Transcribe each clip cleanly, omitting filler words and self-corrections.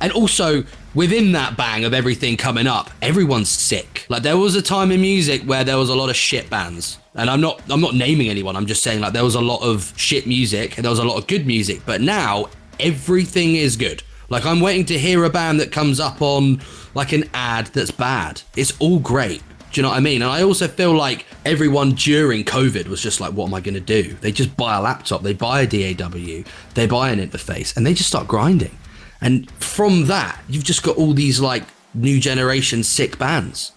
And also, within that bang of everything coming up, everyone's sick. Like, there was a time in music where there was a lot of shit bands. And I'm not naming anyone. I'm just saying, like, there was a lot of shit music and there was a lot of good music. But now, everything is good. Like, I'm waiting to hear a band that comes up on, like, an ad that's bad. It's all great. Do you know what I mean? And I also feel like everyone during COVID was just like, what am I going to do? They just buy a laptop, they buy a DAW, they buy an interface, and they just start grinding. And from that, you've just got all these like new generation sick bands.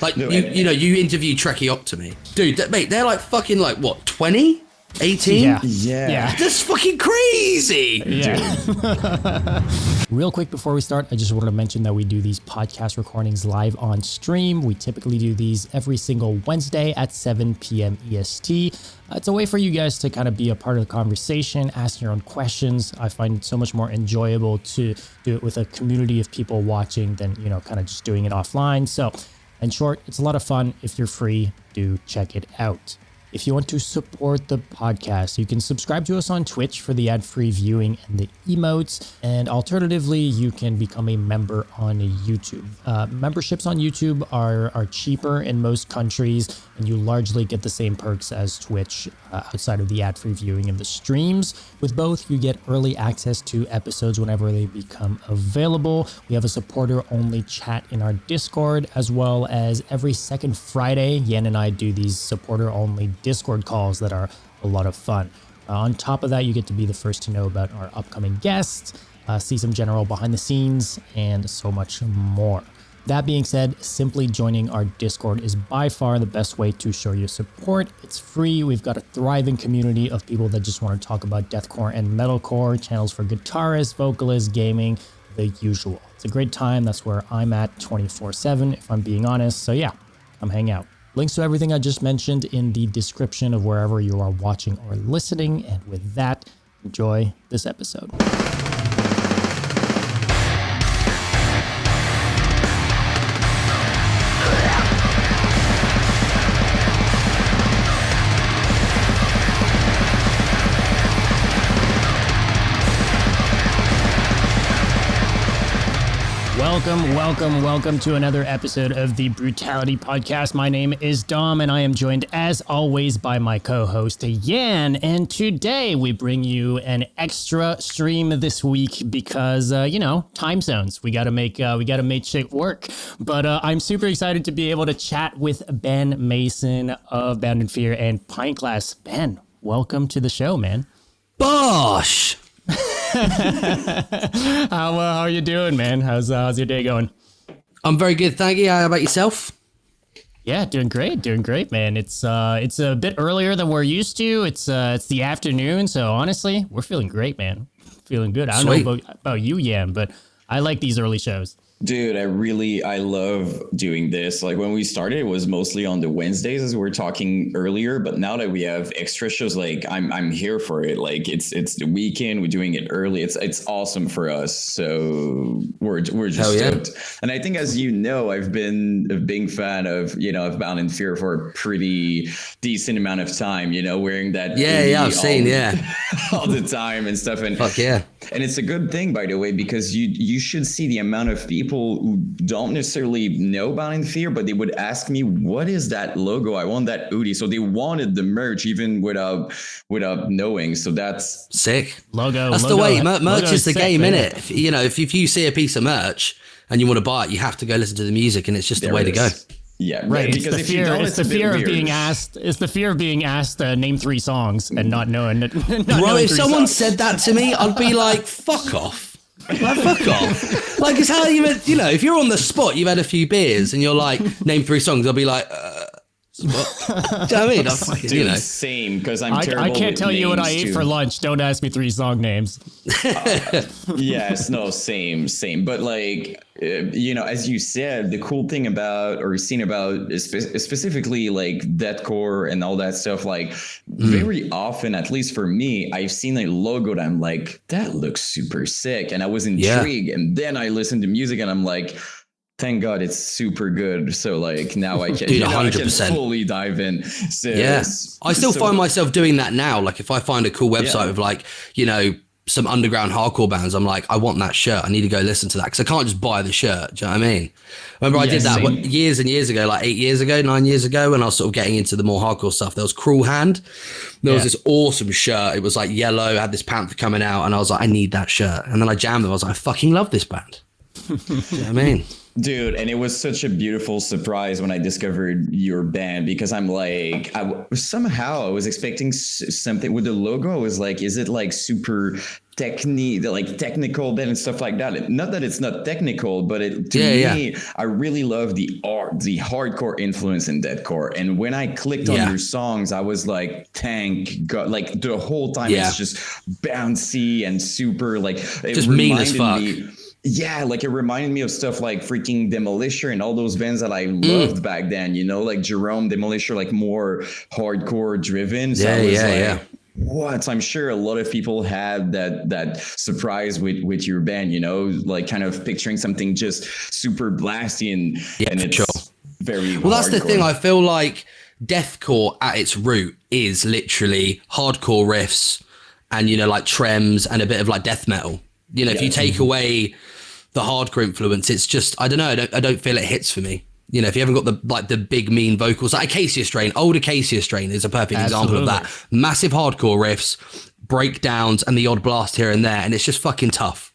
Like, you know, you interview Tracheotomy. Dude, mate, they're like fucking like, what, 20? 18? Yeah. That's fucking crazy. Yeah. Real quick before we start, I just wanted to mention that we do these podcast recordings live on stream. We typically do these every single Wednesday at 7 p.m. EST. It's a way for you guys to kind of be a part of the conversation, ask your own questions. I find it so much more enjoyable to do it with a community of people watching than, you know, kind of just doing it offline. So, in short, it's a lot of fun. If you're free, do check it out. If you want to support the podcast, you can subscribe to us on Twitch for the ad-free viewing and the emotes. And alternatively, you can become a member on YouTube. Memberships on YouTube are cheaper in most countries, and you largely get the same perks as Twitch outside of the ad-free viewing of the streams. With both, you get early access to episodes whenever they become available. We have a supporter-only chat in our Discord, as well as every second Friday, Yan and I do these supporter-only Discord calls that are a lot of fun. On top of that, you get to be the first to know about our upcoming guests, see some general behind the scenes, and so much more. That being said, simply joining our Discord is by far the best way to show your support. It's free. We've got a thriving community of people that just want to talk about deathcore and metalcore, channels for guitarists, vocalists, gaming, the usual. It's a great time. That's where I'm at 24/7, if I'm being honest. So yeah, come hang out. Links to everything I just mentioned in the description of wherever you are watching or listening. And with that, enjoy this episode. Welcome to another episode of the Brutality Podcast. My name is Dom, and I am joined, as always, by my co-host, Yan. And today we bring you an extra stream this week because, time zones. We gotta make shit work. But I'm super excited to be able to chat with Ben Mason of Bound in Fear and Pintglass. Ben, welcome to the show, man. Bosh! How are you doing, man? How's your day going? I'm very good, thank you. How about yourself? Yeah, doing great, man. It's a bit earlier than we're used to. It's the afternoon, so honestly, we're feeling great, man. Feeling good. I don't know about you, Yan, but I like these early shows. Dude, I love doing this. Like when we started, it was mostly on the Wednesdays, as we were talking earlier. But now that we have extra shows, like I'm here for it. Like it's the weekend, we're doing it early. It's awesome for us. So we're just stoked. And I think, as you know, I've been a big fan of Bound in Fear for a pretty decent amount of time. Wearing that I've seen all the time and stuff. And fuck yeah. And it's a good thing, by the way, because you should see the amount of people who don't necessarily know Bound in Fear, but they would ask me, what is that logo? I want that hoodie. So they wanted the merch even without knowing. So that's sick. That's the way. Merch is the game, innit? If you see a piece of merch and you want to buy it, you have to go listen to the music, and it's just the way to go. Yeah, right. Because It's the fear of being asked. It's the fear of being asked name 3 songs and not knowing. Bro, if someone said that to me, I'd be like, fuck off. Like, fuck off. Like, it's how if you're on the spot, you've had a few beers and you're like, name 3 songs, I'll be like, what? Do you know what I mean? Dude, same, because I'm terrible. I can't tell you what I ate too. for lunch. Don't ask me 3 song names. Yes, no, same. But like, as you said, the cool thing about specifically like deathcore and all that stuff, like very often, at least for me, I've seen a logo that I'm like, that looks super sick, and I was intrigued, and then I listened to music and I'm like, thank God it's super good. So like now I can, I can fully dive in. So, I still find myself doing that now. Like if I find a cool website with like, some underground hardcore bands, I'm like, I want that shirt. I need to go listen to that because I can't just buy the shirt. Do you know what I mean? Remember I did that years and years ago, like 8 years ago, 9 years ago, when I was sort of getting into the more hardcore stuff. There was Cruel Hand. There was this awesome shirt. It was like yellow, had this panther coming out, and I was like, I need that shirt. And then I jammed them. I was like, I fucking love this band. Do you know what I mean? Dude, and it was such a beautiful surprise when I discovered your band, because I'm like, somehow I was expecting something with the logo. I was like, is it like super technical band and stuff like that? Not that it's not technical, but to me, I really love the art, the hardcore influence in deathcore. And when I clicked on your songs, I was like, thank God, like the whole time it's just bouncy and super, like it just mean as fuck. Yeah, like it reminded me of stuff like freaking Demolisher and all those bands that I loved back then, you know, like Jerome, Demolisher, like more hardcore driven. So I was like, what? I'm sure a lot of people had that surprise with your band, you know, like kind of picturing something just super blasty and it's very well, that's hardcore. the thing. I feel like deathcore at its root is literally hardcore riffs and, you know, like trems and a bit of like death metal. You know, if you take away the hardcore influence, it's just, I don't know, I don't feel it hits for me. You know, if you haven't got the big mean vocals, like Acacia Strain, old Acacia Strain is a perfect example of that. Massive hardcore riffs, breakdowns, and the odd blast here and there, and it's just fucking tough.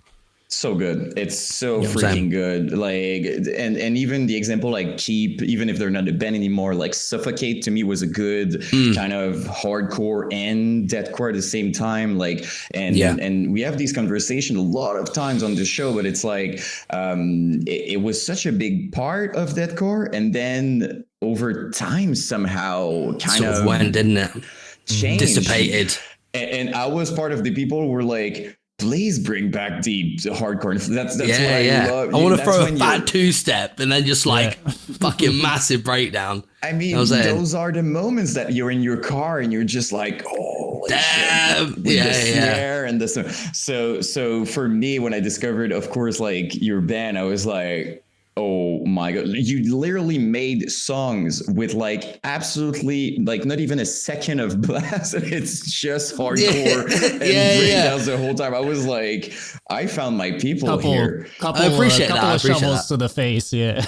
So good. It's so freaking good. Like, and even the example, like Keep, even if they're not a band anymore, like Suffocate to me was a good kind of hardcore and deathcore at the same time. Like, and we have these conversations a lot of times on the show, but it's like, it was such a big part of deathcore. And then over time, somehow kind of went, didn't it? Changed. Dissipated. And I was part of the people who were like, please bring back the hardcore. That's what I love. I want to throw a fat two-step and then just like fucking massive breakdown. I mean, those are the moments that you're in your car and you're just like, oh, damn, snare and this. So for me, when I discovered, of course, like your band, I was like, oh my God, you literally made songs with like absolutely like not even a second of blast. It's just hardcore and breakdowns the whole time. I was like, I found my people here. I appreciate that. Couple of shovels to the face. Yeah.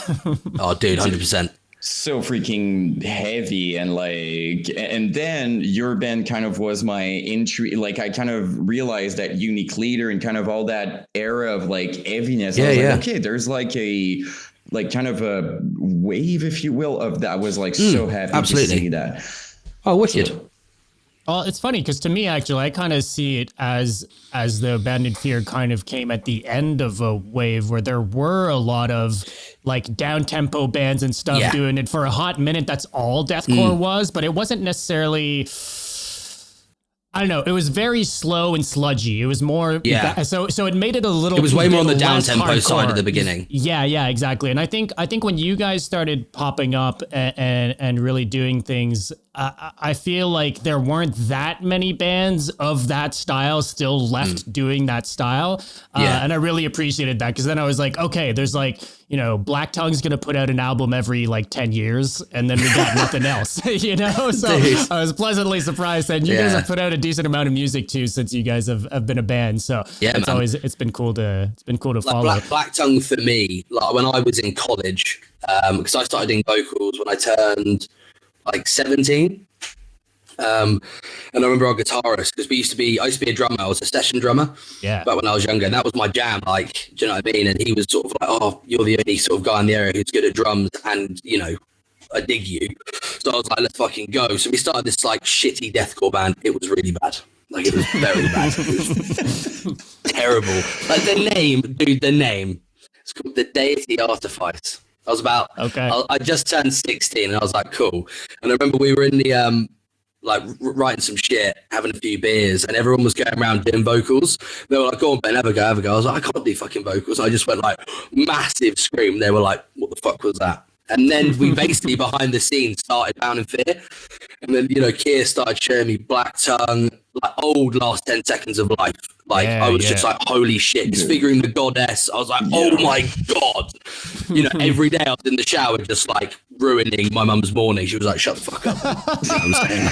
Oh, dude, 100%. So freaking heavy and like, and then your band kind of was my entry. Like I kind of realized that Unique Leader and kind of all that era of like heaviness. I was like, okay, there's like a kind of a wave, if you will, of that. I was like so happy to see that. Oh, wicked. Well, it's funny because to me, actually, I kind of see it as the Abandoned Fear kind of came at the end of a wave where there were a lot of like down tempo bands and stuff doing it for a hot minute. That's all deathcore was, but it wasn't necessarily. I don't know. It was very slow and sludgy. It was more, so it made it a little. It was way more on the down tempo side at the beginning. Yeah, exactly. And I think when you guys started popping up and really doing things, I feel like there weren't that many bands of that style still left doing that style. And I really appreciated that because then I was like, okay, there's like, you know, Black Tongue's going to put out an album every like 10 years and then we got nothing else, you know? So I was pleasantly surprised that you guys have put out a decent amount of music too since you guys have been a band. So it's been cool to follow. Black Tongue for me, like when I was in college, because I started doing vocals when I turned like 17. And I remember our guitarist, because I used to be a drummer. I was a session drummer. Yeah. But when I was younger, and that was my jam. Like, do you know what I mean? And he was sort of like, "Oh, you're the only sort of guy in the area who's good at drums, and you know, I dig you." So I was like, "Let's fucking go." So we started this like shitty deathcore band. It was really bad. Like it was very bad. It was terrible. Like the name. It's called The Deity Artifice. I just turned 16, and I was like, cool. And I remember we were in the like writing some shit, having a few beers, and everyone was going around doing vocals. They were like, go on, Ben, have a go. I was like, I can't do fucking vocals. I just went like massive scream. They were like, what the fuck was that? And then we basically behind the scenes started Bound in Fear. And then, you know, Keir started showing me Black Tongue, like old Last 10 Seconds of Life. Like I was just like, holy shit, Disfiguring the Goddess. I was like, oh my God. You know, every day I was in the shower just like ruining my mum's morning. She was like, shut the fuck up. You know what I'm saying?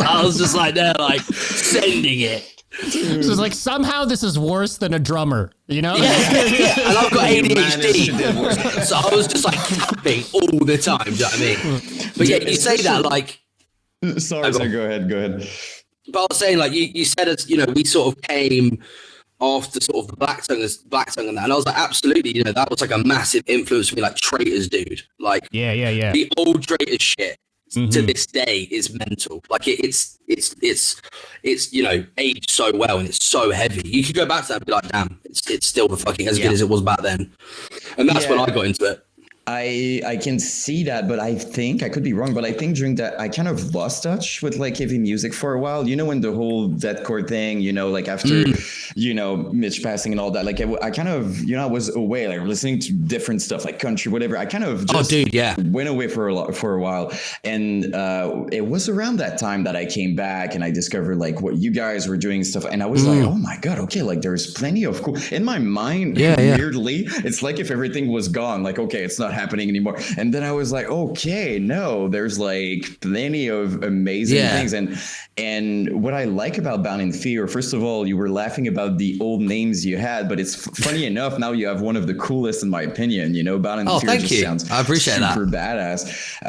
I was just like there, like sending it. So it's like, somehow this is worse than a drummer, you know? Yeah. And I've got ADHD. So I was just like tapping all the time. Do you know what I mean? But yeah, you say that like. Sorry, go ahead. But I was saying, like, you said, as you know, we sort of came after sort of the Black Tongue and that. And I was like, absolutely, you know, that was like a massive influence for me, like Traitors, dude. Like, Yeah. the old Traitors shit. To this day is mental. Like it's you know, aged so well and it's so heavy. You could go back to that and be like, damn, it's still the fucking as good as it was back then. And that's when I got into it. I can see that, but I think I could be wrong. But I think during that, I kind of lost touch with like heavy music for a while. You know, when the whole deathcore thing, you know, like after, you know, Mitch passing and all that, like I kind of, you know, I was away, like listening to different stuff, like country, whatever. I kind of just went away for a while, and it was around that time that I came back and I discovered like what you guys were doing and stuff, and I was like, oh my god, okay, like there's plenty of cool in my mind. Weirdly, it's like if everything was gone, like okay, it's not happening anymore. And then I was like, okay, no, there's like plenty of amazing things. And what I like about Bound in Fear, first of all, you were laughing about the old names you had, but it's funny enough, now you have one of the coolest in my opinion. You know, Bound in Fear just sounds I appreciate super badass.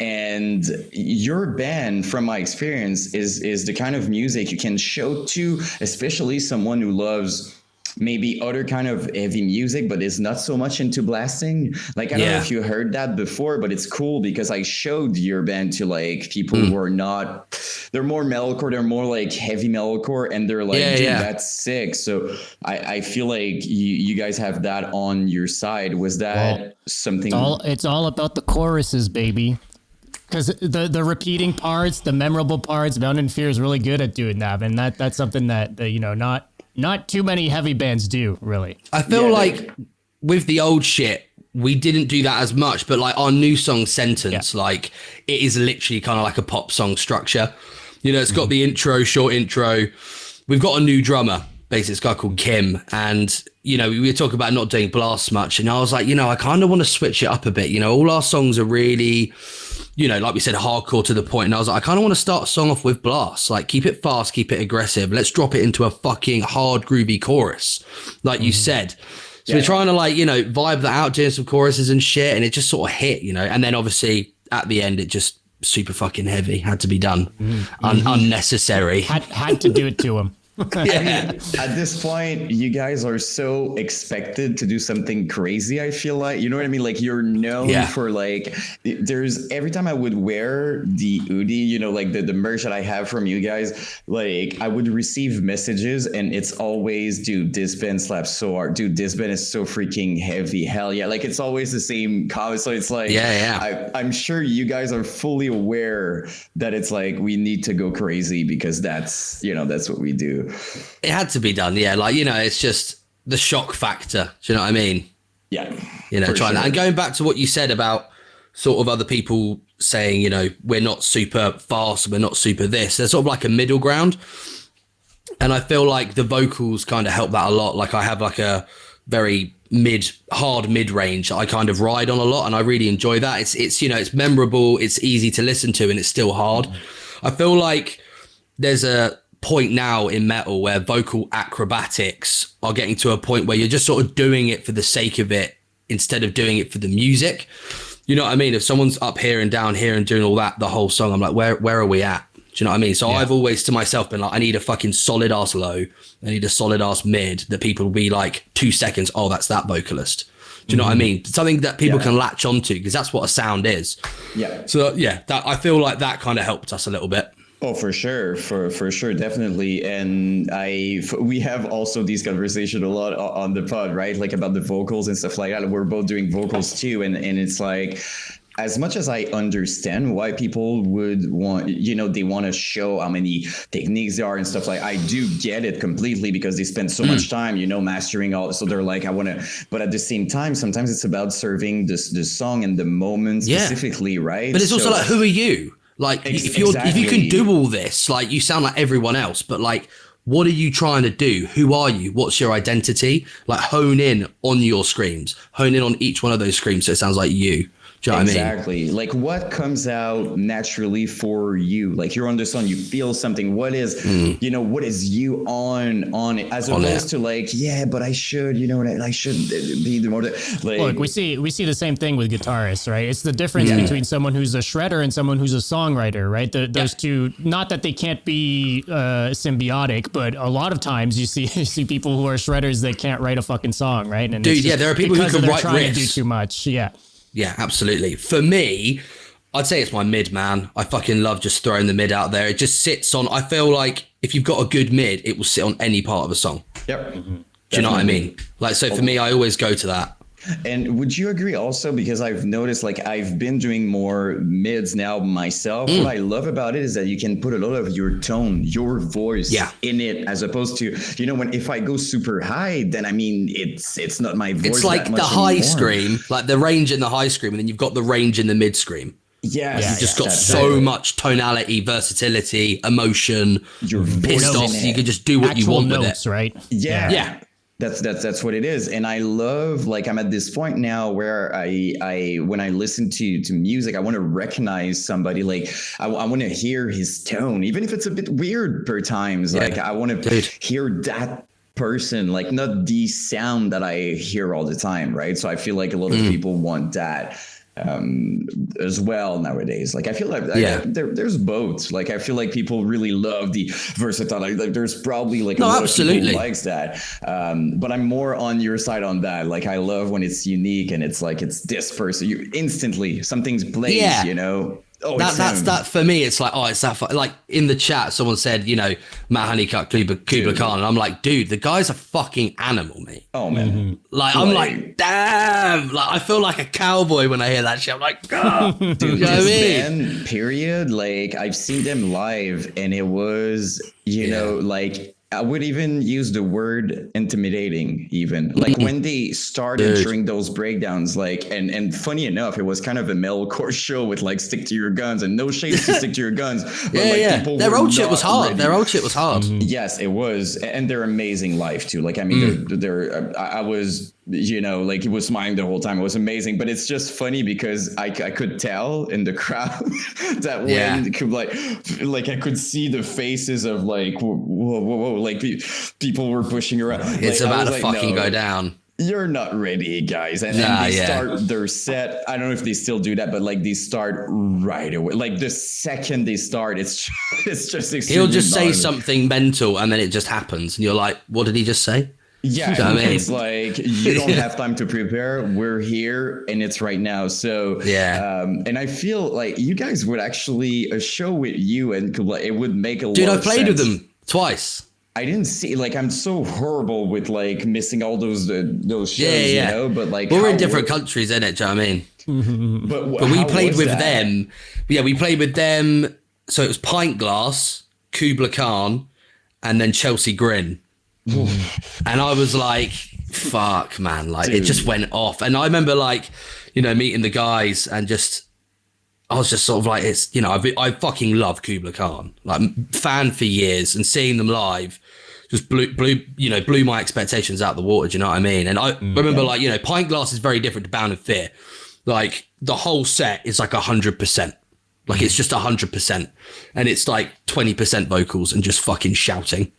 And your band, from my experience, is the kind of music you can show to, especially someone who loves maybe other kind of heavy music, but is not so much into blasting. Like, I don't know if you heard that before, but it's cool because I showed your band to like people who are not, they're more metalcore, they're more like heavy metalcore, and they're like, dude, that's sick. So I feel like you guys have that on your side. Was that something? It's all about the choruses, baby. Because the repeating parts, the memorable parts, Bound in Fear is really good at doing that. And that's something that you know, not too many heavy bands do, really. I feel like with the old shit, we didn't do that as much, but like our new song Sentence, like it is literally kind of like a pop song structure. You know, it's got the intro, short intro. We've got a new drummer, basically, this guy called Kim. And, you know, we were talking about not doing blasts much. And I was like, you know, I kind of want to switch it up a bit. You know, all our songs are really, you know, like we said, hardcore to the point. And I was like, I kind of want to start a song off with blasts. Like, keep it fast, keep it aggressive. Let's drop it into a fucking hard, groovy chorus, like you said. So we're trying to, like, you know, vibe that out, doing some choruses and shit. And it just sort of hit, you know. And then obviously at the end, it just super fucking heavy. Had to be done. Unnecessary. Had to do it to him. At this point, you guys are so expected to do something crazy. I feel like, you know what I mean? Like, you're known for like, there's every time I would wear the hoodie, you know, like the merch that I have from you guys, like I would receive messages and it's always, dude, this band slaps so hard. Dude, this band is so freaking heavy. Hell yeah. Like, it's always the same comment. So it's like, I'm sure you guys are fully aware that it's like, we need to go crazy because that's, you know, that's what we do. It had to be done, like, you know, it's just the shock factor. Do you know what I mean? Yeah. You know, trying that. And going back to what you said about sort of other people saying, you know, we're not super fast, we're not super this. There's sort of like a middle ground. And I feel like the vocals kind of help that a lot. Like, I have like a very hard mid range that I kind of ride on a lot, and I really enjoy that. It's you know, it's memorable, it's easy to listen to, and it's still hard. I feel like there's a point now in metal where vocal acrobatics are getting to a point where you're just sort of doing it for the sake of it instead of doing it for the music. You know what I mean? If someone's up here and down here and doing all that the whole song, I'm like, where are we at? Do you know what I mean? So I've always to myself been like, I need a fucking solid ass low, I need a solid ass mid that people will be like 2 seconds, oh, that's that vocalist. Do you know what I mean? Something that people can latch onto, because that's what a sound is. So that I feel like that kind of helped us a little bit. Oh, for sure, for sure, definitely. And we have also these conversations a lot on the pod, right? Like about the vocals and stuff like that. We're both doing vocals too, and it's like, as much as I understand why people would want, you know, they want to show how many techniques there are and stuff, like, I do get it completely because they spend so much time, you know, mastering all. So they're like, I want to, but at the same time, sometimes it's about serving the song and the moment specifically, right? But it's also like, who are you? Like, if you can do all this, like, you sound like everyone else, but like, what are you trying to do? Who are you? What's your identity? Like, hone in on your screams, hone in on each one of those screams so it sounds like you. Do you know what I mean? Exactly. Like what comes out naturally for you? Like you're on the song, you feel something. What is, what is you on it, as opposed to like, yeah, but I should, I should be the more like. Look, we see the same thing with guitarists, right? It's the difference between someone who's a shredder and someone who's a songwriter, right? Those two, not that they can't be symbiotic, but a lot of times you see people who are shredders that can't write a fucking song, right? And dude, there are people who can write trying riffs. to do too much, yeah. Yeah, absolutely. For me, I'd say it's my mid, man. I fucking love just throwing the mid out there. It just sits on, I feel like if you've got a good mid, it will sit on any part of a song. Yep. Do you know what I mean? Like, so for me, I always go to that. And would you agree also, because I've noticed like I've been doing more mids now myself. What I love about it is that you can put a lot of your tone, your voice in it, as opposed to, if I go super high, then I mean, it's not my voice. It's like that much the high anymore. scream, like the range in the high scream, and then you've got the range in the mid scream. Yes. You've just got so much tonality, versatility, emotion, your pissed off. So you can just do what you want notes, with it. Right? Yeah. That's what it is. And I love, like, I'm at this point now where I when I listen to music, I want to recognize somebody. Like I want to hear his tone, even if it's a bit weird per times. Like I want to hear that person, like not the sound that I hear all the time. Right. So I feel like a lot of people want that as well nowadays. Like I feel like there's both. Like I feel like people really love the versatility. Like there's probably like a lot of people who likes that. But I'm more on your side on that. Like I love when it's unique and it's like it's this person. You instantly something's plays. Oh, that's that for me. It's like, it's that. Like in the chat, someone said, Matt Honeycutt, Kubla Khan, and I'm like, dude, the guy's a fucking animal, mate. Oh man, like I'm like, damn, like I feel like a cowboy when I hear that shit. I'm like, God, dude, you know what I mean? Band, period. Like I've seen them live, and it was, like. I would even use the word intimidating, even like when they started during those breakdowns, like, and funny enough, it was kind of a metalcore show with like stick to your guns and no shades to stick to your guns. But Their old shit was hard. Their old shit was hard. Yes, it was. And they're amazing live too. Like, I mean, I was, like it was smiling the whole time. It was amazing, but it's just funny because I could tell in the crowd that when like I could see the faces of like, whoa, like people were pushing around. It's like, about to fucking go down. You're not ready, guys. And they start their set. I don't know if they still do that, but like they start right away. Like the second they start, it's just he'll just say something mental and then it just happens. And you're like, what did he just say? Yeah, you know it's like you don't have time to prepare. We're here and it's right now. So and I feel like you guys would actually a show with you and it would make a lot of sense. Dude, I played with them twice. I didn't see, like, I'm so horrible with like missing all those shows, but like we're in different countries, innit? Do you know what I mean? But we played with them. Yeah, we played with them. So it was Pintglass, Kubla Khan, and then Chelsea Grin. And I was like, fuck, man. Like, it just went off. And I remember, like, meeting the guys and I was just sort of like, it's, I fucking love Kubla Khan, like fan for years, and seeing them live just blew my expectations out the water. Do you know what I mean? And I remember like, Pintglass is very different to Bound in Fear. Like the whole set is like 100%. Like it's just 100%. And it's like 20% vocals and just fucking shouting.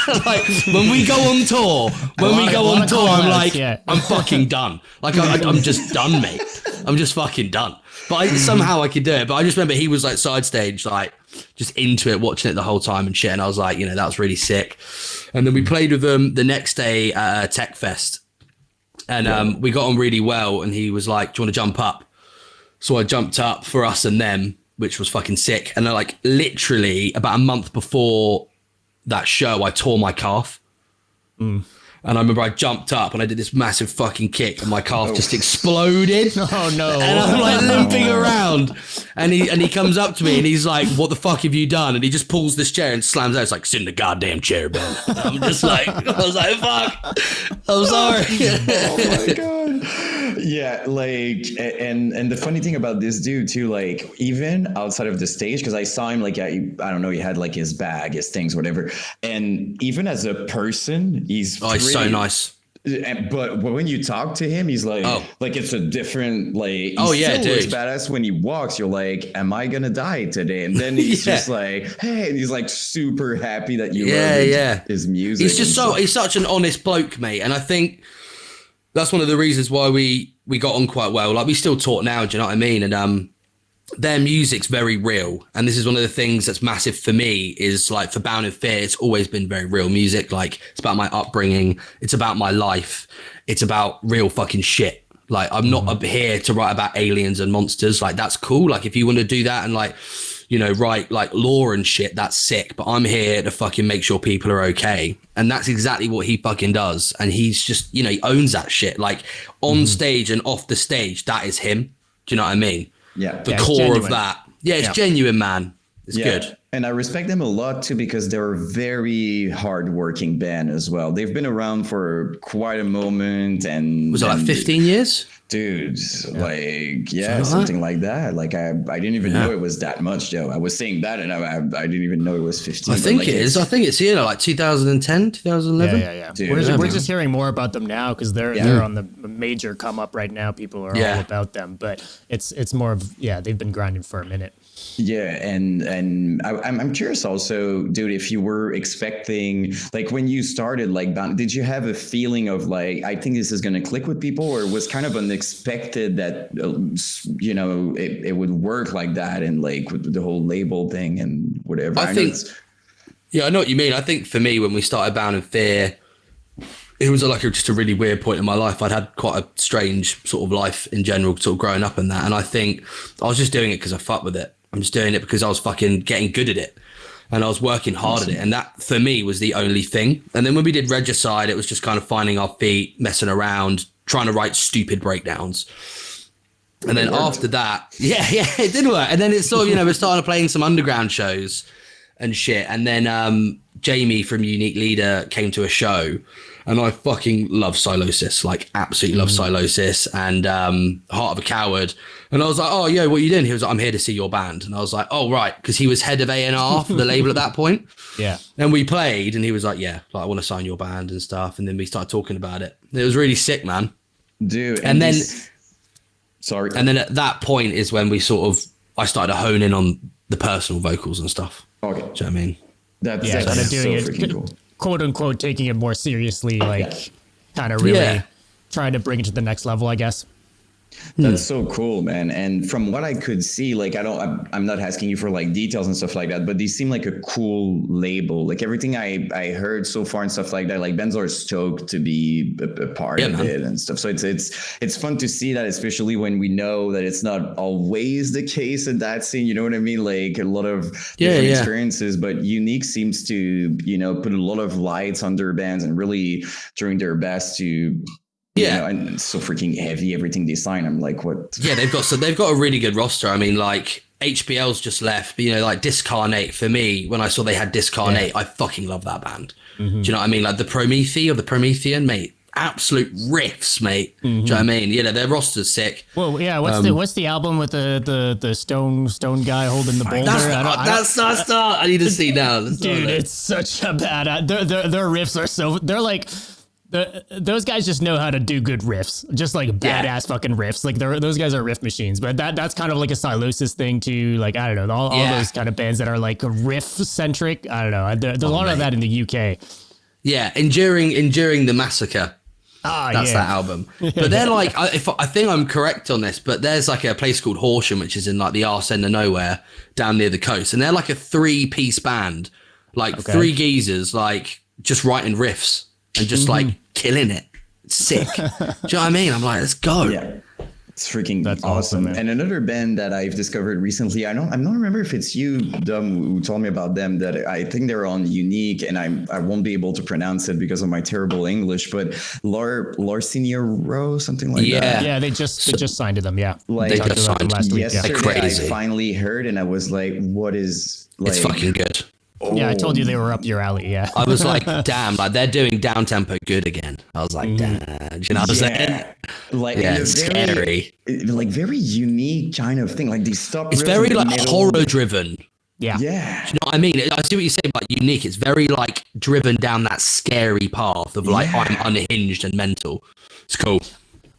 Like when we go on tour, I'm like, I'm fucking done. Like I'm just done, mate. I'm just fucking done. But somehow I could do it. But I just remember he was like side stage, like just into it, watching it the whole time and shit. And I was like, that was really sick. And then we played with them the next day at Tech Fest. And we got on really well. And he was like, do you want to jump up? So I jumped up for us and them, which was fucking sick. And then like literally about a month before that show, I tore my calf. And I remember I jumped up and I did this massive fucking kick and my calf just exploded. Oh no. And I'm like limping around. And he comes up to me and he's like, what the fuck have you done? And he just pulls this chair and slams out. It's like, sit in the goddamn chair, Ben. And I'm just like, I was like, fuck. I'm sorry. Oh my God. Yeah, like, and the funny thing about this dude too, like even outside of the stage, because I saw him like, I don't know, he had like his bag, his things, whatever. And even as a person, he's so nice. But when you talk to him, he's like it's a different like. He dude. Looks badass when he walks. You're like, am I gonna die today? And then he's just like, hey, and he's like super happy that you love his music. He's just he's such an honest bloke, mate. And I think that's one of the reasons why we got on quite well. Like we still talk now, do you know what I mean? And their music's very real, and this is one of the things that's massive for me is like for Bound in Fear, it's always been very real music. Like it's about my upbringing, it's about my life, it's about real fucking shit. Like I'm not up here to write about aliens and monsters. Like that's cool, like if you want to do that and like, you know, write like lore and shit, that's sick, but I'm here to fucking make sure people are okay. And that's exactly what he fucking does. And he's just, you know, he owns that shit, like on stage and off the stage. That is him. Do you know what I mean? Yeah. The core of that. Yeah, it's genuine, man. It's good. And I respect them a lot too, because they're a very hardworking band as well. They've been around for quite a moment. And was it like 15 years? Dude, like, something like that. Like I didn't even know it was that much, Joe. I was saying that and I didn't even know it was 15. I think it is. I think it's, you know, like 2010, 2011. Yeah. Dude, we're just hearing more about them now because they're on the major come up right now. People are all about them, but it's more of, they've been grinding for a minute. Yeah, and I'm curious also, dude, if you were expecting, like when you started, like, did you have a feeling of like, I think this is going to click with people, or was kind of unexpected that, you know, it would work like that, and like with the whole label thing and whatever? I know what you mean. I think for me, when we started Bound in Fear, it was like just a really weird point in my life. I'd had quite a strange sort of life in general, sort of growing up and that. And I think I was just doing it because I fuck with it. I'm just doing it because I was fucking getting good at it. And I was working hard at it. And that, for me, was the only thing. And then when we did Regicide, it was just kind of finding our feet, messing around, trying to write stupid breakdowns. And then after that, it did work. And then it's sort of, you know, we started playing some underground shows and shit. And then Jamie from Unique Leader came to a show. And I fucking love Silosis, like absolutely love Silosis and Heart of a Coward. And I was like, oh, yo, what are you doing? He was like, I'm here to see your band. And I was like, oh, right. Because he was head of A&R for the label at that point. Yeah. And we played and he was like, yeah, like I want to sign your band and stuff. And then we started talking about it. It was really sick, man. Dude. And then, sorry. And then at that point is when I started to hone in on the personal vocals and stuff. Okay. Do you know what I mean? That's kind of doing so freaking cool. Quote unquote, taking it more seriously, like kind of really trying to bring it to the next level, I guess. That's so cool, man. And from what I could see, like, I'm not asking you for like details and stuff like that, but these seem like a cool label. Like everything I heard so far and stuff like that, like bands are stoked to be a part of it and stuff. So it's fun to see that, especially when we know that it's not always the case in that scene. You know what I mean? Like a lot of different experiences, but Unique seems to, you know, put a lot of lights on their bands and really doing their best to. Yeah, you know, and it's so freaking heavy. Everything they sign, I'm like, what? Yeah, they've got a really good roster. I mean, like HBL's just left, but, you know, like Discarnate. For me, when I saw they had Discarnate, I fucking love that band. Do you know what I mean? Like the Promethean, mate. Absolute riffs, mate. Do you know what I mean? You know, their roster's sick. Well, yeah. What's the album with the stone guy holding the boulder? That's not start. I need to see now. Dude, it's such a bad. Their riffs are so. They're like. Those guys just know how to do good riffs, just like badass fucking riffs. Like those guys are riff machines. But that's kind of like a Silosis thing too. Like I don't know, all those kind of bands that are like riff centric. I don't know. There's a lot of that in the UK. Yeah, enduring the massacre. That's that album. But they're like, I think I'm correct on this, but there's like a place called Horsham, which is in like the arse end of nowhere down near the coast, and they're like a 3-piece band, like 3 geezers, like just writing riffs. And just like killing it. It's sick. Do you know what I mean? I'm like, let's go. Yeah. It's freaking awesome. And another band that I've discovered recently, I'm not remember if it's you, Dom, who told me about them, that I think they're on Unique, and I won't be able to pronounce it because of my terrible English, but Larcinia Row, something like that. Yeah, they just signed to them. Yeah. Like, they just signed last week. Yesterday, crazy. I finally heard and I was like, what is like, it's fucking good. Yeah, I told you they were up your alley. Yeah, I was like, damn, like they're doing down tempo good again. I was like, damn, you know what I'm saying? Like, it's scary, like very unique kind of thing. Like these stuff. It's very like horror driven. Yeah. Yeah. Do you know what I mean? I see what you're saying about unique. It's very like driven down that scary path of like I'm unhinged and mental. It's cool.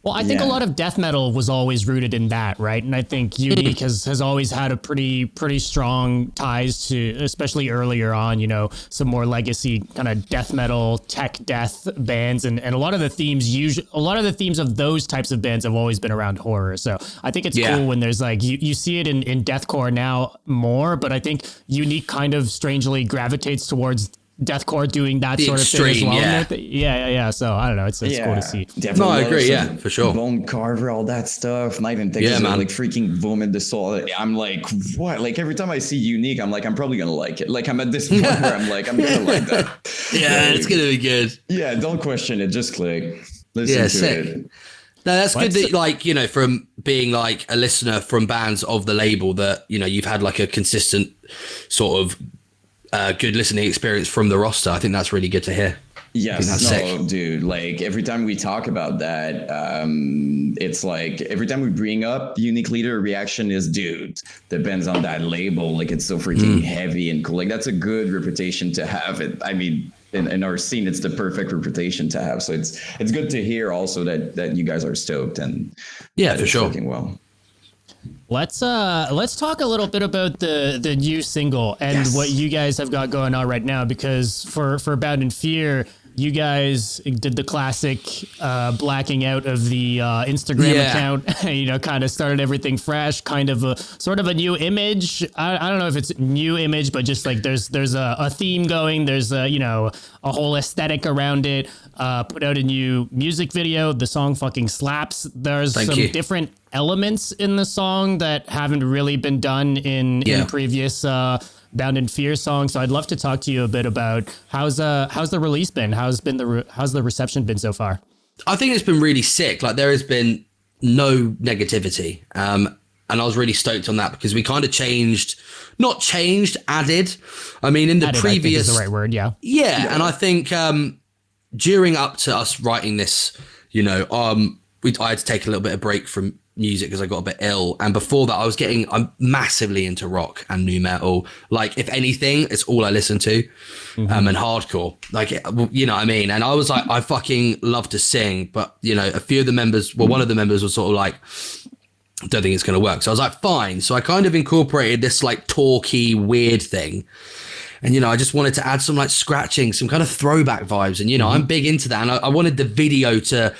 Well, I think a lot of death metal was always rooted in that, right? And I think Unique has always had a pretty strong ties to, especially earlier on, you know, some more legacy kind of death metal, tech death bands, and a lot of the themes of those types of bands have always been around horror. So I think it's cool when there's like you see it in deathcore now more, but I think Unique kind of strangely gravitates towards deathcore doing that sort of thing as well. Yeah. So I don't know. It's cool to see. Definitely. No, I agree. Yeah, for sure. Bone Carver, all that stuff. Not even thinking like freaking Vomit the Soul. I'm like, what? Like every time I see Unique, I'm like, I'm probably gonna like it. Like I'm at this point where I'm like, I'm gonna like that. Yeah, it's gonna be good. Yeah, don't question it. Just click. Listen to it. No, that's good that, like, you know, from being like a listener from bands of the label that, you know, you've had like a consistent sort of good listening experience from the roster. I think that's really good to hear. Yes, dude. Like every time we talk about that, it's like every time we bring up Unique Leader, reaction is, dude, depends on that label. Like it's so freaking heavy and cool. Like that's a good reputation to have. I mean, in our scene, it's the perfect reputation to have. So it's good to hear also that you guys are stoked and for sure. Working well. Let's talk a little bit about the new single and what you guys have got going on right now, because for Bound in Fear, you guys did the classic blacking out of the Instagram account, you know, kind of started everything fresh, kind of a sort of a new image. I don't know if it's new image, but just like there's a theme going, there's you know, a whole aesthetic around it. Put out a new music video. The song fucking slaps. There's some different elements in the song that haven't really been done in previous Bound in Fear songs. So I'd love to talk to you a bit about how's the release been? How's the reception been so far? I think it's been really sick. Like there has been no negativity. And I was really stoked on that because we kind of added. I mean, in the previous, I think is the right word. Yeah. And I think during up to us writing this, you know, I had to take a little bit of break from music because I got a bit ill. And before that, I'm massively into rock and nu metal. Like, if anything, it's all I listen to, and hardcore. Like, you know what I mean? And I was like, I fucking love to sing, but you know, a few of the members, one of the members was sort of like, don't think it's going to work. So I was like, fine. So I kind of incorporated this like talky, weird thing. And, you know, I just wanted to add some like scratching, some kind of throwback vibes. And, you know, I'm big into that. And I wanted the video to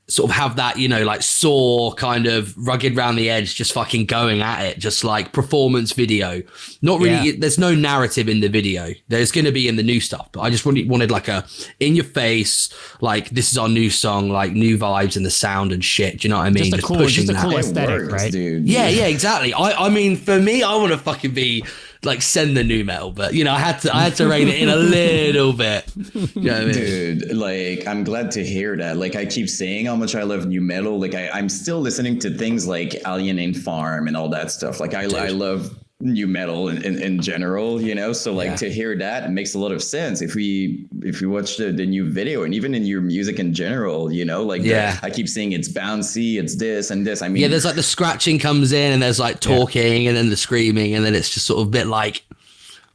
sort of have that, you know, like Saw kind of rugged round the edge, just fucking going at it, just like performance video. Not really, there's no narrative in the video. There's going to be in the new stuff, but I just wanted like a in your face, like this is our new song, like new vibes and the sound and shit. Do you know what I mean? Just a cool aesthetic, right? Dude. Yeah, exactly. I mean, for me, I want to fucking be like send the new metal, but you know, I had to rein it in a little bit. You know what I mean? Dude, like I'm glad to hear that. Like I keep saying how much I love new metal. Like I'm still listening to things like Alien Farm and all that stuff. Like I love new metal in general, you know. So like to hear that, it makes a lot of sense if we watch the new video and even in your music in general, you know, like I keep saying it's bouncy, it's this and this. I mean, there's like the scratching comes in and there's like talking and then the screaming and then it's just sort of a bit like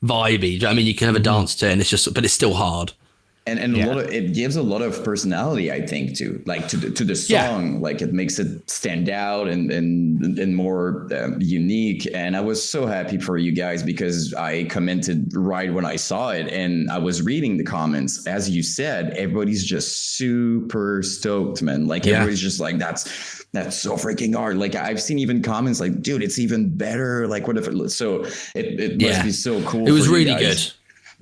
vibey. Do you know what I mean? You can have a dance to it and it's just, but it's still hard. And a lot of it gives a lot of personality, I think, to the song. Like it makes it stand out and more unique. And I was so happy for you guys because I commented right when I saw it, and I was reading the comments. As you said, everybody's just super stoked, man. Like everybody's just like, that's so freaking hard. Like I've seen even comments like, dude, it's even better. Like what if it? So it must be so cool. It was really good.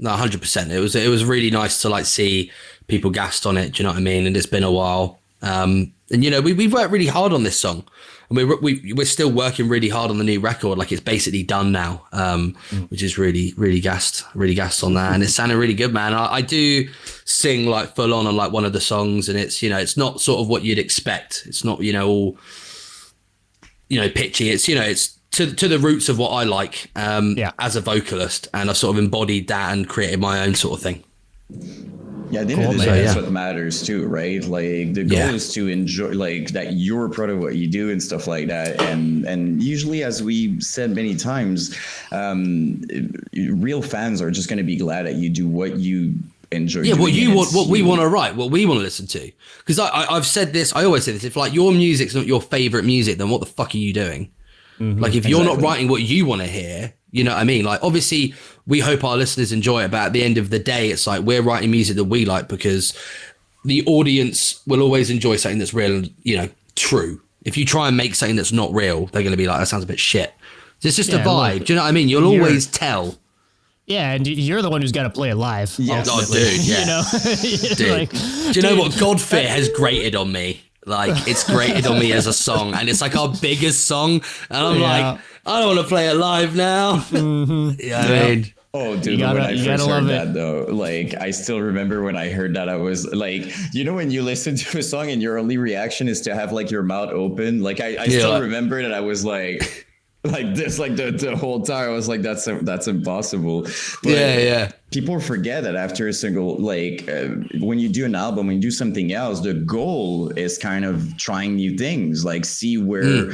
No, 100%. It was really nice to like see people gassed on it. Do you know what I mean? And it's been a while. And you know, we've worked really hard on this song, and we're still working really hard on the new record. Like it's basically done now, which is really gassed on that. And it's sounding really good, man. I do sing like full on like one of the songs, and it's, you know, it's not sort of what you'd expect. It's not, you know, all, you know, pitchy. It's, you know, it's to the roots of what I like as a vocalist, and I sort of embodied that and created my own sort of thing. Yeah, at the end of the Cool, day, man. that's what matters too, right? Like the goal is to enjoy, like that you're proud of what you do and stuff like that. And usually, as we said many times, real fans are just going to be glad that you do what you enjoy. Yeah, what doing, you and want, it's what we you. want to write, what we want to listen to. Because I've said this, I always say this: if like your music's not your favorite music, then what the fuck are you doing? Like if you're not writing what you want to hear, you know what I mean? Like obviously we hope our listeners enjoy it, but at the end of the day, it's like we're writing music that we like because the audience will always enjoy something that's real and, you know, true. If you try and make something that's not real, they're going to be like, that sounds a bit shit. It's just a vibe. Do you know what I mean? You'll always tell. Yeah, and you're the one who's got to play it live. Yes. Oh, dude, yeah. You know? Dude. Like, Do you know what? Godfear has grated on me. Like, it's grated on me as a song, and it's like our biggest song. And I'm like, I don't want to play it live now. Yeah, I mean. Oh, dude, when I first heard that, though, like, I still remember when I heard that, I was like, you know, when you listen to a song and your only reaction is to have, like, your mouth open? Like, I still remember that I was like this, like, the whole time. I was like, that's impossible. But Yeah. people forget that after a single, like, when you do an album, when you do something else, the goal is kind of trying new things, like see where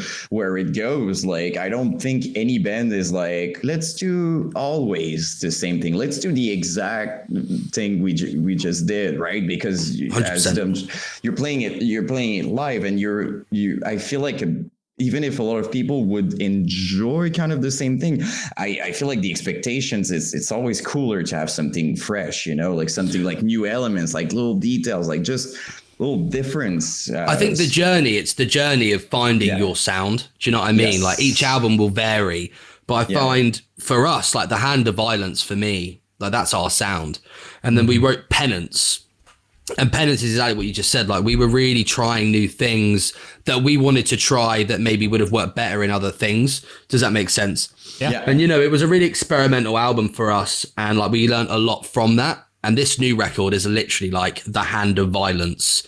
it goes. Like, I don't think any band is like, let's do always the same thing. Let's do the exact thing we just did, right? Because you're playing it live, and I feel like even if a lot of people would enjoy kind of the same thing, I feel like the expectations it's always cooler to have something fresh, you know, like something like new elements, like little details, like just little difference. I think it's the journey of finding your sound. Do you know what I mean? Yes. Like each album will vary, but I find for us, like the Hand of Violence for me, like that's our sound. And then we wrote Penance. And Penance is exactly what you just said. Like we were really trying new things that we wanted to try that maybe would have worked better in other things. Does that make sense? Yeah. And, you know, it was a really experimental album for us. And like we learned a lot from that. And this new record is literally like the Hand of Violence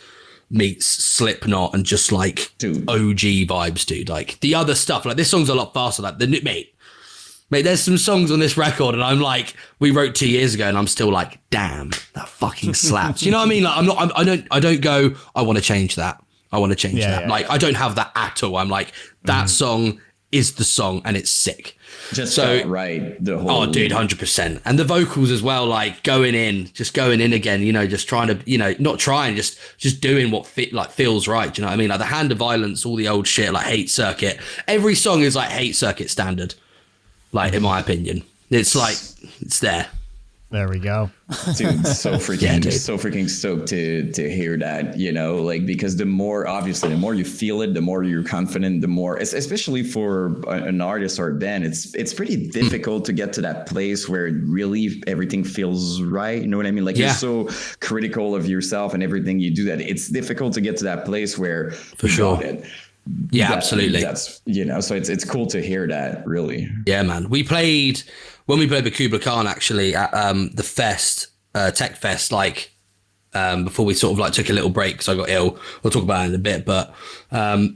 meets Slipknot and just like OG vibes, dude. Like the other stuff, like this song's a lot faster. Like the new Mate, there's some songs on this record and I'm like, we wrote 2 years ago and I'm still like, damn, that fucking slaps. You know what I mean? Like I don't go, I want to change that. I want to change that. Yeah. Like I don't have that at all. I'm like, that song is the song and it's sick. Just so right. The whole. Oh, dude, 100%. And the vocals as well, like going in again, you know, just trying to, you know, not trying, just doing what feels right. Do you know what I mean? Like the Hand of Violence, all the old shit, like Hate Circuit. Every song is like Hate Circuit standard. Like, in my opinion, it's like, it's there. There we go. Dude, so freaking stoked to hear that, you know, like, because the more you feel it, the more you're confident, the more, especially for an artist or a band, it's pretty difficult to get to that place where really everything feels right. You know what I mean? Like you're so critical of yourself and everything you do that it's difficult to get to that place where for sure. Yeah, absolutely. That's, you know, so it's cool to hear that, really. Yeah, man. When we played with Kubla Khan actually at the fest, Tech Fest, like before we sort of like took a little break because I got ill. We'll talk about it in a bit, but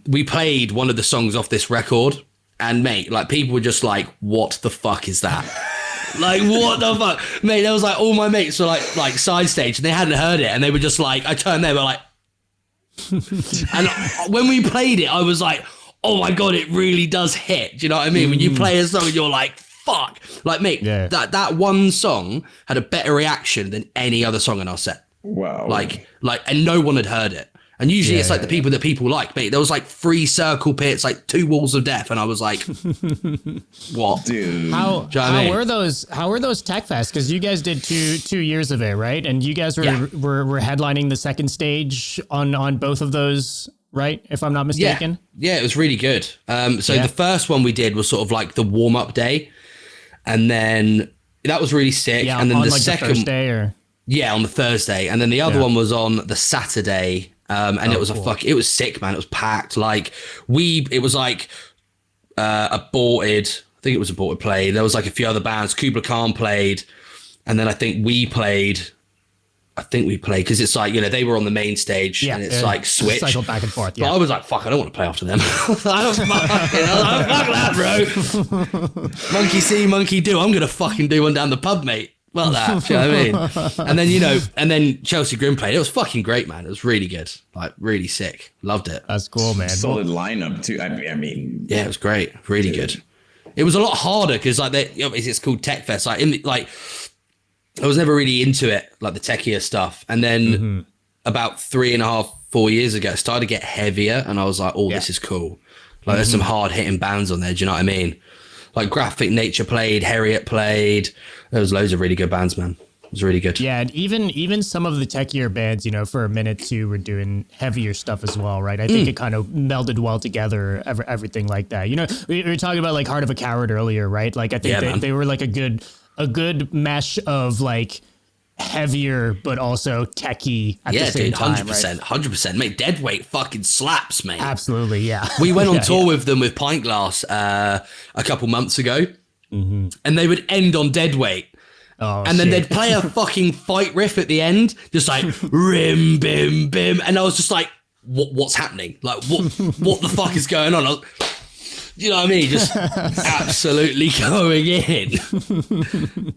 we played one of the songs off this record, and mate, like people were just like, "What the fuck is that?" Like, what the fuck, mate? There was like all my mates were like side stage and they hadn't heard it, and they were just like, I turned there, we're like. And when we played it, I was like, oh my God, it really does hit. Do you know what I mean? When you play a song and you're like, fuck. Like, mate, that one song had a better reaction than any other song in our set. Wow. Like, and no one had heard it. And usually it's like the people that people like, mate. There was like 3 circle pits, like 2 walls of death. And I was like, what? Dude. How were those Tech Fest? Because you guys did two years of it, right? And you guys were headlining the second stage on both of those, right? If I'm not mistaken. Yeah, it was really good. So the first one we did was sort of like the warm-up day. And then that was really sick. Yeah, and then on the like second the Thursday or? Yeah, on the Thursday. And then the other one was on the Saturday. And it was it was sick, man. It was packed. Like it was like aborted. I think it was aborted play. There was like a few other bands. Kubla Khan played. And then I think we played because it's like, you know, they were on the main stage and it's like switch. Cycle back and forth. Yeah. But I was like, fuck, I don't want to play after them. I don't fuck that, bro. Monkey see, monkey do. I'm going to fucking do one down the pub, mate. Well, that, do you know what I mean? And then, and then Chelsea Grin played. It was fucking great, man. It was really good. Like, really sick. Loved it. That's cool, man. Solid lineup, too. I mean. Yeah, it was great. Really good. It was a lot harder because, like, it's called Tech Fest. Like, I was never really into it, like the techier stuff. And then about 3.5, 4 years ago, it started to get heavier. And I was like, oh, this is cool. Like, there's some hard hitting bands on there. Do you know what I mean? Like Graphic Nature played, Harriet played. There was loads of really good bands, man. It was really good. Yeah, and even some of the techier bands, for a minute too, were doing heavier stuff as well, right? I think it kind of melded well together, everything like that. We were talking about like Heart of a Coward earlier, right? Like I think they were like a good mesh of like heavier but also techie at the same time. 100%, 100%. Mate, Deadweight fucking slaps, mate. Absolutely, yeah. We went on tour with them with Pintglass a couple months ago, and they would end on Deadweight. Oh, and then they'd play a fucking fight riff at the end, just like rim, bim, bim. And I was just like, what's happening? Like, what the fuck is going on? You know what I mean? Just absolutely going in.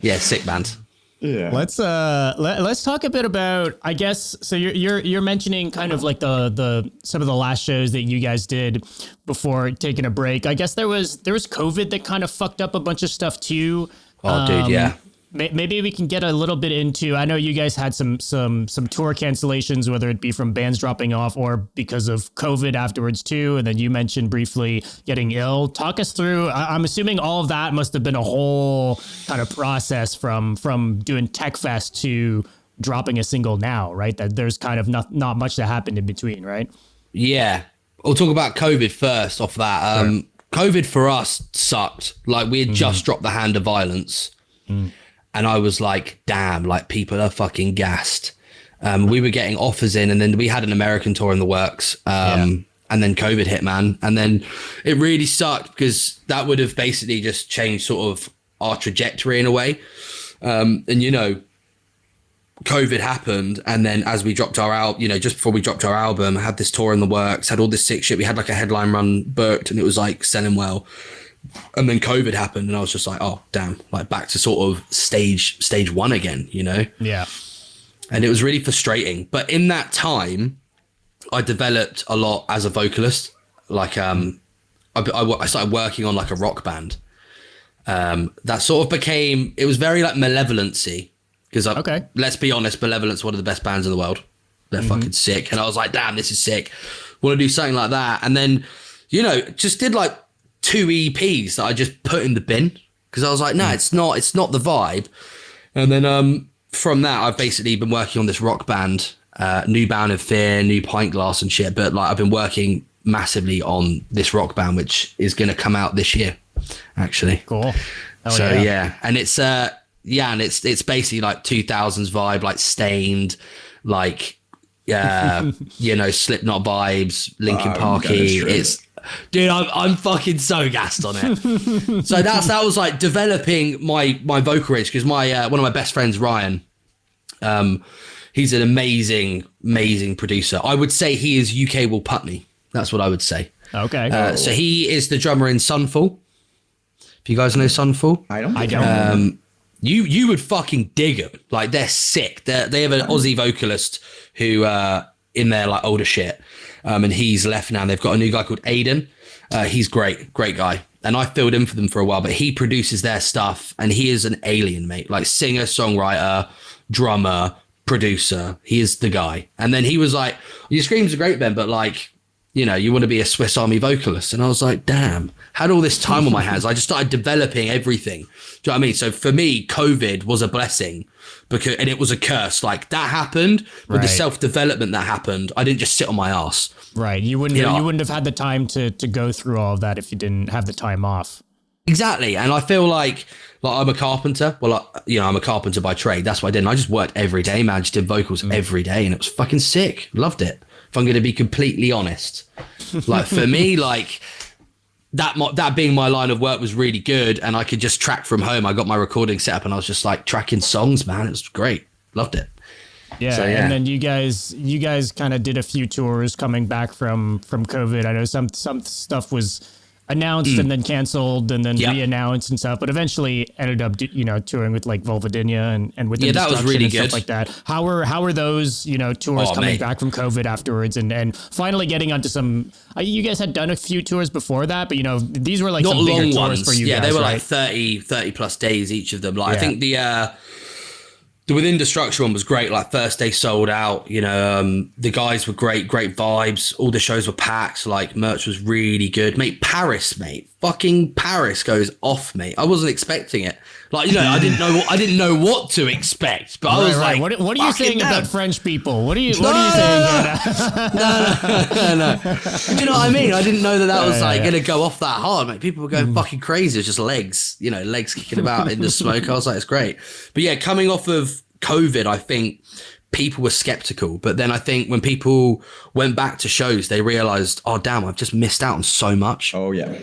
Yeah, sick band. Yeah. Let's talk a bit about, I guess, so you're mentioning kind of like the some of the last shows that you guys did before taking a break. I guess there was COVID that kind of fucked up a bunch of stuff too. Oh, dude, yeah. Maybe we can get a little bit into, I know you guys had some tour cancellations, whether it be from bands dropping off or because of COVID afterwards too. And then you mentioned briefly getting ill. Talk us through, I'm assuming all of that must have been a whole kind of process from doing Tech Fest to dropping a single now, right? That there's kind of not much that happened in between, right? Yeah. We'll talk about COVID first off that. Sure. COVID for us sucked. Like we had just dropped the Hand of Violence. And I was like, damn, like people are fucking gassed. We were getting offers in, and then we had an American tour in the works. And then COVID hit, man. And then it really sucked because that would have basically just changed sort of our trajectory in a way. And, COVID happened. And then as we dropped our just before we dropped our album, had this tour in the works, had all this sick shit. We had like a headline run booked and it was like selling well. And then COVID happened and I was just like, oh, damn, like back to sort of stage one again, Yeah. And it was really frustrating. But in that time, I developed a lot as a vocalist. Like I started working on like a rock band. That sort of became, it was very like Malevolency. Because let's be honest, Malevolent's one of the best bands in the world. They're fucking sick. And I was like, damn, this is sick. Want to do something like that. And then, just did like 2 EPs that I just put in the bin because I was like, no, it's not the vibe. And then from that, I've basically been working on this rock band, New Bound of Fear, New Pintglass and shit. But like I've been working massively on this rock band, which is going to come out this year, actually. Cool. Yeah. And it's and it's basically like 2000s vibe, like Stained, like Slipknot vibes, Linkin Parky. Dude, I'm fucking so gassed on it. So that was like developing my vocal range because my one of my best friends, Ryan, he's an amazing producer. I would say he is UK Will Putney. That's what I would say. Okay. So he is the drummer in Sunfall. If you guys know Sunfall, I don't. You would fucking dig them. Like they're sick. They have an Aussie vocalist who in their like older shit. And he's left now. They've got a new guy called Aiden. He's great guy. And I filled in for them for a while, but he produces their stuff and he is an alien, mate. Like singer, songwriter, drummer, producer. He is the guy. And then he was like, your screams are great, Ben, but like, you want to be a Swiss Army vocalist. And I was like, damn, had all this time on my hands. I just started developing everything. Do you know what I mean? So for me, COVID was a blessing and it was a curse. Like that happened, but the self-development that happened, I didn't just sit on my ass. Right. You wouldn't have had the time to go through all of that if you didn't have the time off. Exactly. And I feel like I'm a carpenter. Well, I'm a carpenter by trade. That's what I did. And I just worked every day, man. I just did vocals every day and it was fucking sick. Loved it. If I'm going to be completely honest, like for me, like that being my line of work was really good. And I could just track from home. I got my recording set up and I was just like tracking songs, man. It was great. Loved it. Yeah. And then you guys kind of did a few tours coming back from COVID. I know some stuff was announced and then canceled and then Yep. re-announced and stuff, but eventually ended up, touring with like Vulvodynia and with Yeah, that was really good. stuff like that. How were those, tours coming back from COVID afterwards and finally getting onto some, you guys had done a few tours before that, but these were like Not some bigger long tours ones. for you Yeah, guys, they were right? like 30 plus days each of them. Like I Yeah. think the Within Destruction one was great. Like first day sold out. The guys were great vibes. All the shows were packed. Like merch was really good, mate. Paris, mate, fucking Paris goes off, mate. I wasn't expecting it. Like I didn't know what to expect, but I was like, what are you saying about French people? What are you saying? No. Do you know what I mean? I didn't know that was going to go off that hard, mate. People were going fucking crazy. It's just legs, legs kicking about in the smoke. I was like, it's great. But yeah, coming off of COVID, I think people were skeptical. But then I think when people went back to shows, they realized, oh, damn, I've just missed out on so much. Oh, yeah. Do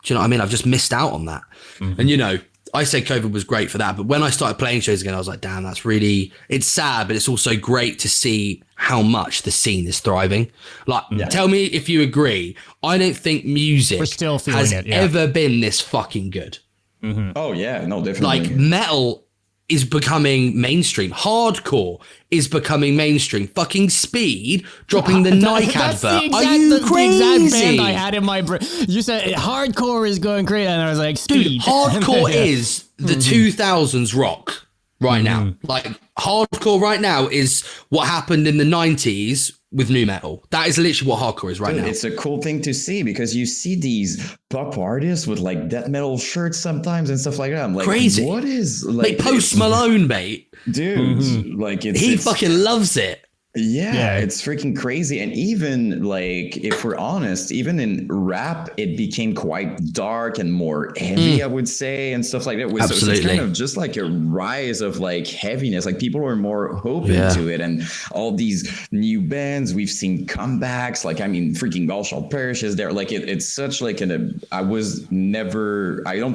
you know what I mean? I've just missed out on that. And, I said COVID was great for that. But when I started playing shows again, I was like, damn, it's sad, but it's also great to see how much the scene is thriving. Like, tell me if you agree. I don't think music We're still feeling has it, yeah. ever been this fucking good. Oh, yeah. No, definitely. Like metal is becoming mainstream. Hardcore is becoming mainstream. Fucking Speed dropping the Nike advert. Are you crazy? The exact band I had in my brain. You said hardcore is going crazy, and I was like, Speed. Dude, hardcore is the 2000s rock right now. Like hardcore right now is what happened in the 90s with new metal. That is literally what hardcore is right now. It's a cool thing to see because you see these pop artists with like death metal shirts sometimes and stuff like that. I'm like, crazy. What is like Post Malone, mate? Dude, like He fucking loves it. Yeah, it's freaking crazy. And even like, if we're honest, even in rap, it became quite dark and more heavy, I would say, and stuff like that. So it's kind of just like a rise of like heaviness. Like people are more open to it, and all these new bands we've seen comebacks. Like, I mean, freaking All Shall Perish is there. Like it's such like I don't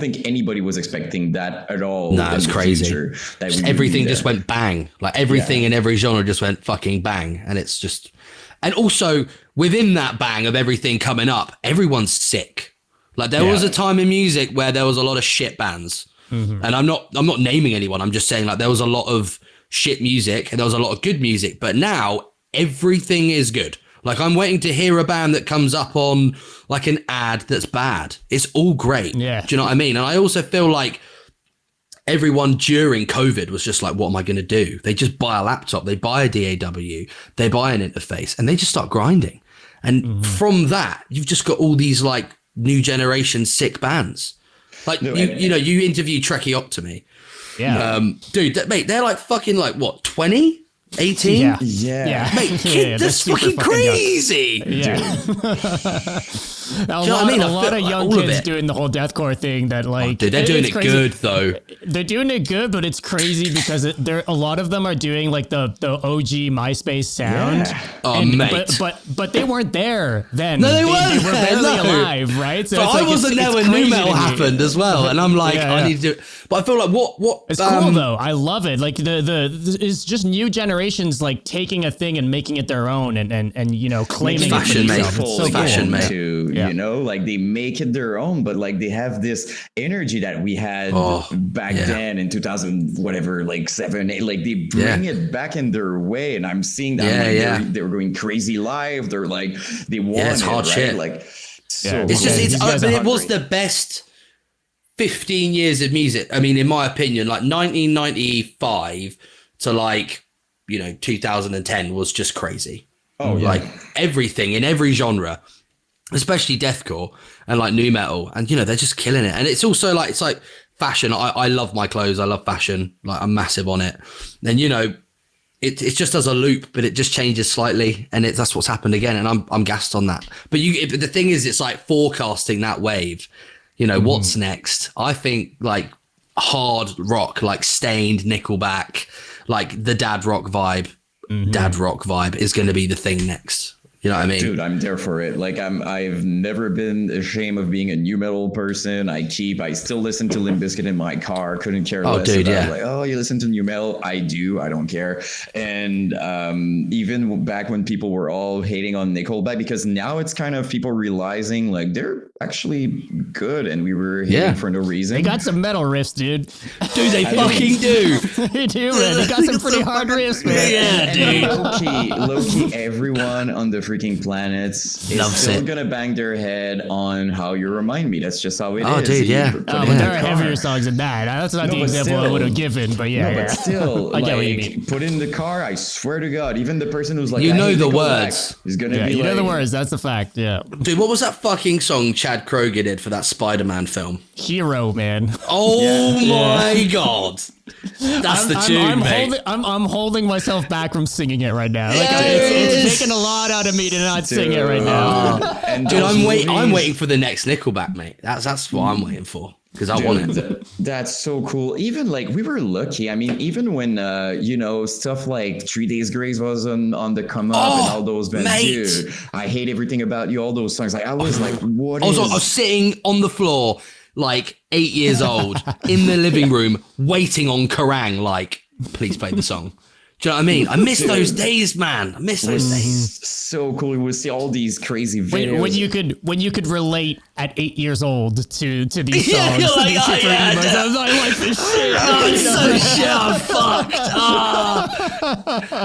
think anybody was expecting that at all. Nah, it's crazy. Everything just went bang. Like everything in every genre just went fucking bang. And it's just, and also within that bang of everything coming up, everyone's sick. Like there was a time in music where there was a lot of shit bands, and I'm not naming anyone. I'm just saying like there was a lot of shit music and there was a lot of good music, but now everything is good. Like I'm waiting to hear a band that comes up on like an ad that's bad. It's all great. Yeah. Do you know what I mean? And I also feel like everyone during COVID was just like, what am I going to do? They just buy a laptop, they buy a DAW, they buy an interface, and they just start grinding. And from that, you've just got all these like new generation sick bands. Like, you interview Tracheotomy. Yeah. Dude, mate, they're like fucking like what, 20? 18? Yeah. Mate, kid, that's fucking crazy. Yeah. A lot of young kids doing the whole deathcore thing that like dude, they're doing it good though. They're doing it good, but it's crazy because a lot of them are doing like the OG MySpace sound. Yeah. Oh, mate. But they weren't there then. No, they weren't. They were barely alive, right? So but I wasn't there when new metal happened as well, and I'm like, I need to do it. But I feel like what it's cool though. I love it. Like it's just new generations like taking a thing and making it their own and claiming fashion, it for mate. themselves. It's so Fashion, cool. mate. Like they make it their own, but like they have this energy that we had back then in 2000 whatever, like 7, 8. Like they bring it back in their way, and I'm seeing that they were going crazy live. They're like they want it's hard shit. Like it was the best 15 years of music. I mean, in my opinion, like 1995 to like 2010 was just crazy. Like everything in every genre, especially deathcore and like new metal, and they're just killing it. And it's also like it's like fashion. I love my clothes. I love fashion. Like I'm massive on it. And it's just as a loop, but it just changes slightly, and that's what's happened again. And I'm gassed on that. But the thing is, it's like forecasting that wave. What's next? I think like hard rock, like Stained, Nickelback, like the dad rock vibe is going to be the thing next. You know what I mean? Dude, I'm there for it. Like I've never been ashamed of being a new metal person. I still listen to Limp Bizkit in my car. Couldn't care less dude, about yeah. like, oh, you listen to new metal? I do. I don't care. And even back when people were all hating on Nickelback, because now it's kind of people realizing like they're actually good, and we were hating for no reason. They got some metal riffs, dude. Dude, they fucking do. They do, man. They got some pretty hard riffs, man. Yeah, dude. Low-key, everyone on the freaking planet is still gonna bang their head on How You Remind Me. That's just how it is. Oh, dude, yeah. But there are heavier songs than that. That's not the example I would have given, but yeah. But still, I get what you like, mean. put in the car, I swear to God, even the person who's like, You I know hate the Nickelback words. is gonna Yeah, be you like, know the words. That's a fact. Yeah. Dude, what was that fucking song Chad Kroger did for that Spider-Man film? Hero, man. Oh my God. That's the tune, mate. I'm holding myself back from singing it right now. Like it's taking a lot out of me to not sing it right now. And Dude, those I'm movies- waiting for the next Nickelback, mate. That's what I'm waiting for, because I want it. That's so cool. Even like we were lucky. I mean, even when stuff like 3 Days Grace was on the come up and all those bands, mate. dude, I Hate Everything About You, all those songs. Like I was like, what I is? was sitting on the floor, like 8 years old, in the living room, waiting on Kerrang, like, please play the song. Do you know what I mean? I miss those days, man. I miss those days. So cool. We would see all these crazy videos. When you could relate at 8 years old to these songs. Yeah, you're like, these different emos. I was like this shit. Oh, it's so shit. I'm fucked.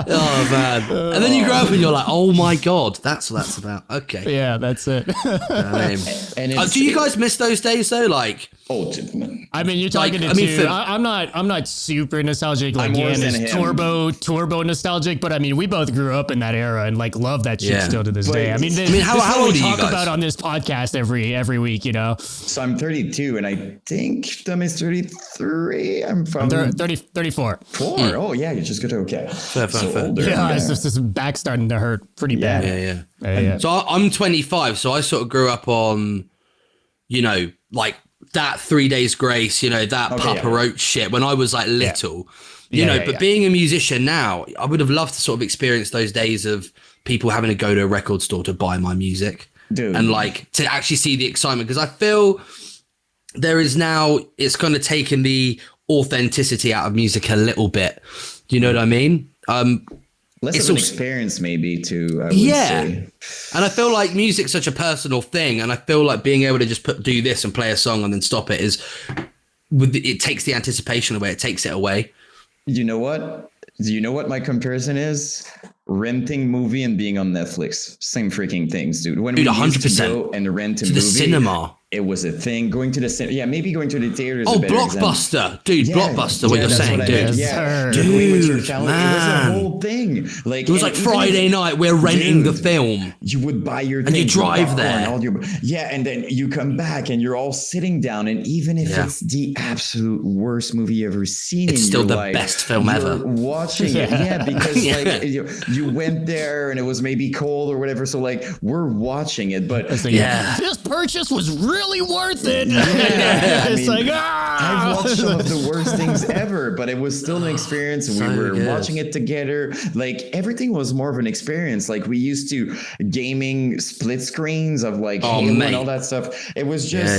Oh, man. And then you grow up and you're like, oh my God, that's what that's about. Okay. Yeah, that's it. I mean, And do you guys miss those days though? Like, I mean, you're talking I'm not super nostalgic like I'm worse Yan than is him. turbo nostalgic, but I mean, we both grew up in that era and like love that shit Yeah. still to this But- day. I mean, how this is what old we are you talk guys? about on this podcast every week, you know. So I'm 32, and I think Tom is 33. I'm from 34. 4. Oh yeah, you just got okay. fair. Older. Yeah, it's just this back starting to hurt pretty bad. Yeah. So I'm 25, so I sort of grew up on, like that 3 Days Grace, that Papa Roach shit when I was like little, but being a musician now, I would have loved to sort of experience those days of people having to go to a record store to buy my music. Dude. And like to actually see the excitement, because I feel there is now, it's kind of taken the authenticity out of music a little bit. Do you know what I mean? Less It's of an also- experience maybe too, I would say. And I feel like music's such a personal thing, and I feel like being able to just do this and play a song and then stop it it takes the anticipation away. It takes it away. You know what? Do you know what my comparison is? Renting movie and being on Netflix. Same freaking things, dude. When we used 100%. to go and rent a To movie, the cinema. it was a thing. Going to the cinema. Yeah, maybe going to the theater is Oh, a better example. Blockbuster. Dude, Blockbuster, what you're that's saying, I dude. meant. Yes, sir. Yeah, going with your Dude, family. It man. was a whole thing. Like It was like Friday night, we're renting the film. You would buy your And you things, your drive popcorn, there. and then you come back and you're all sitting down, and even if it's the absolute worst movie you ever seen, It's in still your the life, best film you're ever. Watching it, because like you went there and it was maybe cold or whatever, so like we're watching it, but So, this purchase was really worth it. I It's mean, like I've watched some of the worst things ever, but it was still an experience. So We were good. watching it together. Like everything was more of an experience. Like we used to gaming split screens of like Halo mate. and all that stuff. It was just,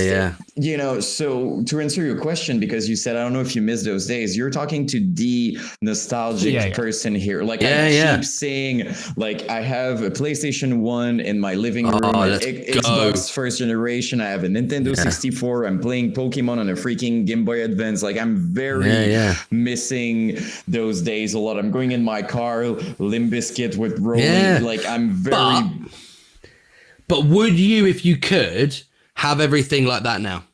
so to answer your question, because you said, I don't know if you missed those days, you're talking to the nostalgic person here. Like I keep saying, like I have a PlayStation 1 in my living room, let's Xbox first generation. I have a Nintendo 64. I'm playing Pokemon on a freaking Game Boy Advance. Like I'm very missing those days a lot. I'm going in my car, Limp Bizkit with Rolling. Yeah. Like I'm very. But would you, if you could, have everything like that now?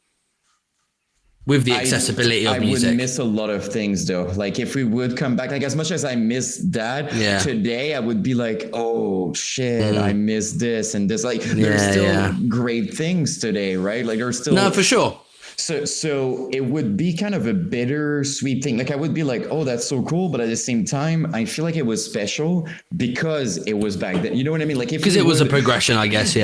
With the accessibility of I music. would miss a lot of things though. Like if we would come back, like as much as I miss that today, I would be like, oh shit, I miss this and this. Like there's still great things today, right? Like there's still No, for sure. So it would be kind of a bittersweet thing. Like I would be like, oh, that's so cool. But at the same time, I feel like it was special because it was back then. You know what I mean? Like Because it was a progression, I guess,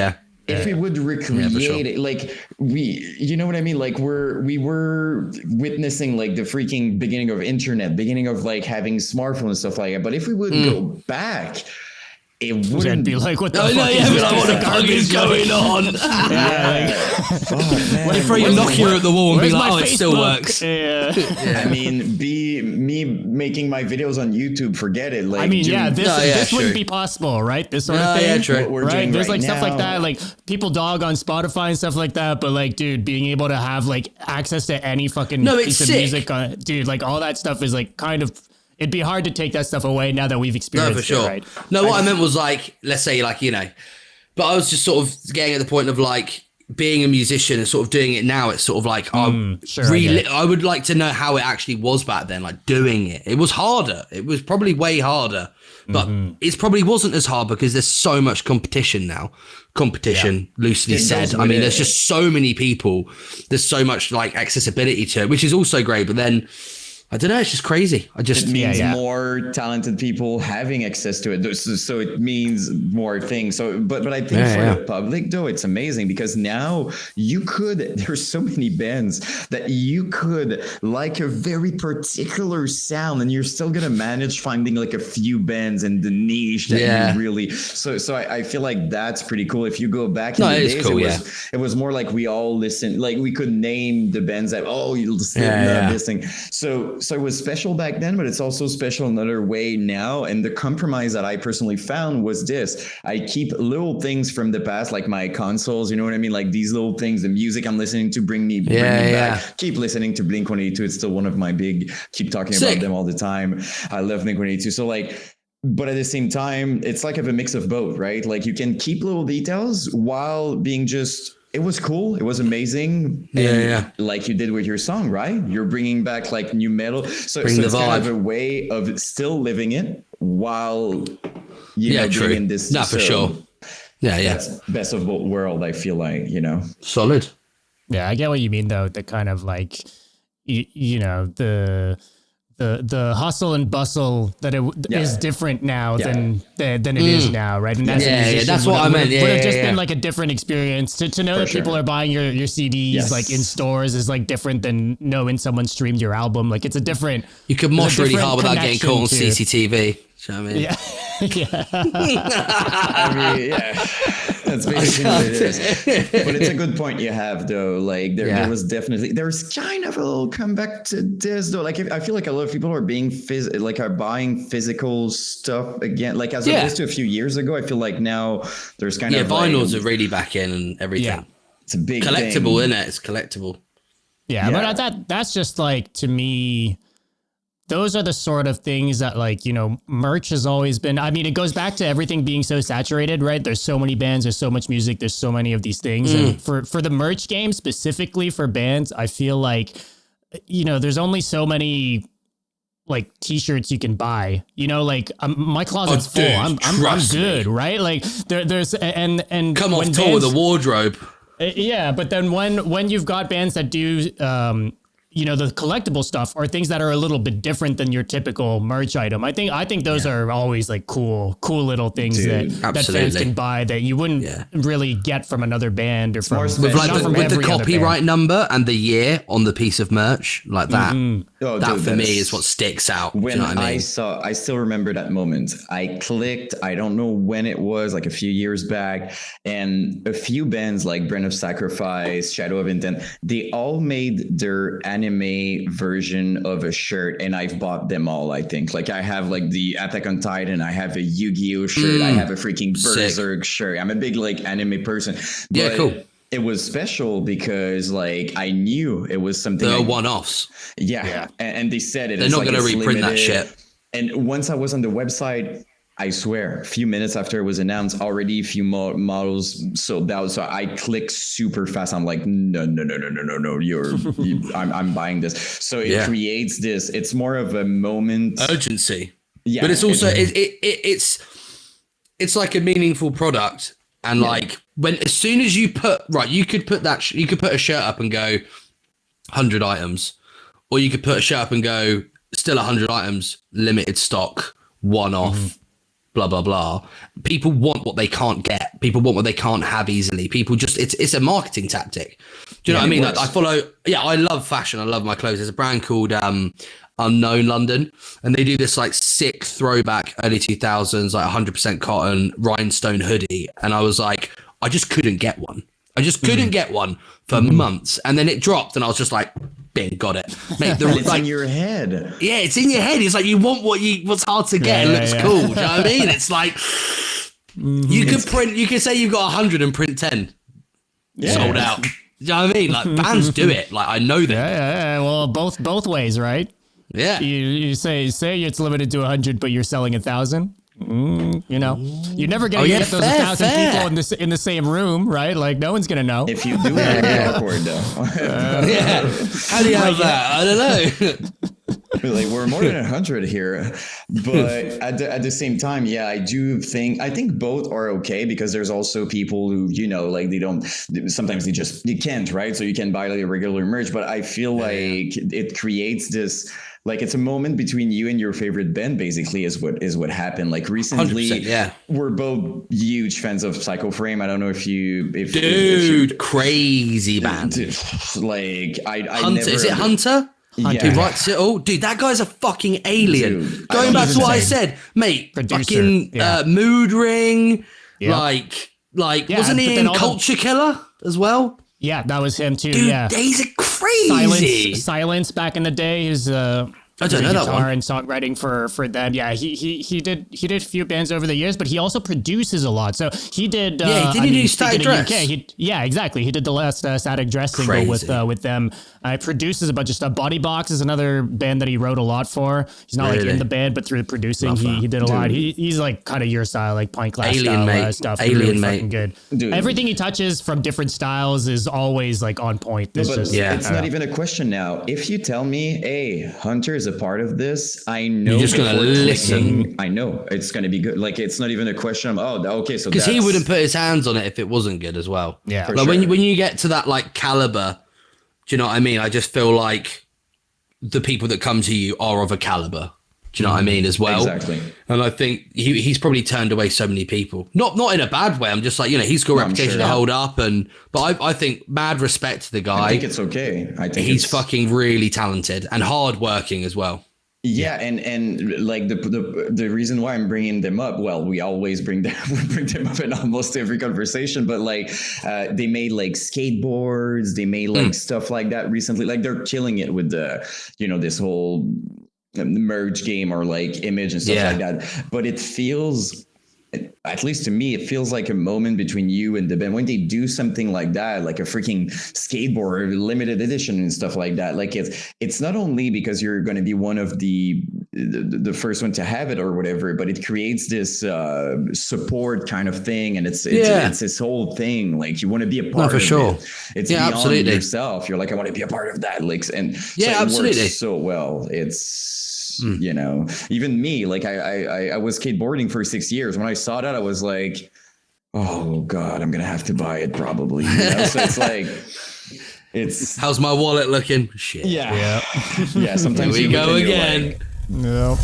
If we would recreate it, like you know what I mean? Like we were witnessing like the freaking beginning of internet, beginning of like having smartphones and stuff like that. But if we would go back, it I'd wouldn't be like, what the Oh, fuck no, is yeah, this but like, what piece the of fuck garbage? is going on? Man, They throw your where's- Nokia at the wall and be Where's like, my oh, it still Facebook? works. Yeah. I mean, me making my videos on YouTube, forget it. Like, I mean, yeah, dude, this wouldn't true. be possible, right? This sort of No, thing. yeah, true. What we're Right? doing There's right like stuff like now- that. Like people dog on Spotify and stuff like that. But like, dude, being able to have like access to any fucking No, it's piece of sick. music, dude, like all that stuff is like kind of. It'd be hard to take that stuff away now that we've No, experienced for sure. it, right? No, what I meant was like, let's say like, but I was just sort of getting at the point of like being a musician and sort of doing it now. It's sort of like, sure, I get it. I would like to know how it actually was back then, like doing it. It was harder. It was probably way harder, but it probably wasn't as hard because there's so much competition now. Competition, loosely It said. goes I with mean, it. there's just so many people. There's so much like accessibility to it, which is also great. But then, I don't know, it's just crazy. It means more talented people having access to it. So it means more things. So, but I think for the public though, it's amazing because now there's so many bands that you could like a very particular sound and you're still going to manage finding like a few bands in the niche that you really, so I feel like that's pretty cool. If you go back in the it is days, cool, it was more like we all listened, like we could name the bands that, you'll listen this thing. So it was special back then, but it's also special another way now. And the compromise that I personally found was this: I keep little things from the past, like my consoles, you know what I mean? Like these little things, the music I'm listening to bring me back. Keep listening to Blink-182. It's still one of my keep talking about them all the time. I love Blink-182. So like, but at the same time, it's like a mix of both, right? Like you can keep little details while being it was cool. It was amazing. Like you did with your song, right? You're bringing back like new metal. So it's kind of a way of still living it while, being in this. No, for sure. Yeah. That's best of both worlds, I feel like, Solid. Yeah, I get what you mean though. The kind of like, the hustle and bustle that is different now than it is now, right? And that's that's what I meant. Would have just been like a different experience to know that people are buying your CDs like in stores is like different than knowing someone streamed your album. Like it's a different. You could mosh really hard without getting caught on CCTV. You know what I mean? I mean, that's basically what it is. But it's a good point you have, though. Like there's kind of a little comeback to this, though. Like I feel like a lot of people are are buying physical stuff again. Like as opposed to a few years ago, I feel like now there's kind of vinyls are really back in and everything. Yeah, it's a big collectible, thing. isn't it? It's collectible. Yeah, but that's just like, to me, those are the sort of things that merch has always been. I mean, it goes back to everything being so saturated, right? There's so many bands, there's so much music, there's so many of these things. And for the merch game, specifically for bands, I feel like, there's only so many like t-shirts you can buy, my closet's full. I'm good, right? Like there's and come off tour with a wardrobe. Yeah, but then when you've got bands that do the collectible stuff or things that are a little bit different than your typical merch item, I think those are always like cool little things that fans can buy that you wouldn't really get from another band or from with the copyright number and the year on the piece of merch like that. For me is what sticks out. When you know what I mean? I still remember that moment. I clicked, I don't know when it was, like a few years back, and a few bands like Brand of Sacrifice, Shadow of Intent, they all made their anime version of a shirt, and I've bought them all. I think like I have like the Attack on Titan, I have a Yu-Gi-Oh shirt, I have a freaking Berserk shirt. I'm a big like anime person. Yeah, cool. It was special because like I knew it was something. They're one-offs. Yeah. And they said it. They're not going to reprint that shit. And once I was on the website, I swear, a few minutes after it was announced, already a few models sold out. So I clicked super fast. I'm like, no, I'm buying this. So it creates this. It's more of a moment urgency. Yeah, but it's also it's like a meaningful product. And like as soon as you you could put a shirt up and go 100 items, or you could put a shirt up and go still 100 items, limited stock, one off, blah, blah, blah. People want what they can't get. People want what they can't have easily. People just, it's a marketing tactic. Do you know what I mean? Like, I love fashion. I love my clothes. There's a brand called Unknown London, and they do this like sick throwback early 2000s, like 100% cotton rhinestone hoodie. And I was like, I just couldn't get one. I just couldn't get one for months. And then it dropped and I was just like, bing, got it. Mate, it's like, in your head. Yeah, it's in your head. It's like you want what's hard to get and looks cool. Do you know what I mean? It's like you could say you've got 100 and print 10. Sold out. Do you know what I mean? Like bands do it. Like I know them. Yeah. Well, both ways, right? Yeah. You say it's limited to 100, but you're selling 1,000. You know, you're never gonna get those 1,000 people in the same room, right? Like no one's gonna know. If you do, it's awkward though. How do you have that? I don't know. Like we're more than 100 here, but at the same time, yeah, I think both are okay, because there's also people who, you know, like sometimes they can't, right? So you can buy like a regular merch, but I feel like it creates this, like it's a moment between you and your favorite band, basically, is what happened. Like recently, we're both huge fans of Psycho Frame. I don't know if you crazy band. Dude, like Hunter, is it Hunter? Yeah. Who writes it all? Dude, that guy's a fucking alien. Dude, going back to what I said, mate, fucking Mood Ring, like wasn't he in Culture Killer as well? Yeah, that was him too. Dude, he's a crazy. Silence back in the day. He's I don't know that one. And songwriting for them. Yeah, he did a few bands over the years, but he also produces a lot. So he did. He do Static Dress. Exactly. He did the last Static Dress single with them. Produces a bunch of stuff. Body Box is another band that he wrote a lot for. He's not like in the band, but through producing, he did a lot. He's like kind of your style, like Pintglass style stuff. Alien, really fucking good. Dude. Everything he touches from different styles is always like on point. It's not even a question now. If you tell me, hey, Hunter is a part of this, I know. You're just gonna listen. I know it's gonna be good. Like it's not even a question of okay, so because he wouldn't put his hands on it if it wasn't good as well. Yeah, like when you get to that like caliber, do you know what I mean? I just feel like the people that come to you are of a caliber. Do you know what I mean as well? Exactly. And I think he's probably turned away so many people. Not in a bad way. I'm just like, you know, he's got a reputation to hold up, but I think mad respect to the guy. I think it's okay. I think he's fucking really talented and hardworking as well. Yeah, and like the reason why I'm bringing them up, well, we always bring them up in almost every conversation, but like they made like skateboards, they made like stuff like that recently. Like they're killing it with the, you know, this whole merge game or like image and stuff like that. But it feels, at least to me, it feels like a moment between you and the band when they do something like that, like a freaking skateboard limited edition and stuff like that. Like it's not only because you're going to be one of the first one to have it or whatever, but it creates this support kind of thing, and it's this whole thing. Like you want to be a part of it. It's beyond yourself. You're like, I want to be a part of that. Like, and it works so well. It's. You know, even me, like I was skateboarding for 6 years. When I saw that, I was like, oh God, I'm going to have to buy it probably. You know? So it's like, how's my wallet looking? Shit. Yeah. Sometimes we go again. No.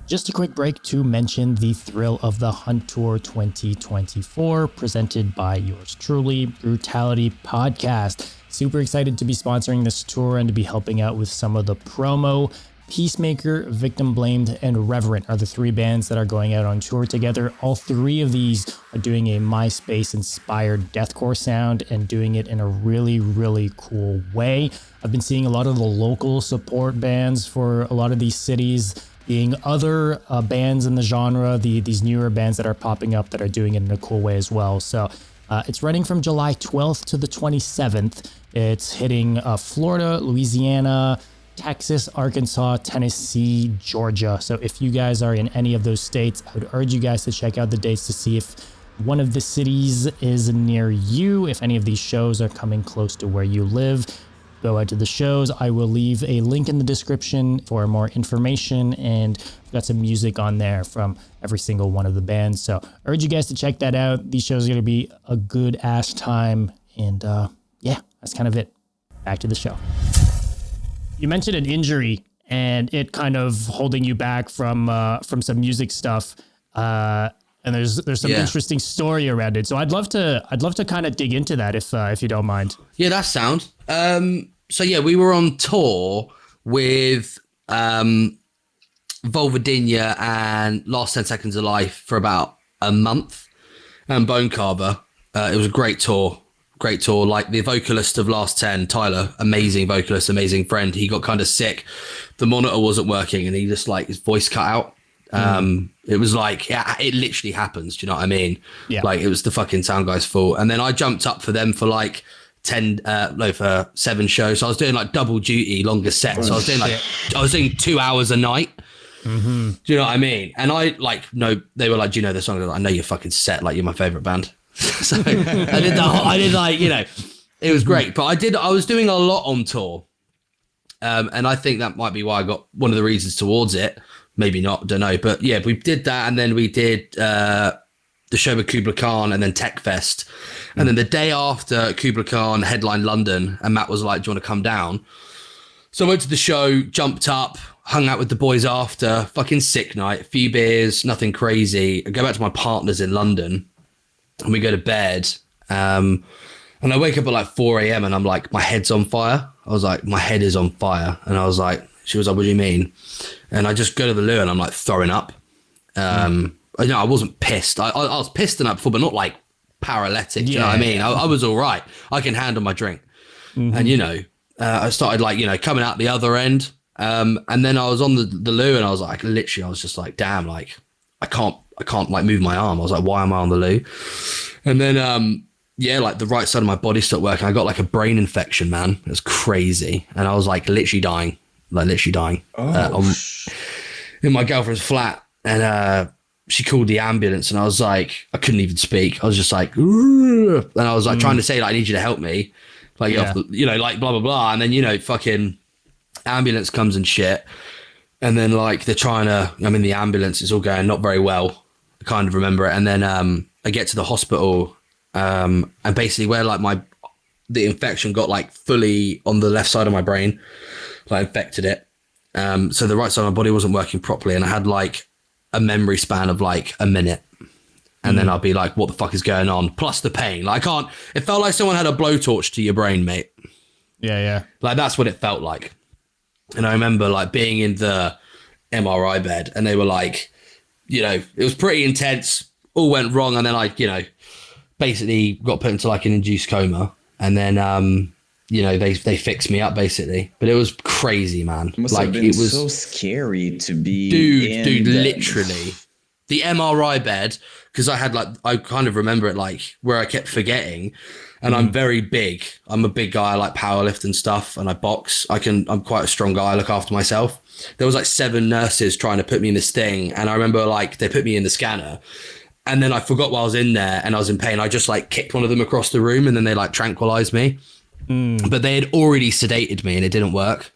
Just a quick break to mention the thrill of the Hunt Tour 2024 presented by yours truly, Brutality Podcast. Super excited to be sponsoring this tour and to be helping out with some of the promo. Peacemaker, Victim Blamed, and Reverent are the three bands that are going out on tour together. All three of these are doing a MySpace-inspired deathcore sound and doing it in a really, really cool way. I've been seeing a lot of the local support bands for a lot of these cities being other bands in the genre, these newer bands that are popping up that are doing it in a cool way as well. So it's running from July 12th to the 27th. It's hitting Florida, Louisiana, Texas, Arkansas, Tennessee, Georgia. So if you guys are in any of those states, I would urge you guys to check out the dates to see if one of the cities is near you. If any of these shows are coming close to where you live, go out to the shows. I will leave a link in the description for more information, and I've got some music on there from every single one of the bands. So urge you guys to check that out. These shows are going to be a good ass time. And that's kind of it. Back to the show. You mentioned an injury and it kind of holding you back from some music stuff. And there's some interesting story around it. So I'd love to kind of dig into that if you don't mind. Yeah, that's sound. So yeah, we were on tour with Vulvodynia and Last 10 Seconds of Life for about a month, and Bone Carver. It was a great tour. Great tour. Like the vocalist of Last 10, Tyler, amazing vocalist, amazing friend. He got kind of sick. The monitor wasn't working and he just like his voice cut out. It was like, yeah, it literally happens. Do you know what I mean? Yeah. Like it was the fucking sound guy's fault. And then I jumped up for them for like 7 shows. So I was doing like double duty, longer sets. So I was doing 2 hours a night. Do you know what I mean? And I like, no, they were like, do you know the song? I was like, I know you're fucking set. Like you're my favorite band. So I did like, you know, it was great, but I was doing a lot on tour. And I think that might be why I got one of the reasons towards it. Maybe not, don't know. But yeah, we did that. And then we did the show with Kubla Khan and then Tech Fest. And then the day after, Kubla Khan headlined London and Matt was like, do you want to come down? So I went to the show, jumped up, hung out with the boys after, fucking sick night, a few beers, nothing crazy. I go back to my partner's in London. And we go to bed, and I wake up at like 4 a.m. and I'm like, my head's on fire. I was like, my head is on fire. And I was like, she was like, what do you mean? And I just go to the loo and I'm like throwing up. I wasn't pissed. I was pissed the night before, but not like paralytic. Do you know what I mean? I was all right. I can handle my drink. And, you know, I started like, you know, coming out the other end. And then I was on the loo and I was like, literally, I was just like, damn, like, I can't like move my arm. I was like, why am I on the loo? And then, like the right side of my body stopped working. I got like a brain infection, man. It was crazy. And I was like literally dying. In my girlfriend's flat. And she called the ambulance and I was like, I couldn't even speak. I was just like, and I was like trying to say like, I need you to help me. Like, you know, like blah, blah, blah. And then, you know, fucking ambulance comes and shit. And then like they're trying to, I'm in the ambulance, it's all going not very well. I kind of remember it. And then I get to the hospital and basically where like the infection got like fully on the left side of my brain, like infected it. So the right side of my body wasn't working properly. And I had like a memory span of like a minute. And then I'll be like, what the fuck is going on? Plus the pain. Like it felt like someone had a blowtorch to your brain, mate. Yeah. Like that's what it felt like. And I remember like being in the MRI bed and they were like, you know, it was pretty intense, all went wrong. And then I, you know, basically got put into like an induced coma. And then, you know, they fixed me up basically, but it was crazy, man. It must like have been it was so scary to be dude, literally the MRI bed. Cause I kind of remember it like where I kept forgetting. And I'm very big. I'm a big guy. I like powerlift and stuff and I box. I'm quite a strong guy. I look after myself. There was like 7 nurses trying to put me in this thing. And I remember like they put me in the scanner and then I forgot while I was in there and I was in pain. I just like kicked one of them across the room and then they like tranquilized me. But they had already sedated me and it didn't work.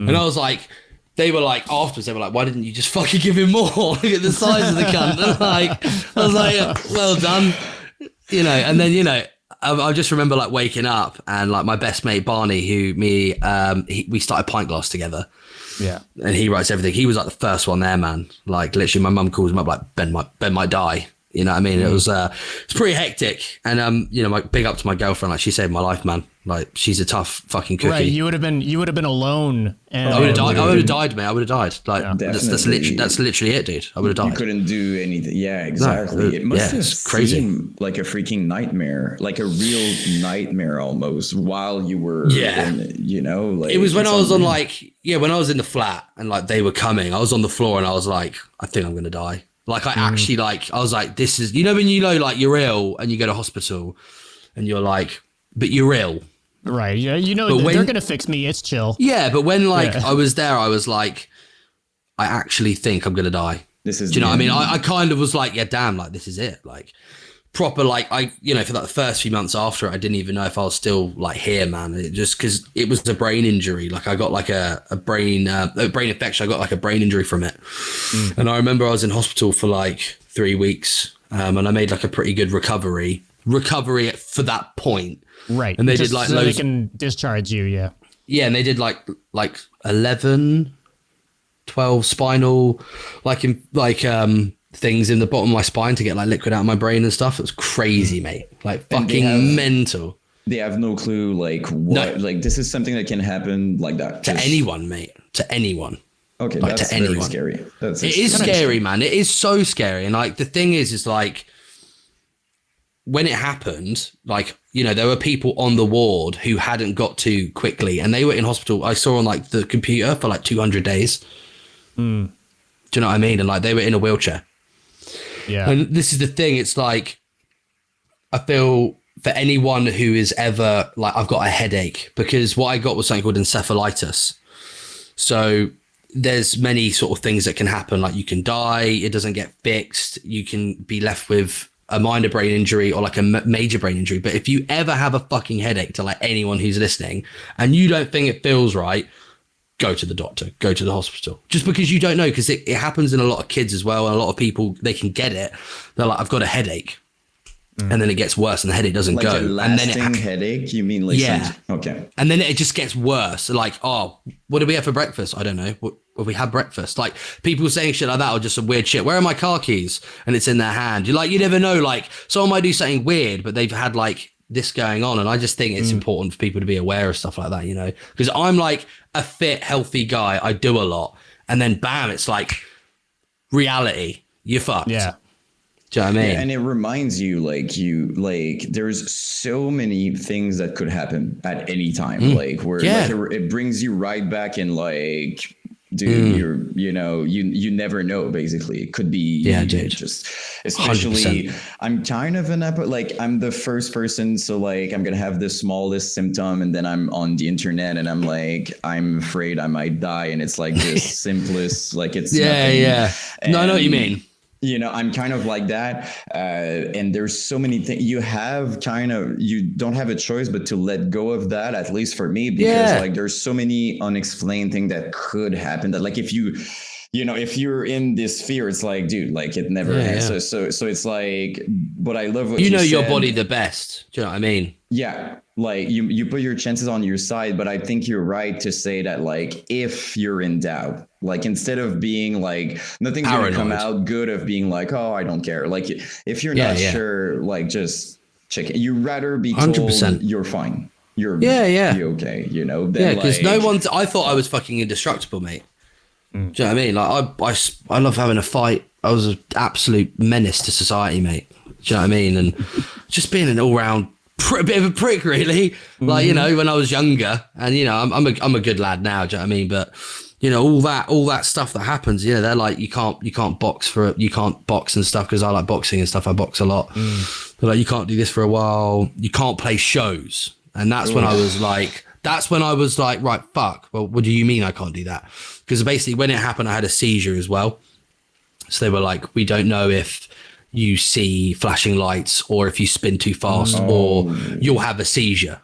And I was like, they were like, afterwards, they were like, why didn't you just fucking give him more? Look at the size of the cunt. I was like, well done. You know, and then, you know, I just remember like waking up and like my best mate Barney, we started Pintglass together. Yeah. And he writes everything. He was like the first one there, man. Like literally my mum calls him up like Ben might die. You know what I mean? It was it's pretty hectic. And you know, big up to my girlfriend, like she saved my life, man. Like she's a tough fucking cookie. Right. You would have been alone and I would have died. I would have died, mate. I would have died. Like that's literally it, dude. I would have died. You couldn't do anything. Yeah, exactly. No, it must have crazy. seemed like a freaking nightmare, like a real nightmare almost while you were you know, like it was when I was on when I was in the flat and like they were coming, I was on the floor and I was like, I think I'm gonna die. Like I actually like, I was like, this is, you know, when you know, like you're ill and you go to hospital and you're like, but you're ill. Right. Yeah. You know, they're going to fix me. It's chill. Yeah. But when I was there, I was like, I actually think I'm going to die. This is, do you know what I mean? I kind of was like, yeah, damn, like this is it. Like proper, like you know, for like the first few months after it, I didn't even know if I was still like here, man. It just, cause it was a brain injury. Like I got like a brain infection. I got like a brain injury from it. And I remember I was in hospital for like 3 weeks. And I made like a pretty good recovery for that point. Right. And they did like so loads. They can discharge you. Yeah. Yeah. And they did like 11, 12 spinal, things in the bottom of my spine to get like liquid out of my brain and stuff. It was crazy, mate. Like fucking mental. They have no clue like what, like this is something that can happen like that. To anyone, mate. To anyone. Okay, like that's to anyone. very scary. It is scary, man. It is so scary. And like the thing is like when it happened, like, you know, there were people on the ward who hadn't got to quickly, and they were in hospital. I saw on like the computer for like 200 days. Do you know what I mean? And like they were in a wheelchair. Yeah. And this is the thing. It's like, I feel for anyone who is ever like, I've got a headache, because what I got was something called encephalitis. So there's many sort of things that can happen. Like you can die, it doesn't get fixed. You can be left with a minor brain injury or like a major brain injury. But if you ever have a fucking headache, to like anyone who's listening, and you don't think it feels right, go to the doctor, go to the hospital, just because you don't know. Because it happens in a lot of kids as well. And a lot of people, they can get it. They're like, I've got a headache. And then it gets worse and the headache doesn't like go. A lasting and then headache? You mean like okay. And then it just gets worse. Like, oh, what did we have for breakfast? I don't know. What we had breakfast? Like people saying shit like that, or just some weird shit. Where are my car keys? And it's in their hand. You never know. Like someone might do something weird, but they've had like this going on. And I just think it's important for people to be aware of stuff like that, you know, because I'm like a fit, healthy guy. I do a lot. And then bam, it's like reality. You're fucked. Yeah. Do you know what I mean? Yeah, and it reminds you, there's so many things that could happen at any time, like it brings you right back in, like, dude, you never know. Basically, it could be, dude. Just especially, 100%. I'm kind of I'm the first person, so like I'm gonna have the smallest symptom, and then I'm on the internet, and I'm like, I'm afraid I might die, and it's like this simplest, like it's nothing. No, I know what you mean. You know, I'm kind of like that. And there's so many things you don't have a choice but to let go of that, at least for me, because like there's so many unexplained things that could happen that, like, if if you're in this fear, it's like, dude, like it never ends. So it's like, but I love what you know, said. your body the best. Do you know what I mean? Yeah. Like you put your chances on your side, but I think you're right to say that, like, if you're in doubt, like, instead of being like, nothing's going to come out good of being like, oh, I don't care. Like, if you're not sure, like, just check it. You'd rather be told 100%. You're fine. You're okay. You know? Then, because I thought I was fucking indestructible, mate. Do you know what I mean? Like, I love having a fight. I was an absolute menace to society, mate. Do you know what I mean? And just being an all-round a bit of a prick, really. Like, you know, when I was younger, and you know, I'm a good lad now. Do you know what I mean? But you know, all that stuff that happens, you know, they're like, you can't box and stuff, because I like boxing and stuff. I box a lot. They're like, you can't do this for a while. You can't play shows, and that's when I was like, right, fuck. Well, what do you mean I can't do that? Because basically, when it happened, I had a seizure as well. So they were like, we don't know if you see flashing lights or if you spin too fast or you'll have a seizure.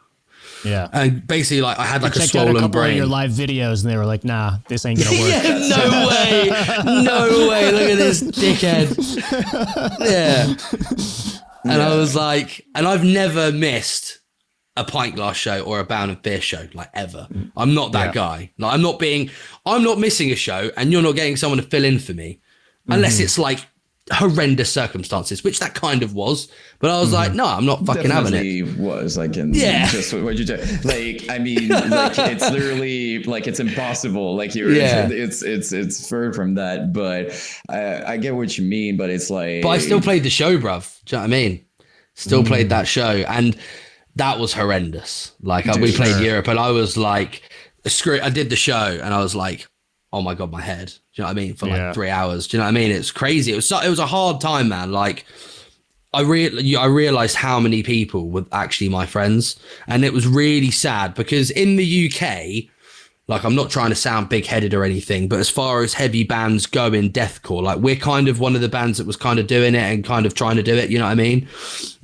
Yeah. And basically, like, I had like a swollen out a couple brain. Of your live videos, and they were like, nah, this ain't gonna work. No way. Look at this dickhead. And I was like, and I've never missed a Pintglass show or a Bound and Fierce show, like, ever. I'm not that guy. Like, I'm not missing a show, and you're not getting someone to fill in for me, unless it's like horrendous circumstances, which that kind of was. But I was like, no, I'm not fucking Definitely having it. Was like, just what you do. Like, I mean, like, it's literally like, it's impossible. Like, it's far from that. But I get what you mean. But it's like, but I still played the show, bruv. Do you know what I mean? Still played that show, and that was horrendous. Like, we played Europe, and I was like, screw it. I did the show, and I was like, oh my God, my head. Do you know what I mean? For like 3 hours. Do you know what I mean? It's crazy. It was a hard time, man. Like, I realized how many people were actually my friends, and it was really sad, because in the UK, like, I'm not trying to sound big-headed or anything, but as far as heavy bands go in deathcore, like, we're kind of one of the bands that was kind of doing it and kind of trying to do it. You know what I mean?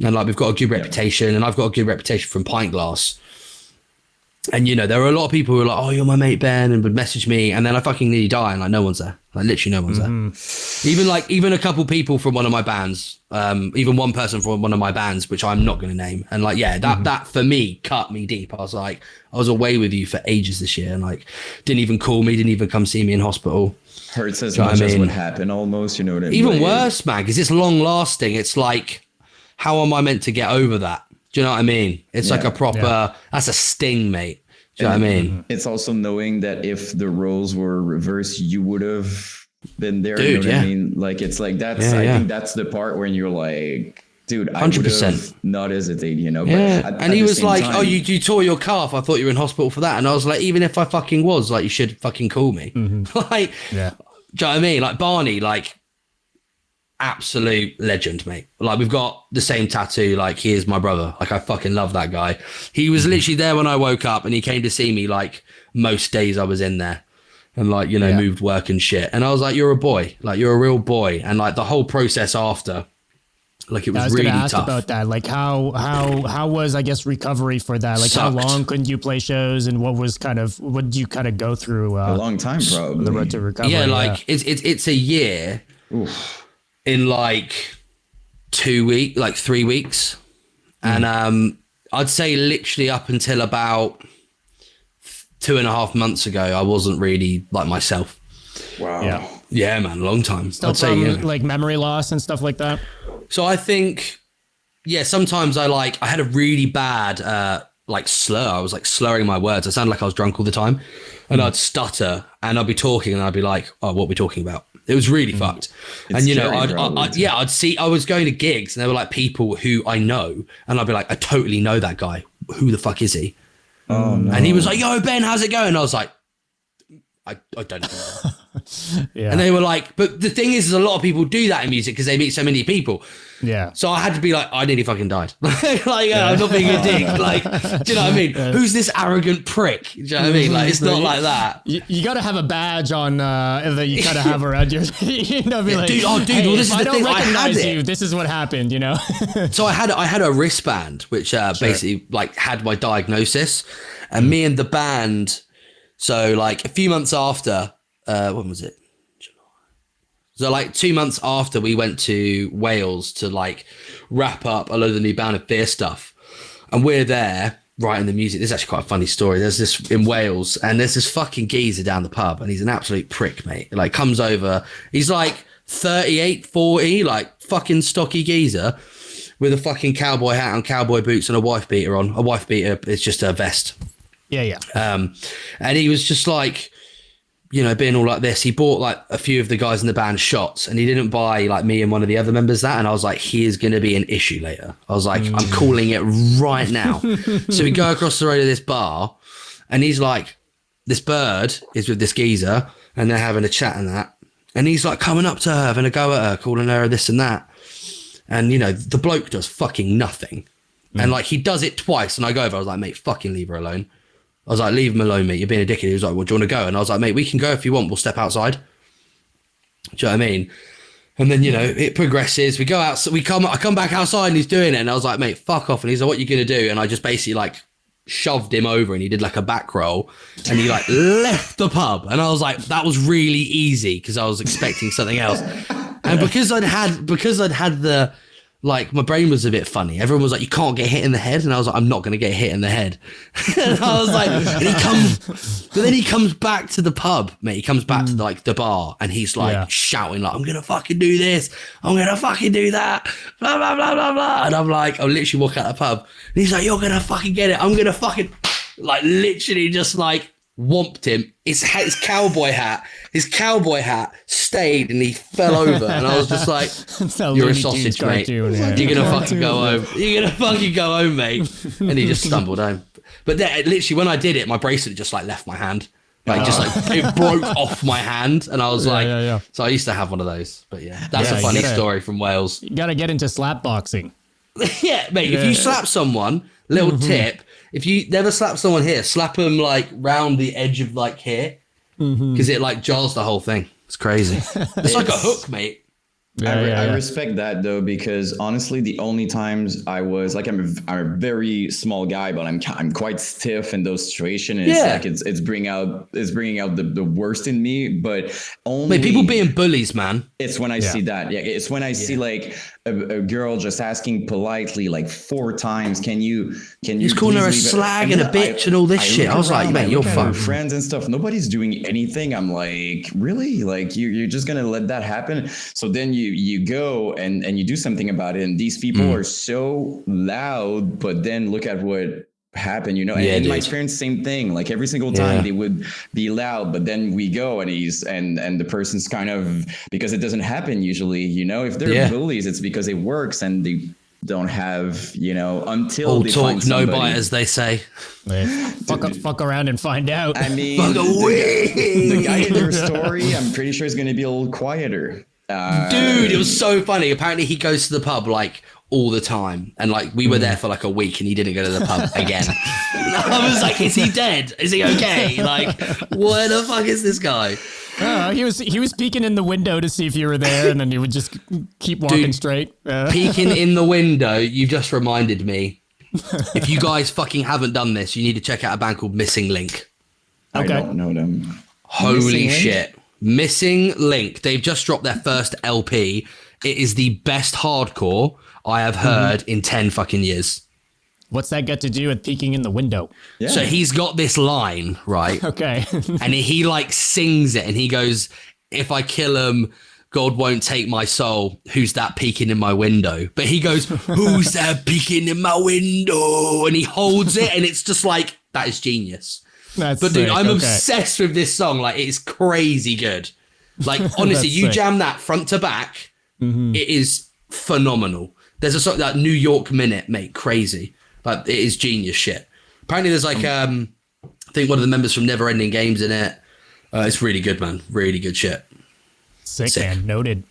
And like, we've got a good reputation, and I've got a good reputation from Pintglass. And, you know, there were a lot of people who were like, oh, you're my mate, Ben, and would message me. And then I fucking nearly die, and like, no one's there. Like, literally no one's there. Even a couple people from one of my bands, even one person from one of my bands, which I'm not going to name. And like, that for me cut me deep. I was away with you for ages this year, and like, didn't even call me, didn't even come see me in hospital. Hurts as much as what happened, almost, you know what I mean? Even worse, man, because it's long lasting. It's like, how am I meant to get over that? Do you know what I mean? It's like a proper, that's a sting, mate. Do you know what I mean? It's also knowing that if the roles were reversed, you would have been there. Dude, you know what yeah. I mean? Like, it's like, that's, I think that's the part when you're like, dude, I would 100%. have not hesitate, you know? Yeah. But And he was like, oh, you tore your calf. I thought you were in hospital for that. And I was like, even if I fucking was, like, you should fucking call me. Like, Yeah. do you know what I mean? Like, Barney, like, absolute legend, mate. Like, we've got the same tattoo. Like, he is my brother. Like, I fucking love that guy. He was literally there when I woke up, and he came to see me, like, most days I was in there. And, like, you know, moved work and shit. And I was like, you're a boy. Like, you're a real boy. And, like, the whole process after, like, it was really tough. I was going to ask about that. Like, how was, I guess, recovery for that? Like, Sucked. how long couldn't you play shows, and what did you kind of go through? a long time, probably. The road to recovery. Yeah, like, it's a year. Oof. In like 3 weeks. And I'd say literally up until about 2.5 months ago, I wasn't really like myself. Wow. Yeah, man, long time. Still I'd say, from, yeah. like, memory loss and stuff like that? So I think, yeah, sometimes I had a really bad like slur. I was like slurring my words. I sounded like I was drunk all the time, and I'd stutter, and I'd be talking, and I'd be like, oh, what are we talking about? It was really fucked. And, you know, I'd see, I was going to gigs, and there were like people who I know, and I'd be like, I totally know that guy. Who the fuck is he? Oh, no. And he was like, yo, Ben, how's it going? And I was like, I don't know. Yeah. And they were like, but the thing is a lot of people do that in music because they meet so many people. Yeah. So I had to be like, I nearly fucking died. Like, I'm not being a dick. Like, do you know what I mean? Who's this arrogant prick? Do you know what I mean? Like, it's not like that. You got to have a badge on that you kind of have around your, you know, be like, dude, well, hey, this is if the I thing. don't I had recognize it. you, this is what happened, you know? So I had a wristband, which basically like had my diagnosis, and me and the band. So like a few months after, when was it? So like 2 months after we went to Wales to like wrap up a load of the new Bound of Fear stuff, and we're there writing the music. This is actually quite a funny story. There's this in Wales, and there's this fucking geezer down the pub, and he's an absolute prick, mate. Like comes over, he's like 38, 40, like fucking stocky geezer with a fucking cowboy hat and cowboy boots and a wife beater on. A wife beater is just a vest. Yeah. And he was just like, you know, being all like this. He bought like a few of the guys in the band shots, and he didn't buy like me and one of the other members that. And I was like, he is going to be an issue later. I was like, I'm calling it right now. So we go across the road to this bar, and he's like, this bird is with this geezer, and they're having a chat and that. And he's like coming up to her, having a go at her, calling her this and that. And, you know, the bloke does fucking nothing. And like he does it twice, and I go over, I was like, mate, fucking leave her alone. I was like, leave him alone, mate. You're being a dickhead. He was like, well, do you want to go? And I was like, mate, we can go if you want. We'll step outside. Do you know what I mean? And then, you know, it progresses. We go out. So I come back outside, and he's doing it. And I was like, mate, fuck off. And he's like, what are you going to do? And I just basically like shoved him over, and he did like a back roll, and he like left the pub. And I was like, that was really easy because I was expecting something else. And because I'd had the, like, my brain was a bit funny. Everyone was like, you can't get hit in the head. And I was like, I'm not going to get hit in the head. And I was like, but then he comes back to the pub, mate. He comes back to the bar, and he's like shouting like, I'm going to fucking do this. I'm going to fucking do that. Blah, blah, blah, blah, blah. And I'm like, I'll literally walk out the pub. And he's like, you're going to fucking get it. I'm going to fucking, like, literally just like whomped him. His cowboy hat stayed, and he fell over. And I was just like, you're a sausage, mate. You're gonna fucking go home. You're gonna fucking go home, mate. And he just stumbled home. But then, literally, when I did it, my bracelet just like left my hand. Like just like it broke off my hand, and I was like, so I used to have one of those. But yeah, that's a funny story from Wales. You gotta get into slap boxing. Yeah, mate. If you slap someone, little tip. If you never slap someone here, slap them like round the edge of like here, because it like jars the whole thing. It's crazy. It's like a hook, mate. I respect that though, because honestly, the only times I was like, I'm a very small guy, but I'm quite stiff in those situations. And it's bringing out the worst in me. But only people being bullies, man. It's when I see that. Yeah, it's when I see like a girl just asking politely like 4 times, can you He's calling her a slag and a bitch and all this shit. I was like, mate, you're fucked. Friends and stuff. Nobody's doing anything. I'm like, really? Like you're just gonna let that happen? So then you go and you do something about it. And these people are so loud, but then look at what happen, you know. Yeah, and in my dude. experience, same thing. Like every single time Yeah. they would be loud, but then we go and and the person's kind of, because it doesn't happen usually, you know. If they're Yeah. bullies, it's because it works and they don't have, you know, until All they find talk, no somebody. bite, as they say. Fuck around and find out. I mean, Fuck the guy in your story, I'm pretty sure is going to be a little quieter. Dude, it was so funny. Apparently he goes to the pub like all the time, and like we were there for like a week and he didn't go to the pub again. I was like, is he dead? Is he okay? Like, where the fuck is this guy? He was peeking in the window to see if you were there, and then he would just keep walking Dude, straight. Peeking in the window, you've just reminded me. If you guys fucking haven't done this, you need to check out a band called Missing Link. I Okay. don't know them. Holy Missing Link? shit. Missing Link. They've just dropped their first LP. It is the best hardcore I have heard in 10 fucking years. What's that got to do with peeking in the window? Yeah. So he's got this line, right? Okay. And he like sings it and he goes, if I kill him, God won't take my soul. Who's that peeking in my window? But he goes, who's that peeking in my window? And he holds it and it's just like, that is genius. That's But dude, sick. I'm Okay. obsessed with this song. Like, it's crazy good. Like, honestly, That's you sick. jam that front to back, it is phenomenal. There's a song, that New York Minute, mate, crazy. Like, it is genius shit. Apparently there's like, I think one of the members from Never Ending Games in it. It's really good, man. Really good shit. Sick, Sick. man. Noted.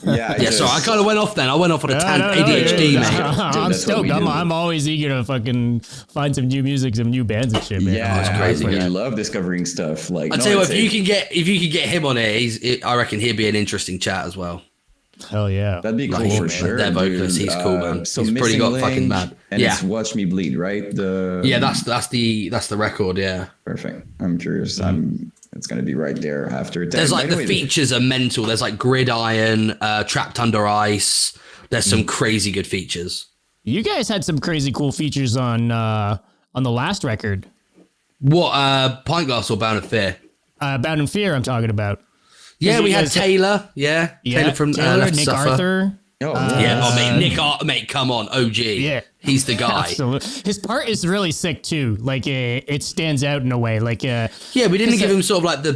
Yeah, Yeah, so I kind of went off then. I went off on a ADHD, yeah. mate. Dude, I'm that's what we stoked. do. I'm always eager to fucking find some new music, some new bands and shit, man. Yeah, it's crazy, I yeah. love discovering stuff. Like, I'll no, tell you what, it's if you can get him on here, I reckon he'd be an interesting chat as well. Hell yeah. that'd be cool Like, for man, sure. their vocalist, dude. he's cool, man. So He's pretty Missing got Link, fucking mad. And Yeah. it's Watch Me Bleed, right? Yeah, that's the record, yeah. Perfect. I'm curious. It's gonna be right there after. There's like By the way, features are mental. There's like Gridiron, Trapped Under Ice. There's some crazy good features. You guys had some crazy cool features on the last record. What, Pintglass or Bound of Fear? Bound in Fear, I'm talking about. Yeah, you we had guys- Taylor. Yeah, Taylor from Taylor, Left to Nick Suffer. Arthur. Oh, Yeah, mate, come on, OG. Yeah. He's the guy. Absolutely. His part is really sick too. Like it stands out in a way. Like Yeah, we didn't Just give a- him sort of like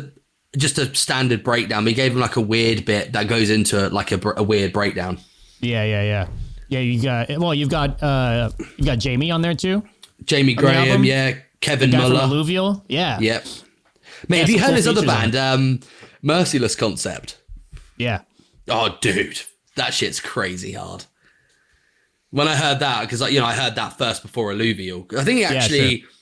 just a standard breakdown. We gave him like a weird bit that goes into like a weird breakdown. yeah. You've got Jamie on there too. Jamie the Graham, album? yeah, Kevin Guy from Muller. Alluvial. Yeah. Yep. Mate, have some you heard cool his other features on band, Merciless Concept? Yeah. Oh, dude, that shit's crazy hard. When I heard that, because I heard that first before Alluvial. I think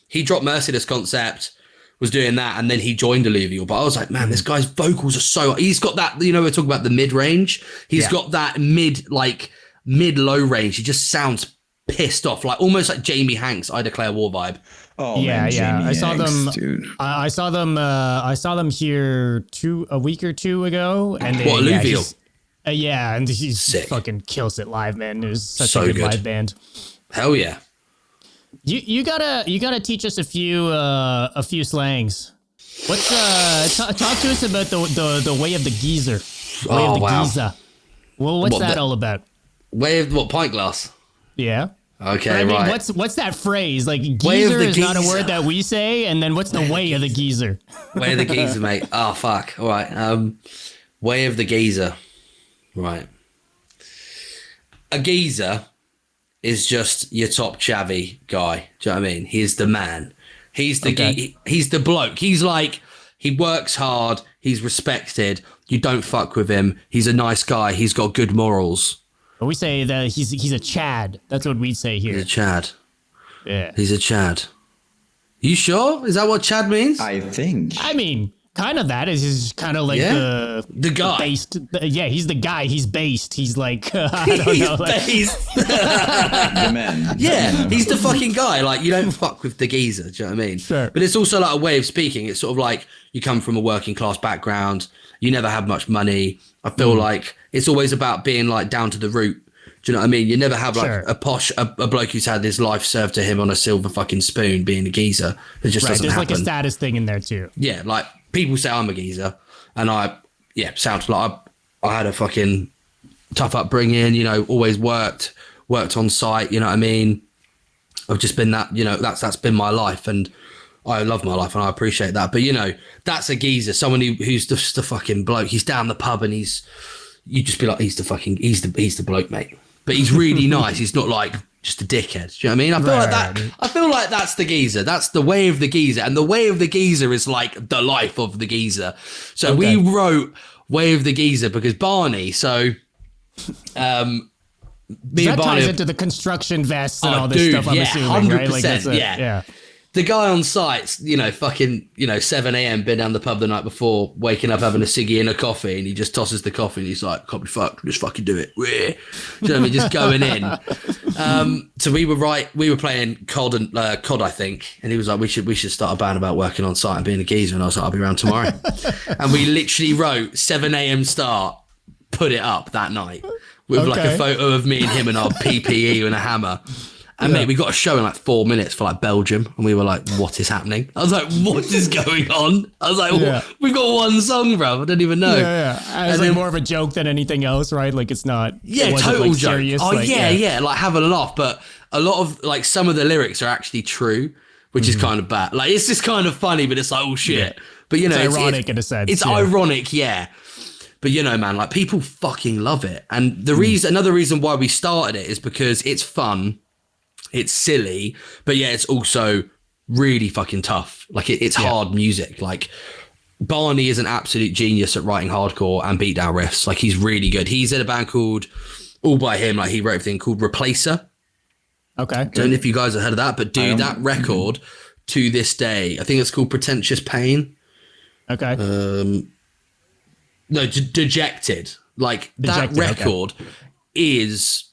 he dropped Merciless Concept, was doing that, and then he joined Alluvial. But I was like, man, this guy's vocals are so. He's got that. We're talking about the mid range. He's got that mid low range. He just sounds pissed off, like almost like Jamie Hanks, I Declare War vibe. Oh Yeah, man, yeah. Jamie I saw Hanks, them. dude. I saw them. I saw them here a week or two ago, and they, What, Alluvial? Yeah, and he Sick. fucking kills it live, man. It was such So a good good. live band. Hell yeah. You gotta teach us a few slangs. What's talk to us about the way of the geezer. Way of the wow. geezer. Well, what's What, that the- all about? Way of what? Pintglass. Yeah. Okay, But I mean, right. what's that phrase? Like Way of geezer the is not a geezer. word that we say, and then what's the way of the geezer? Way of the geezer, mate. Oh fuck. All right. Way of the geezer. Right. A geezer is just your top chavvy guy. Do you know what I mean? He's the man. He's the he's the bloke. He's like, he works hard. He's respected. You don't fuck with him. He's a nice guy. He's got good morals. But we say that he's a Chad. That's what we'd say He's here. a Chad. Yeah. He's a Chad. You sure? Is that what Chad means? I think. I mean, kind of that is kind of like Yeah. The guy. based. Yeah, he's the guy. He's based. He's like I don't He's know. Like, based. The man. Yeah, he's the fucking guy. Like, you don't fuck with the geezer. Do you know what I mean? Sure. But it's also like a way of speaking. It's sort of like you come from a working class background. You never have much money. I feel like it's always about being like down to the root. Do you know what I mean? You never have like Sure. a posh, a bloke who's had his life served to him on a silver fucking spoon being a geezer. It just right. doesn't There's happen. like a status thing in there too. Yeah, like people say I'm a geezer, and sounds like I had a fucking tough upbringing. Always worked on site. You know what I mean? I've just been that, that's been my life, and I love my life and I appreciate that. But that's a geezer, someone who's just the fucking bloke. He's down the pub and you just be like, he's the bloke, mate. But he's really nice. He's not like just a dickhead. Do you know what I mean? I feel like that's the geezer. That's the way of the geezer. And the way of the geezer is like the life of the geezer. So we wrote Way of the Geezer because Barney, me and that Barney ties into the construction vests and all this stuff, I'm assuming, 100%, right? Like yeah. The guy on site's, 7 a.m. been down the pub the night before, waking up, having a ciggy and a coffee, and he just tosses the coffee and he's like, can't be fucked, just fucking do it. Do you know what I mean? Just going in. So we were playing COD, I think, and he was like, we should start a band about working on site and being a geezer, and I was like, I'll be around tomorrow. And we literally wrote 7 a.m. start, put it up that night with like a photo of me and him and our PPE and a hammer. And mate, we got a show in like 4 minutes for like Belgium, and we were like, what is happening? I was like, what is going on? I was like, we've got one song, bro. I don't even know. It's like more of a joke than anything else, right? Like it's not. Total like joke. serious, like have a laugh. But a lot of like some of the lyrics are actually true, which is kind of bad. Like it's just kind of funny, but it's like, oh shit. But it's ironic in a sense. It's ironic, yeah. But man, like people fucking love it. And another reason why we started it is because it's fun. It's silly, but it's also really fucking tough. Like it's hard music. Like Barney is an absolute genius at writing hardcore and beatdown riffs. Like he's really good. He's in a band called All By Him. Like he wrote everything called Replacer. Okay. Don't know if you guys have heard of that, but dude, that record to this day, I think it's called Pretentious Pain. Okay. No, Dejected. Like that record is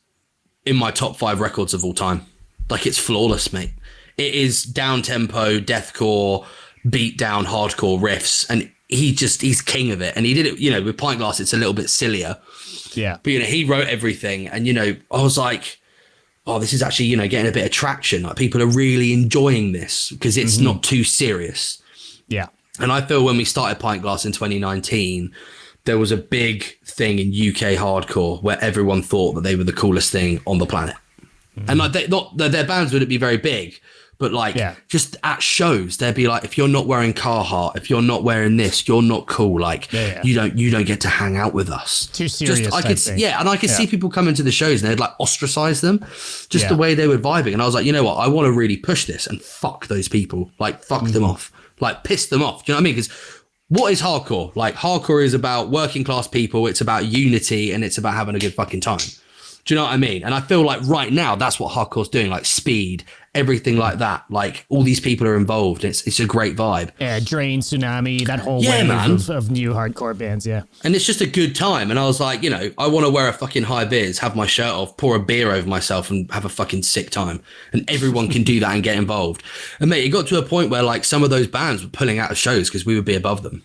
in my top 5 records of all time. Like it's flawless, mate. It is down tempo, deathcore, beat down, hardcore riffs, and he's king of it. And he did it, with Pintglass, it's a little bit sillier. Yeah. But he wrote everything, and I was like, oh, this is actually getting a bit of traction. Like people are really enjoying this because it's not too serious. Yeah. And I feel when we started Pintglass in 2019, there was a big thing in UK hardcore where everyone thought that they were the coolest thing on the planet. And like their bands wouldn't be very big, but just at shows they'd be like, if you're not wearing Carhartt, if you're not wearing this, you're not cool. Like you don't get to hang out with us. Too serious. And I could see people come into the shows and they'd like ostracize them, just the way they were vibing. And I was like, you know what, I want to really push this and fuck those people, like fuck them off, like piss them off. Do you know what I mean? Because what is hardcore? Like hardcore is about working class people. It's about unity and it's about having a good fucking time. Do you know what I mean? And I feel like right now, that's what hardcore's doing, like speed, everything like that. Like all these people are involved. It's a great vibe. Yeah, Drain, Tsunami, that whole wave of new hardcore bands, yeah. And it's just a good time. And I was like, I want to wear a fucking high vis, have my shirt off, pour a beer over myself and have a fucking sick time. And everyone can do that and get involved. And mate, it got to a point where like some of those bands were pulling out of shows because we would be above them.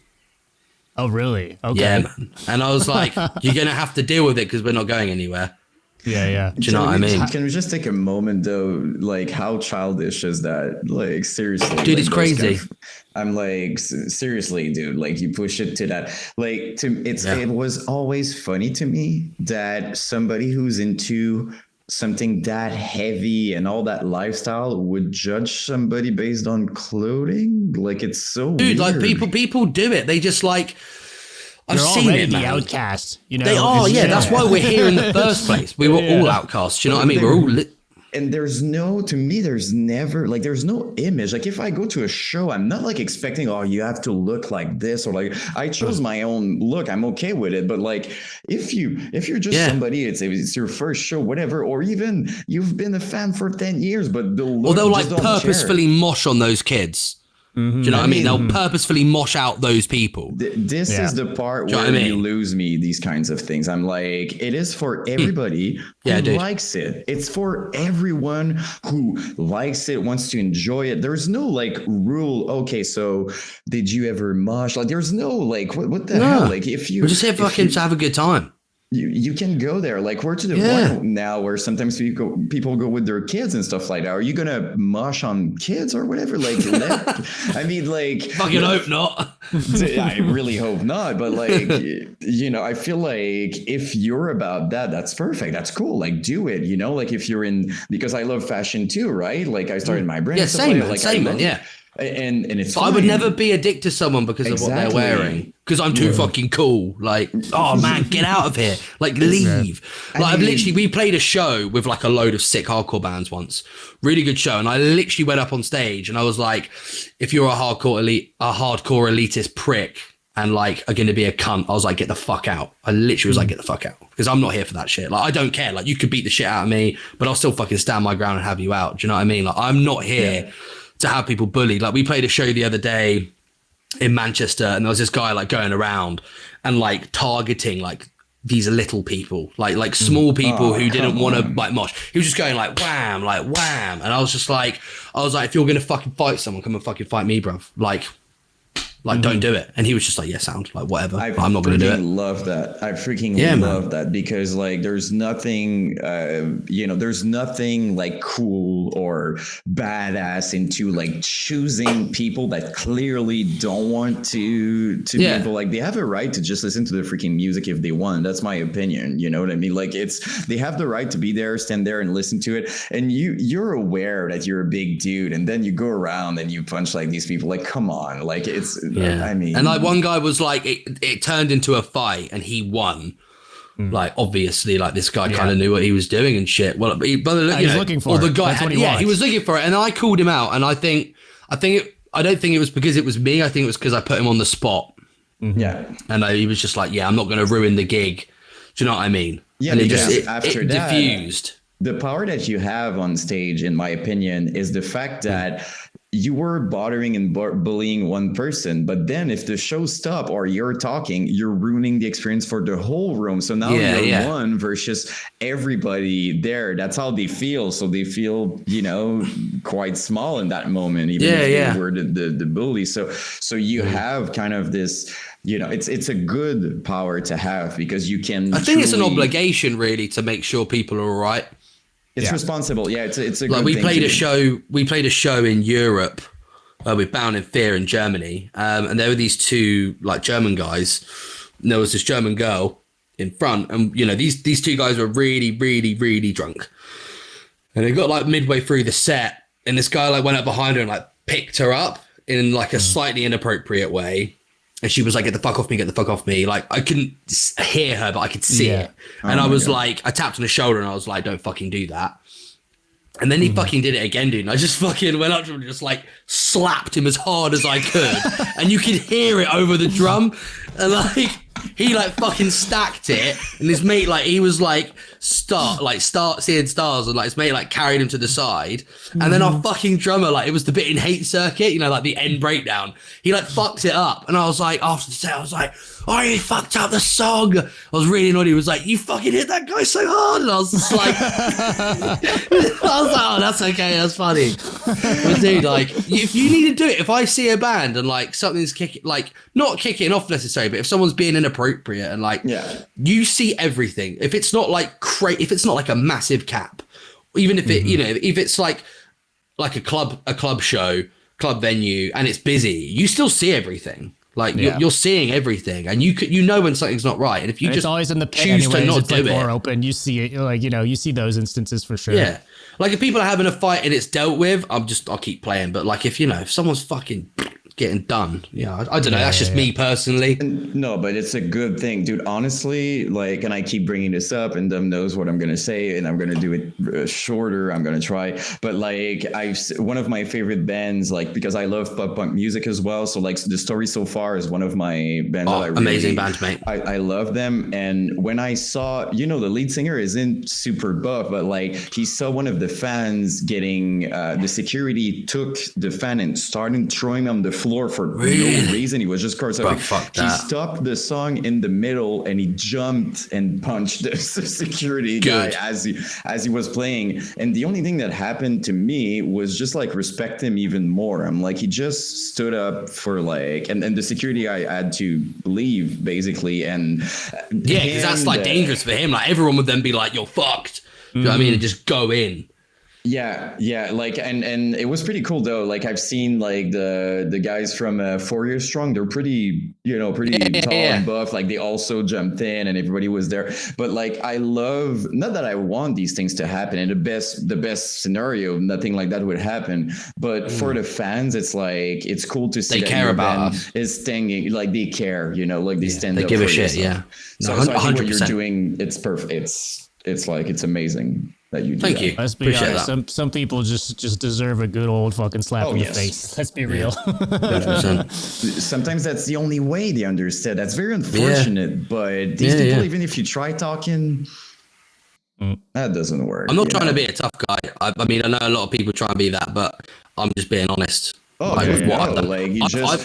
Oh, really? Okay. Yeah, man. And I was like, you're going to have to deal with it because we're not going anywhere. Yeah. Do you know what I mean? Can we just take a moment though? Like, how childish is that? Like, seriously, dude, it's crazy. I'm like, seriously, dude. Like, you push it to that. Like, it was always funny to me that somebody who's into something that heavy and all that lifestyle would judge somebody based on clothing. Like, it's so dude. weird. Like, people do it. They just like. I've They're seen it, man. The outcast, They are, That's why we're here in the first place. We were all outcasts. You know what I mean? We're all. And there's no image. Like if I go to a show, I'm not like expecting, you have to look like this, or like I chose my own look. I'm okay with it. But like if you're just somebody, it's your first show, whatever, or even you've been a fan for 10 years, but they'll like purposefully mosh on those kids. Mm-hmm. Do you know what I mean? They'll purposefully mosh out those people. This is the part where you lose me, these kinds of things. I'm like, it is for everybody who likes it. It's for everyone who likes it, wants to enjoy it. There's no like rule. Okay, so did you ever mosh? Like, there's no like, what the hell? Like, if you... We're just here fucking to have a good time. You can go there. Like we're to the point now where sometimes people go with their kids and stuff like that. Are you gonna mosh on kids or whatever? Like, I mean, like, fucking hope not. I really hope not, but like, I feel like if you're about that, that's perfect. That's cool. Like, do it, like if you're in, because I love fashion too, right? Like I started my brand. Yeah, same, man. Like, Same, man. Yeah. And it's but I would never be a dick to someone because of what they're wearing. Because I'm too fucking cool. Like, oh man, get out of here. Like, leave. Like, we played a show with like a load of sick hardcore bands once. Really good show. And I literally went up on stage and I was like, if you're a hardcore elitist prick and like are going to be a cunt, I was like, get the fuck out. I literally was like, get the fuck out. Because I'm not here for that shit. Like, I don't care. Like, you could beat the shit out of me, but I'll still fucking stand my ground and have you out. Do you know what I mean? Like, I'm not here to have people bullied. Like, we played a show the other day in Manchester and there was this guy like going around and like targeting like these little people, like small people who didn't want to like mosh. He was just going like wham, and I was like, if you're gonna fucking fight someone, come and fucking fight me, bruv. Like, don't do it. And he was just like, yeah, sound, like, whatever. I'm not going to do it. I love that. I freaking love that because, like, there's nothing, there's nothing, like, cool or badass into, like, choosing people that clearly don't want to be able, like, they have a right to just listen to the freaking music if they want. That's my opinion. You know what I mean? Like, they have the right to be there, stand there and listen to it. And you're aware that you're a big dude. And then you go around and you punch, like, these people. Like, come on. Like, it's... Yeah. I mean, and like one guy was like, it turned into a fight and he won. Like, obviously, like this guy kind of knew what he was doing and shit. Well, he was looking for it. The guy he was looking for it. And I called him out. And I don't think it was because it was me. I think it was because I put him on the spot. Yeah. And he was just like, yeah, I'm not going to ruin the gig. Do you know what I mean? Yeah. And it diffused. The power that you have on stage, in my opinion, is the fact that you were bothering and bullying one person, but then if the show stops or you're talking, you're ruining the experience for the whole room. So now you're one versus everybody there. That's how they feel. So they feel, quite small in that moment, even if they were the bully. So you have kind of this, it's a good power to have because you can. I think it's an obligation really to make sure people are all right. It's responsible. Yeah, it's a like good we thing played a show. We played a show in Europe with Bound in Fear in Germany, and there were these two like German guys. And there was this German girl in front, and these two guys were really, really, really drunk. And they got like midway through the set, and this guy like went up behind her and like picked her up in like a slightly inappropriate way. And she was like, get the fuck off me, get the fuck off me. Like, I couldn't hear her, but I could see it. And I was like, I tapped on his shoulder and I was like, don't fucking do that. And then he fucking did it again, dude. And I just fucking went up to him and just like slapped him as hard as I could. And you could hear it over the drum. And like, he like fucking stacked it. And his mate, like, he was like, start seeing stars. And like, his mate like carried him to the side. And then our fucking drummer, like, it was the bit in Hate Circuit, like the end breakdown. He like fucked it up. And I was like, after the set, I was like, oh, you fucked up the song. I was really annoyed. He was like, you fucking hit that guy so hard. And I was just like, oh, that's okay. That's funny. But dude, like, if you need to do it, if I see a band and like something's kicking, like not kicking off necessarily, but if someone's being inappropriate and like, you see everything. If it's not like if it's not like a massive cap, even if it, if it's like a club show, club venue, and it's busy, you still see everything. Like you're seeing everything, and you know when something's not right. And if you just always in the pit choose anyways, to not it's do like it, more open. You see it, like you see those instances for sure. Yeah, like if people are having a fight and it's dealt with, I'll keep playing. But like if someone's fucking getting done, I don't know. That's just me personally. No, but it's a good thing, dude. Honestly, like, and I keep bringing this up, and Dom knows what I'm gonna say, and I'm gonna do it shorter. I'm gonna try, but like, one of my favorite bands, like, because I love pop punk music as well. So like, The Story So Far is one of my bands. Oh, amazing band, mate. I love them, and when I saw, the lead singer isn't super buff, but like, he saw one of the fans getting the security took the fan and started throwing him on the floor for no reason. He was just he stopped the song in the middle and he jumped and punched the security guy as he was playing. And the only thing that happened to me was just like respect him even more. I'm like, he just stood up for like, and the security guy had to leave basically. And because that's like dangerous for him. Like everyone would then be like, you're fucked. Do you know what I mean? And just go in. Yeah, like and it was pretty cool though. Like I've seen like the guys from 4 Years Strong. They're pretty, pretty Yeah, tall and yeah. buff. Like they also jumped in, and everybody was there. But like I love, not that I want these things to happen. And the best scenario, nothing like that would happen. But for the fans, it's like it's cool to see They that care your about band us. is staying, like they care. Like they stand They up give for a shit. yourself. Yeah. No, So I think what you're 100%. doing, it's perfect. It's like it's amazing that you do Thank that. you. Let's be Appreciate honest. that. Some people just deserve a good old fucking slap in the yes. face. Let's be real. 100%. Sometimes that's the only way they understand. That's very unfortunate, but these people, even if you try talking, that doesn't work. I'm not trying to be a tough guy. I mean, I know a lot of people try and be that, but I'm just being honest. With what I've done.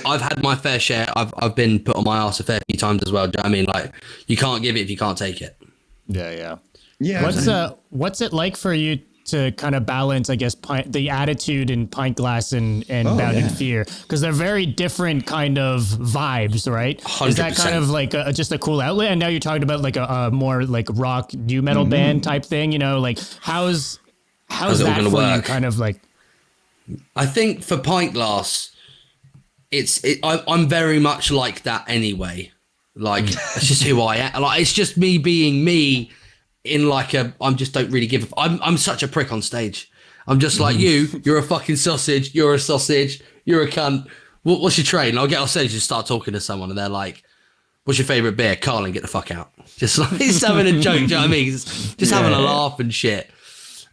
I've had my fair share. I've been put on my ass a fair few times as well. Do you know what I mean? Like, you can't give it if you can't take it. Yeah. Yeah. What's it like for you to kind of balance, I guess, the attitude in Pintglass and Bound in Fear? Because they're very different kind of vibes, right? 100%. Is that kind of like just a cool outlet? And now you're talking about like a more like rock new metal band type thing. Like how's How's it all that gonna for you? work? Kind of like. I think for Pintglass, I'm very much like that anyway. Like, it's just who I am. Like, it's just me being me in like I'm just don't really give I'm such a prick on stage. I'm just like, you're a fucking sausage. You're a sausage. You're a cunt. What's your trade? And I'll get off stage and start talking to someone and they're like, what's your favorite beer? Carlin, get the fuck out. Just like, just having a joke. Do you know what I mean? Just having a laugh and shit.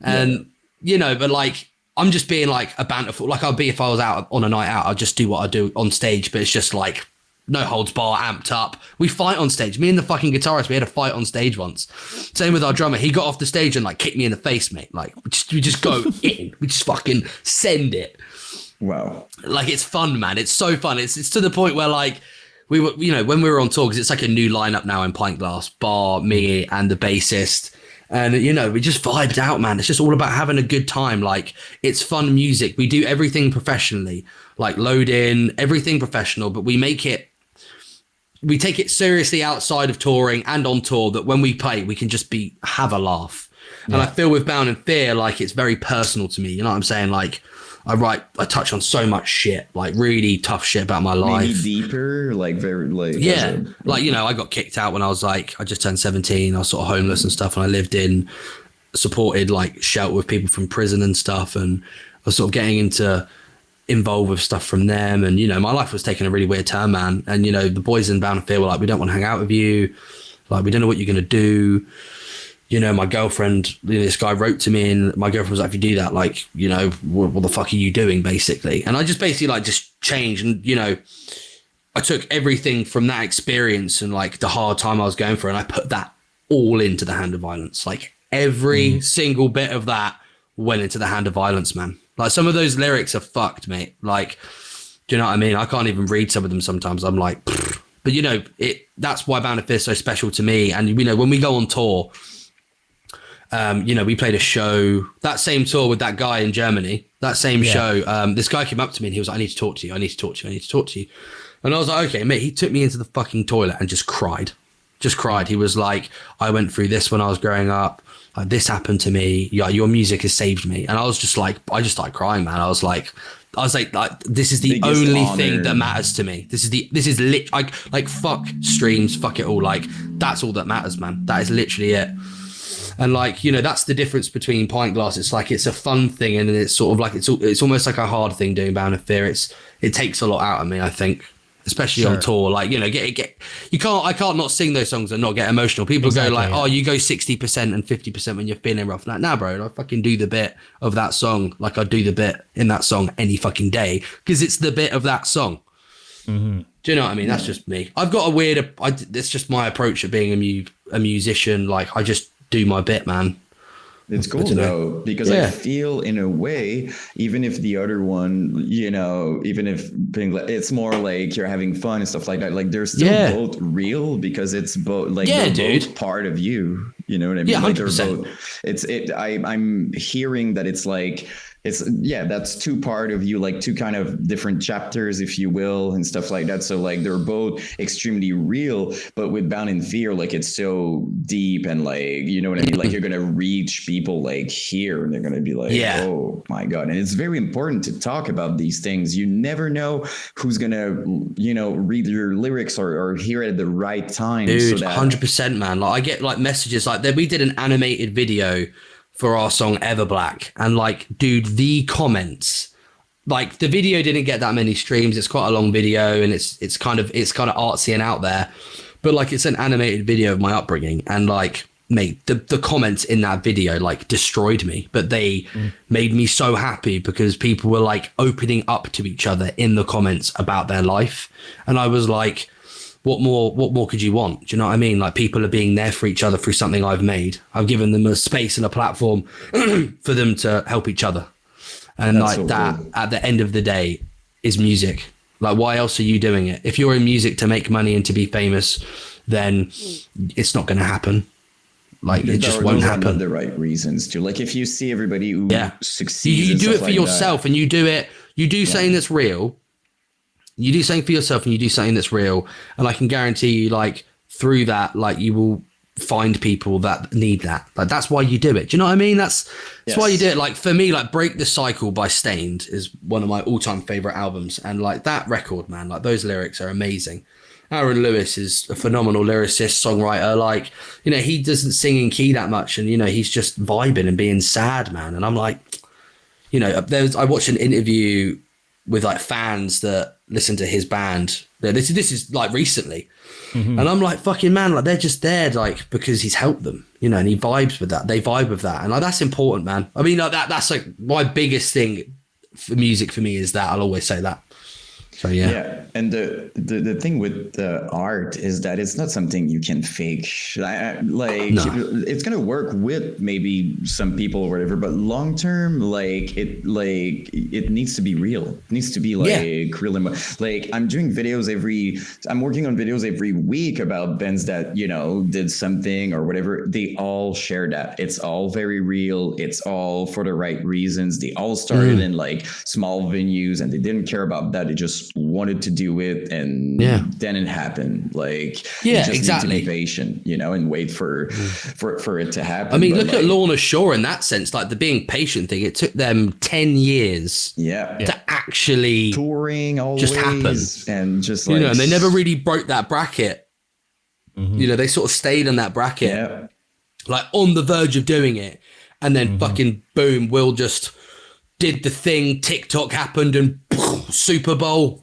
And, but like, I'm just being like a banterful. Like I'd be if I was out on a night out, I'd just do what I do on stage, but it's just like no holds bar, amped up. We fight on stage. Me and the fucking guitarist, we had a fight on stage once. Same with our drummer. He got off the stage and like kicked me in the face, mate. Like we just go in. We just fucking send it. Wow. Like it's fun, man. It's so fun. It's to the point where like we were, when we were on tour, because it's like a new lineup now in Pintglass, bar me and the bassist. And, we just vibed out, man. It's just all about having a good time. Like, it's fun music. We do everything professionally, like load in, everything professional, but we take it seriously outside of touring and on tour, that when we play, we can just have a laugh. Yeah. And I feel with Bound in Fear, like it's very personal to me. You know what I'm saying? Like, I touch on so much shit, like really tough shit about my life. Maybe deeper, like very, like. Yeah. Like, I got kicked out when I was like, I just turned 17. I was sort of homeless and stuff. And I lived in supported like shelter with people from prison and stuff. And I was sort of getting involved with stuff from them. And, my life was taking a really weird turn, man. And, the boys in Bound in Fear were like, we don't want to hang out with you. Like, we don't know what you're going to do. My girlfriend, this guy wrote to me and my girlfriend was like, if you do that, like, what the fuck are you doing, basically? And I just basically like just changed. And, I took everything from that experience and like the hard time I was going through, and I put that all into The Hand of Violence. Like every single bit of that went into The Hand of Violence, man. Like some of those lyrics are fucked, mate. Like, do you know what I mean? I can't even read some of them sometimes. I'm like, pfft. But that's why Bound in Fear is so special to me. And, when we go on tour, we played a show, that same tour with that guy in Germany, that same show. This guy came up to me and he was like, I need to talk to you. I need to talk to you. I need to talk to you. And I was like, okay, mate. He took me into the fucking toilet and just cried. He was like, I went through this when I was growing up. Like, this happened to me. Yeah, your music has saved me. And I was just like, I just started crying, man. I was like, this is the Biggest only honor. thing that matters to me. This is like fuck streams, fuck it all. Like, that's all that matters, man. That is literally it. And like, that's the difference between Pintglass. It's like, it's a fun thing. And then it's sort of like, it's almost like a hard thing doing Bound in Fear. It takes a lot out of me, I think, especially on tour. Like, I can't not sing those songs and not get emotional. People go like, oh, you go 60% and 50% when you're feeling rough. Like, nah, bro, I fucking do the bit of that song. Like I do the bit in that song any fucking day, because it's the bit of that song. Mm-hmm. Do you know what I mean? That's just me. I've got it's just my approach of being a musician. Like, I just do my bit, man. It's cool though, because I feel in a way, even if the other one, even if it's more like you're having fun and stuff like that, like they're still both real, because it's both like they're both part of you. You know what I mean? Yeah, like 100%. I'm hearing that it's like that's two part of you, like two kind of different chapters, if you will, and stuff like that. So like they're both extremely real, but with Bound in Fear, like it's so deep and like, you know what I mean? Like you're gonna reach people like here, and they're gonna be like, oh my God. And it's very important to talk about these things. You never know who's gonna, you know, read your lyrics or hear it at the right time. Dude, 100%, man. Like I get like messages like that. We did an animated video for our song Ever Black, and like, dude, the comments, like the video didn't get that many streams. It's quite a long video, and it's kind of artsy and out there, but like it's an animated video of my upbringing, and like, mate, the comments in that video like destroyed me, but they made me so happy because people were like opening up to each other in the comments about their life, and I was like, what more could you want? Do you know what I mean? Like people are being there for each other through something I've made. I've given them a space and a platform for them to help each other. And that's like so that cool. At the end of the day is music. Like why else are you doing it? If you're in music to make money and to be famous, then it's not going to happen. Like it just won't happen. The right reasons too. Like if you see everybody who succeeds, you do it for yourself, and you do something that's real. You do something for yourself, and you do something that's real. And I can guarantee you, like through that, like you will find people that need that. Like that's why you do it. Do you know what I mean? That's why you do it. Like for me, like Break the Cycle by Stained is one of my all-time favorite albums. And like that record, man, like those lyrics are amazing. Aaron Lewis is a phenomenal lyricist, songwriter. Like, you know, he doesn't sing in key that much, and you know, he's just vibing and being sad, man. And I'm like, you know, I watched an interview with like fans that listen to his band. This is like recently. And I'm like, fucking man, like they're just there like because he's helped them, you know, and he vibes with that. They vibe with that. And like that's important, man. I mean, like that's like my biggest thing for music for me is that. I'll always say that. So yeah. And the thing with the art is that it's not something you can fake. It's gonna work with maybe some people or whatever, but long term, it needs to be real. It needs to be like real. Like I'm working on videos every week about bands that, you know, did something or whatever. They all share that. It's all very real. It's all for the right reasons. They all started in like small venues, and they didn't care about that. They just wanted to do it, and then it happened. Like you just exactly. need to be patient, you know, and wait for it to happen. I mean, look at Lorna Shore in that sense, like the being patient thing. It took them 10 years to actually touring all just happen, and just like, you know, and they never really broke that bracket. You know, they sort of stayed on that bracket, like on the verge of doing it, and then fucking boom, Will just did the thing, TikTok happened, and Super Bowl,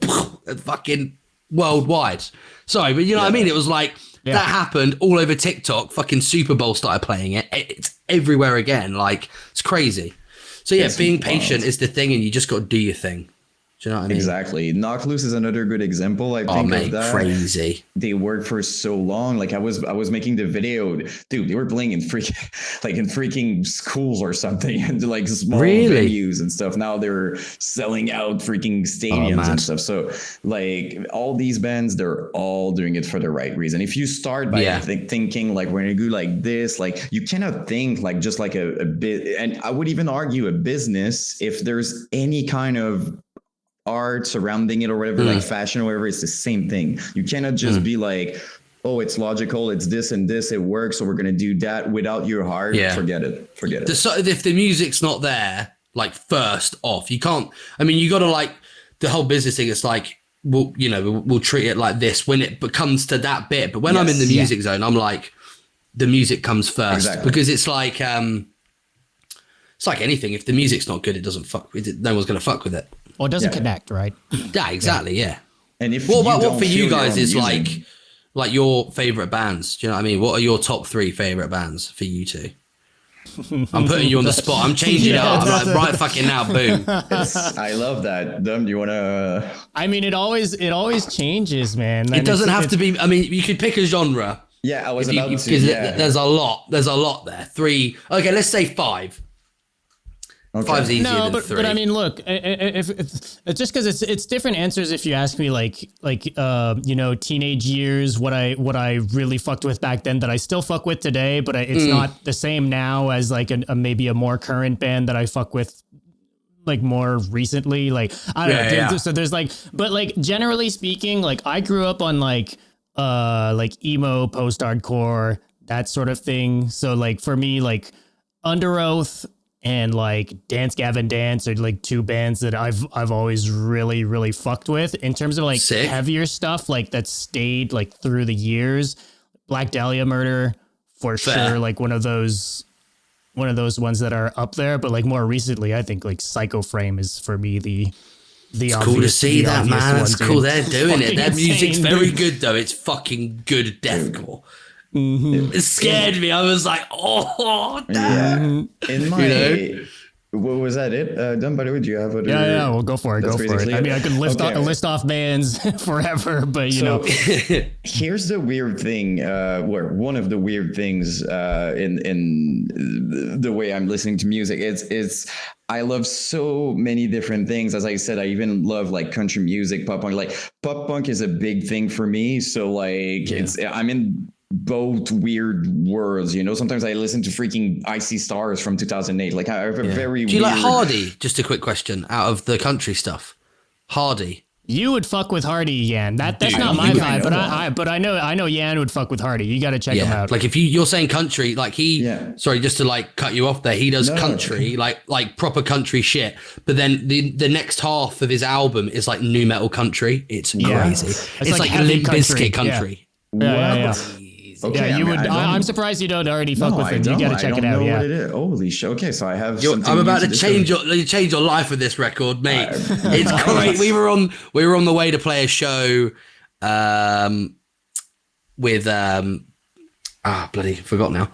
fucking worldwide. Sorry, but you know what I mean? It was like that happened all over TikTok. Fucking Super Bowl started playing it. It's everywhere again. Like it's crazy. So yeah, being patient is the thing, and you just got to do your thing. Do you know what I mean? Exactly. Knock Loose is another good example. I think of that. Crazy. They worked for so long. Like I was making the video, dude. They were playing in freaking schools or something, and like small venues and stuff. Now they're selling out freaking stadiums and stuff. So like all these bands, they're all doing it for the right reason. If you start by thinking like we're gonna do like this, like you cannot think like just like a bit. And I would even argue a business, if there's any kind of art surrounding it or whatever, like fashion or whatever, it's the same thing. You cannot just be like, oh, it's logical, it's this and this, it works, so we're gonna do that without your heart. Forget it. If the music's not there, like first off, you can't. I mean, you got to like the whole business thing. It's like we'll treat it like this when it becomes to that bit. But when I'm in the music zone, I'm like, the music comes first because it's like anything. If the music's not good, it doesn't fuck with it. No one's gonna fuck with it. Well, it doesn't connect, right? Yeah, exactly. Yeah. And if what for you guys is like your favorite bands? Do you know what I mean? What are your top 3 favorite bands for you two? I'm putting you on the spot. I'm changing it up right fucking now. Boom. I love that. Dom, do you want to? I mean, it always changes, man. It doesn't have to be. I mean, you could pick a genre. Yeah, I was about to. Because there's a lot. There's a lot there. 3. Okay, let's say 5. Okay. 5's easier than 3. But I mean, look, if it's just because it's different answers. If you ask me, like you know, teenage years, what I really fucked with back then that I still fuck with today, but it's not the same now as like maybe a more current band that I fuck with like more recently. Like I don't know. Yeah. So there's like, but like generally speaking, like I grew up on like emo, post-hardcore, that sort of thing. So like for me, like Under Oath and like Dance Gavin Dance are like two bands that I've always really fucked with in terms of like Sick. heavier stuff like that stayed like through the years. Black Dahlia Murder for Fair. sure, like one of those ones that are up there. But like more recently, I think like Psycho Frame is for me the It's cool to see that, man. It's cool they're doing it. Their music's very good, though. It's fucking good deathcore. It scared me. I was like, oh, damn. Yeah. In my, what was that? Done, by the way, do you have other? Yeah. Well, go for it. That's Go for it. I mean, I could list off bands forever, but you know. Here's the weird thing. One of the weird things in the way I'm listening to music. It's I love so many different things. As I said, I even love like country music, pop punk. Like pop punk is a big thing for me. So like I'm in both weird worlds, you know. Sometimes I listen to freaking Icy Stars from 2008. Like I have a very Do you weird... like Hardy? Just a quick question out of the country stuff. Hardy. You would fuck with Hardy, Yan. That's Dude, not my vibe, know but I know Yan would fuck with Hardy. You got to check him out. Like if you're saying country, like sorry, just to like cut you off there. He does country, like proper country shit. But then the next half of his album is like new metal country. It's crazy. It's like heavy Limp Bizkit country. Yeah. Okay, yeah, I'm surprised you don't already fuck with him. You gotta check it out. What it is. Holy shit! Okay, so I have. I'm about to change your life with this record, mate. It's great. We were on the way to play a show, with bloody forgot now.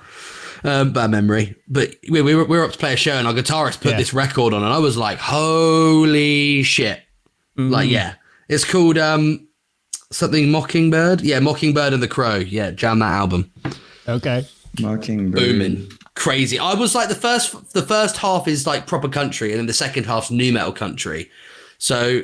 Bad memory. But we were up to play a show, and our guitarist put this record on, and I was like, holy shit! Like, it's called something Mockingbird. Yeah, Mockingbird and the Crow. Yeah, jam that album. Okay. Mockingbird. Booming. Crazy. I was like the first half is like proper country, and then the second half's new metal country. So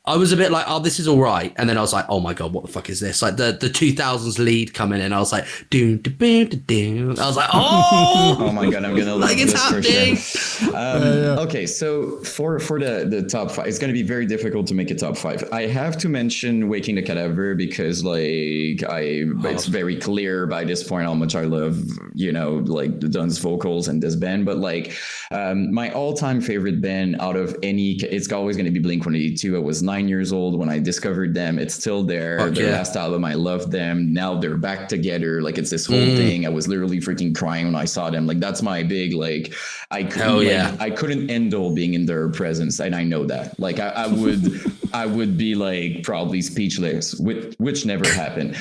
I was a bit like, oh, this is all right. And then I was like, oh my God, what the fuck is this? Like the 2000s lead coming in. I was like, do. I was like, oh, oh my God, I'm gonna love like it's this happening. For sure. Okay, so for the top 5, it's gonna be very difficult to make a top 5. I have to mention Waking the Cadaver because it's very clear by this point how much I love, you know, like the Dunn's vocals and this band. But like my all-time favorite band out of any, it's always gonna be Blink-182. I was 9 years old when I discovered them. It's still there. Their last album, I loved them. Now they're back together. Like it's this whole thing. I was literally freaking crying when I saw them. Like that's my big like. I couldn't handle being in their presence, and I know that. Like I would be like probably speechless, which never happened.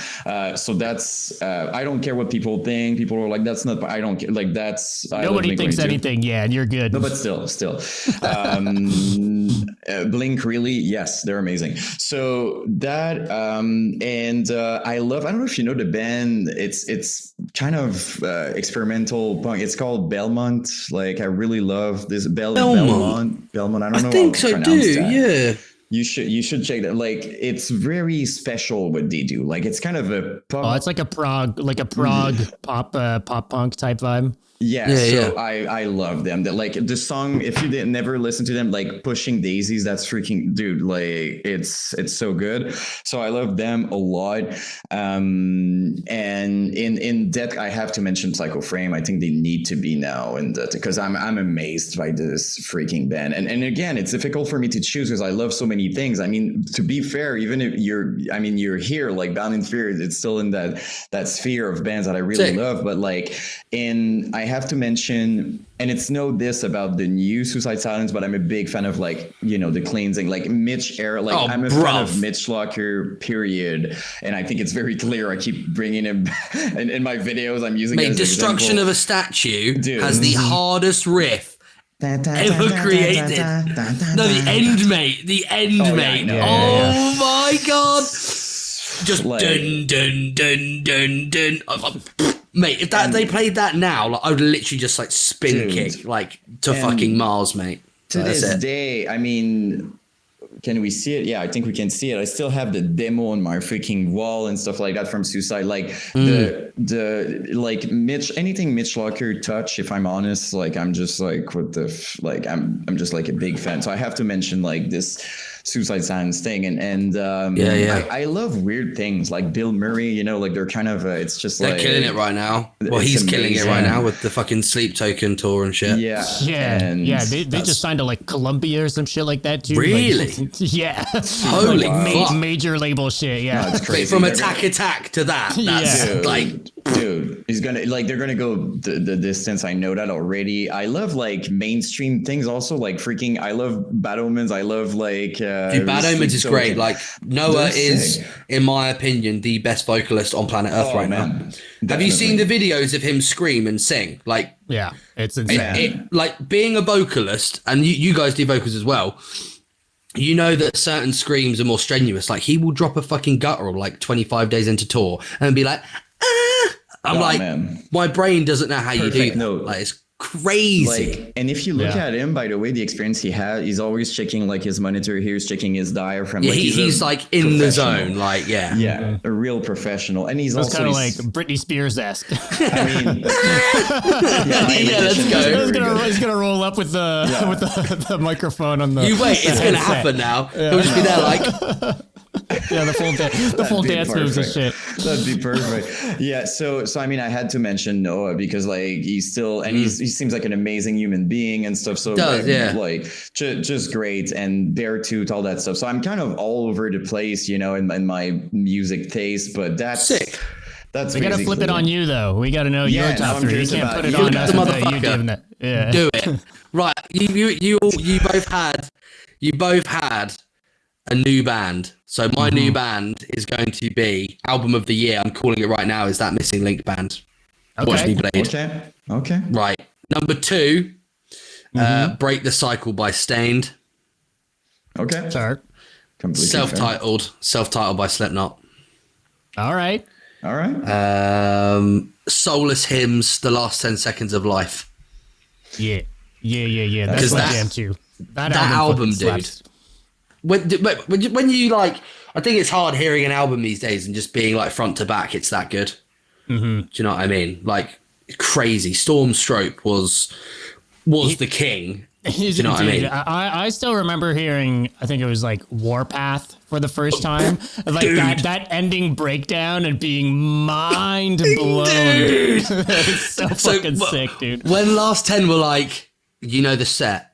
So that's I don't care what people think. People are like, that's not. I don't care. Like that's nobody thinks anything. Yeah, and you're good. No, but still. Blink, really, yes, they're amazing. So that and I love. I don't know if you know the band. It's kind of experimental punk. It's called Belmont. Like I really love this Belmont. I don't know. I think so too. Yeah. You should check that. Like it's very special what they do. Like it's kind of a pop. Oh, it's like a prog pop punk type vibe. I love them. That like the song, if you didn't never listen to them, like Pushing Daisies, that's freaking dude, like it's so good. So I love them a lot. And in that I have to mention Psycho Frame. I think they need to be now, and because I'm amazed by this freaking band. And again, it's difficult for me to choose because I love so many things. I mean, to be fair, even if you're here, like Bound in Fear, it's still in that sphere of bands that I really love. But like I have to mention, and it's no diss about the new Suicide Silence, but I'm a big fan of like, you know, the cleansing, like Mitch era. Like I'm a fan of Mitch Locker, period. And I think it's very clear. I keep bringing him in my videos. I'm using Destruction of a Statue has the hardest riff ever created. No, the end, mate. The end, mate. Oh my God. Just like, dun. Mate, if they played that now, like I would literally just like spin kick like to fucking Mars, mate. To this day, I mean, can we see it? Yeah, I think we can see it. I still have the demo on my freaking wall and stuff like that from Suicide. Like the like anything Mitch Locker touch, if I'm honest, like I'm just like I'm just like a big fan. So I have to mention like this Suicide Silence thing, and I love weird things like Bill Murray, you know, like they're kind of it's just they're like killing it right now. Well, he's killing it right now with the fucking Sleep Token tour and shit. Yeah, they just signed to like Columbia or some shit like that too. Really? Like, yeah. Holy fuck. Major label shit. Yeah, no, it's crazy. From Attack to that. That's dude, he's gonna like they're gonna go the distance. I know that already. I love like mainstream things also, like freaking I love Bad Omens. I love like Dude, Bad Omens is great. Like Noah is, in my opinion, the best vocalist on planet Earth right now. Definitely. Have you seen the videos of him scream and sing? Like, yeah, it's insane. Like being a vocalist, and you guys do vocals as well. You know that certain screams are more strenuous. Like he will drop a fucking guttural like 25 days into tour and be like, ah. I'm man. My brain doesn't know how you do that. Like it's crazy. Like, and if you look at him, by the way, the experience he had, he's always checking like his monitor here, he's checking his diaphragm. Yeah, like, he's like in the zone. Like, a real professional. And he's also kind of like Britney Spears-esque. I mean, let's go. He's gonna roll up with the microphone on the. You wait, it's gonna happen now. He'll just be there like. Yeah, the full dance moves and shit. That'd be perfect. Yeah, so I mean, I had to mention Noah because like he's still and he seems like an amazing human being and stuff. So like just great, and Bear Tooth, all that stuff. So I'm kind of all over the place, you know, in my music taste, but that's sick. We gotta flip it on you though. We gotta know your top three. You can't put it on us. You giving it. Yeah. Do it. Right. You both had a new band. So my new band is going to be album of the year. I'm calling it right now. Is that Missing Link band? Okay. Watch Me Blade. Okay. Right. Number 2, Break the Cycle by Stained. Okay. Sure. Self-titled by Slipknot. All right. Soulless Hymns, The Last 10 Seconds of Life. Yeah. That's my jam too. That album dude. When you like, I think it's hard hearing an album these days and just being like front to back. It's that good. Do you know what I mean? Like crazy. Stormstroke was the king. Do you know what I mean? I still remember hearing, I think it was like Warpath for the first time. Like that ending breakdown and being mind blown. It's so fucking sick, dude. When Last 10 were like, you know the set.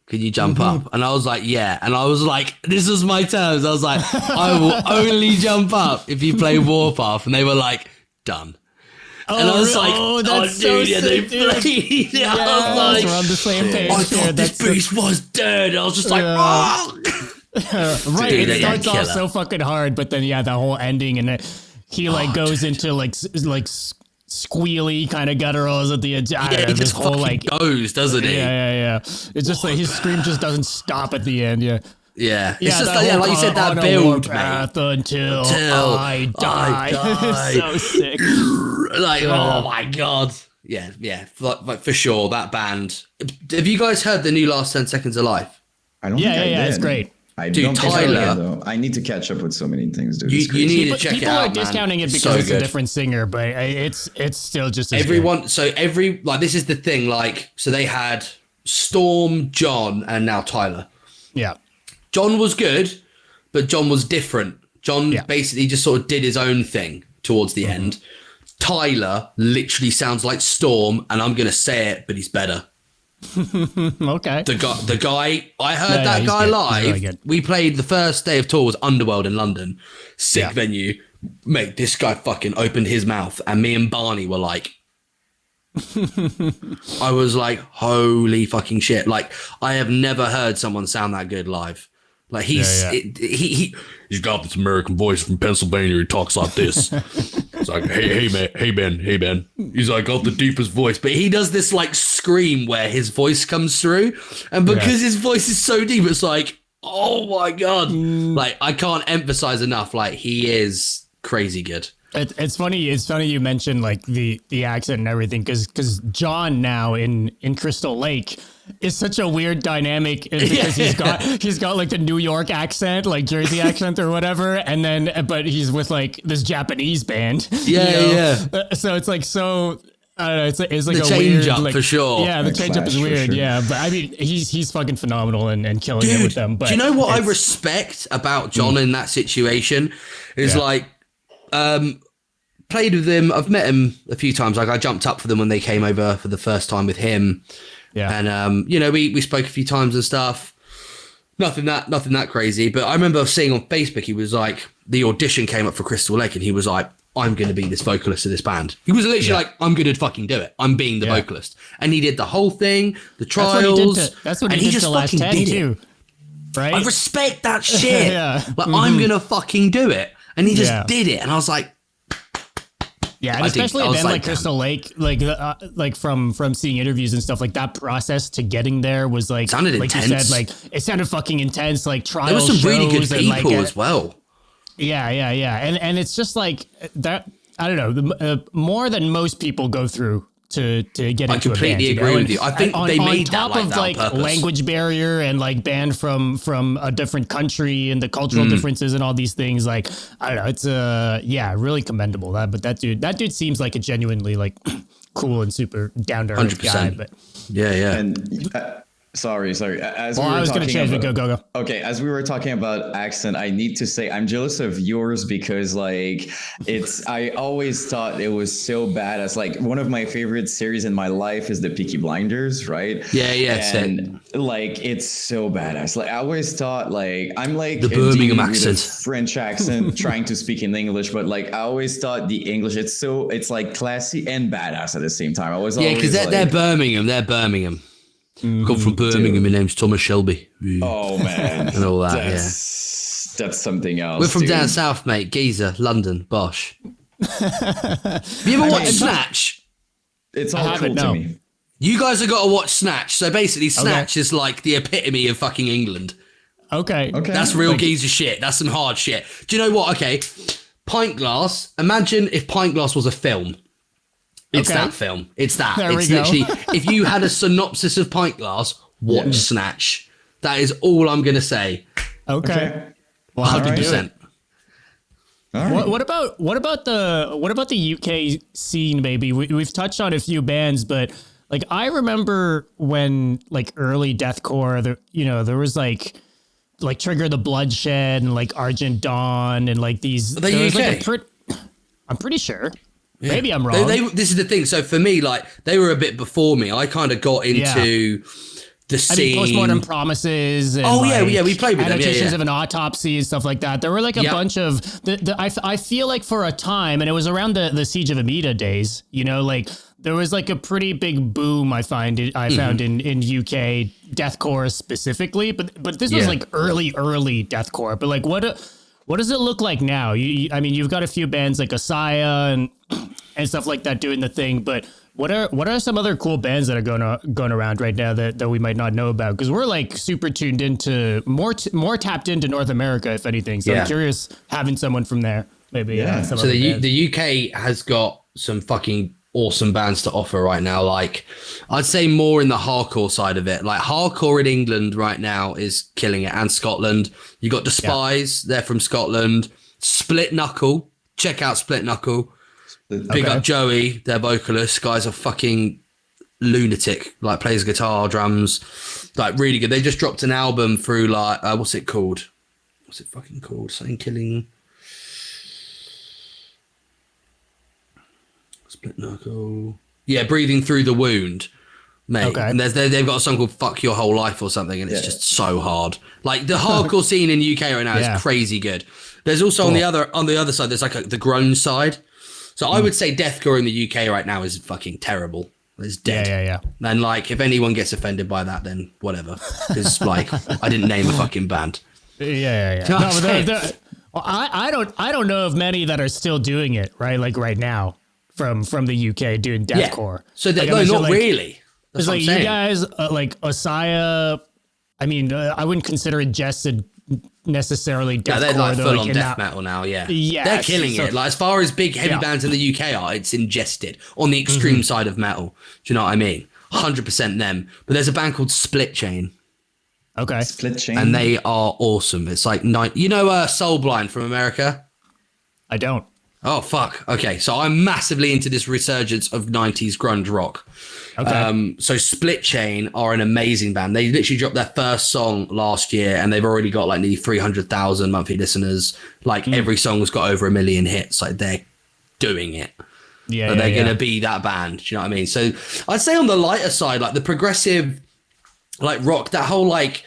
Can you jump up? And I was like, yeah. And I was like, this was my terms. I was like, I will only jump up if you play Warpath. And they were like, done. And I was like, that's so sick, they played. Yeah, I was like, we're on the same page. I thought this beast was dead. I was just like, oh. Right. Dude, it starts off so fucking hard, but then the whole ending, and he like goes into like squealy kind of gutturals at the end. It just whole like goes, doesn't it? Yeah. It's just like his scream just doesn't stop at the end. Yeah. It's just like you said, that build, mate. Until I die. It's so sick. Like, oh my god. Yeah. Like for sure, that band. Have you guys heard the new Last 10 Seconds of Life? I don't think I did. It's great. Dude, Tyler, though. I need to catch up with so many things, dude. You need to check it out. People are discounting it because it's a different singer, but it's still just as everyone. Good. So this is the thing. Like, so they had Storm, John, and now Tyler. Yeah, John was good, but John was different. John basically just sort of did his own thing towards the end. Tyler literally sounds like Storm, and I'm gonna say it, but he's better. Okay. The guy I heard that guy good. live. Really we played the first day of tour was Underworld in London. Sick venue. Mate, this guy fucking opened his mouth and me and Barney were like I was like, holy fucking shit. Like I have never heard someone sound that good live. Like he's got this American voice from Pennsylvania. He talks like this. It's like, hey Ben. He's like got the deepest voice, but he does this like scream where his voice comes through, and because his voice is so deep, it's like, oh my god. Like I can't emphasize enough. Like he is crazy good. It's funny you mentioned like the accent and everything because John now in Crystal Lake is such a weird dynamic because he's got like the New York accent, like Jersey accent or whatever, and then but he's with like this Japanese band. Yeah. So it's like so. I don't know. It's like the a change weird, up like, for sure. Yeah, the change up is weird. Sure. Yeah, but I mean, he's fucking phenomenal and killing it with them. But do you know what I respect about John in that situation? Is like, played with him. I've met him a few times. Like I jumped up for them when they came over for the first time with him. Yeah, and we spoke a few times and stuff. Nothing that crazy. But I remember seeing on Facebook, he was like, the audition came up for Crystal Lake, and he was like, I'm going to be this vocalist of this band. He was literally like, I'm going to fucking do it. I'm being the vocalist. And he did the whole thing, the trials. That's what he did to Last 10 too. Right? I respect that shit. I'm going to fucking do it. And he just did it. And I was like, yeah, and especially a band like Crystal Lake, like from seeing interviews and stuff, like that process to getting there was like, sounded like intense. You said, like it sounded fucking intense, like trials. There were some really good people and, as well. Yeah. And it's just like that. I don't know, more than most people go through to get into a band. I completely agree with you. I think they made that like that on purpose. Language barrier and like band from a different country and the cultural differences and all these things. Like, I don't know, it's really commendable. But that dude seems like a genuinely like cool and super down to earth guy. But yeah. And sorry. As I was going to change it. Go. Okay, as we were talking about accent, I need to say I'm jealous of yours because like I always thought it was so badass. Like one of my favorite series in my life is the Peaky Blinders, right? Yeah. And like it's so badass. Like I always thought like I'm like the Birmingham accent, French accent, trying to speak in English, but like I always thought the English it's like classy and badass at the same time. I was because they're Birmingham. They're Birmingham. Come from Birmingham. My name's Thomas Shelby. Oh man, and all that. That's something else. We're from down south, mate. Geezer, London, Bosh. Have you ever watched Snatch? It's all cool to me. You guys have got to watch Snatch. So basically, Snatch is like the epitome of fucking England. Okay. That's real geezer shit. That's some hard shit. Do you know what? Okay, Pintglass. Imagine if Pintglass was a film. It's that film. It's that. It's literally, if you had a synopsis of Pintglass, watch Snatch. That is all I'm going to say. Okay. 100%. Right. What about the UK scene? Maybe we've touched on a few bands, but like I remember when like early deathcore, there was like Trigger the Bloodshed and like Argent Dawn and like these. Are they UK? I'm pretty sure. Yeah. Maybe I'm wrong. This is the thing. So for me, like they were a bit before me. I kind of got into the scene. Postmortem Promises. And we played with Annotations of an Autopsy and stuff like that. There were like a bunch of I feel like for a time, and it was around the Siege of Amida days. Like there was like a pretty big boom. I found in UK deathcore specifically, but this was like early deathcore. But like what does it look like now? You've got a few bands like Asaya and stuff like that doing the thing, but what are some other cool bands that are going around right now that we might not know about? Because we're like super tuned into more tapped into North America, if anything. So I'm curious having someone from there maybe. So the UK has got some fucking awesome bands to offer right now. Like I'd say more in the hardcore side of it. Like hardcore in England right now is killing it, and Scotland. You got Despise, they're from Scotland. Split Knuckle, check out Split Knuckle. Big up Joey, their vocalist. Guy's a fucking lunatic. Like plays guitar, drums, like really good. They just dropped an album through like what's it called? What's it fucking called? Something Killing. Split Knuckle. Yeah, Breathing Through the Wound, mate. Okay. And they've got a song called Fuck Your Whole Life or something, and it's just so hard. Like the hardcore scene in the UK right now is crazy good. There's also on the other side, there's like the groan side. So I would say deathcore in the UK right now is fucking terrible. It's dead. Yeah. And like, if anyone gets offended by that, then whatever. Because like, I didn't name a fucking band. Yeah. No, I don't know of many that are still doing it right now. From the UK doing deathcore. So not really. It's like you guys like Asaya. I mean, I wouldn't consider it just necessarily deathcore. They're like full on death metal now. Yeah, they're killing it. Like as far as big heavy bands in the UK are, it's ingested on the extreme side of metal. Do you know what I mean? 100% them. But there's a band called Split Chain. Okay. Split Chain. And they are awesome. It's like Soul Blind from America? I don't. Oh, fuck. Okay, so I'm massively into this resurgence of 90s grunge rock. Okay. So Split Chain are an amazing band. They literally dropped their first song last year, and they've already got like nearly 300,000 monthly listeners. Like every song's got over 1 million hits. Like they're doing it. Yeah, But they're going to be that band. Do you know what I mean? So I'd say on the lighter side, like the progressive, like rock, that whole like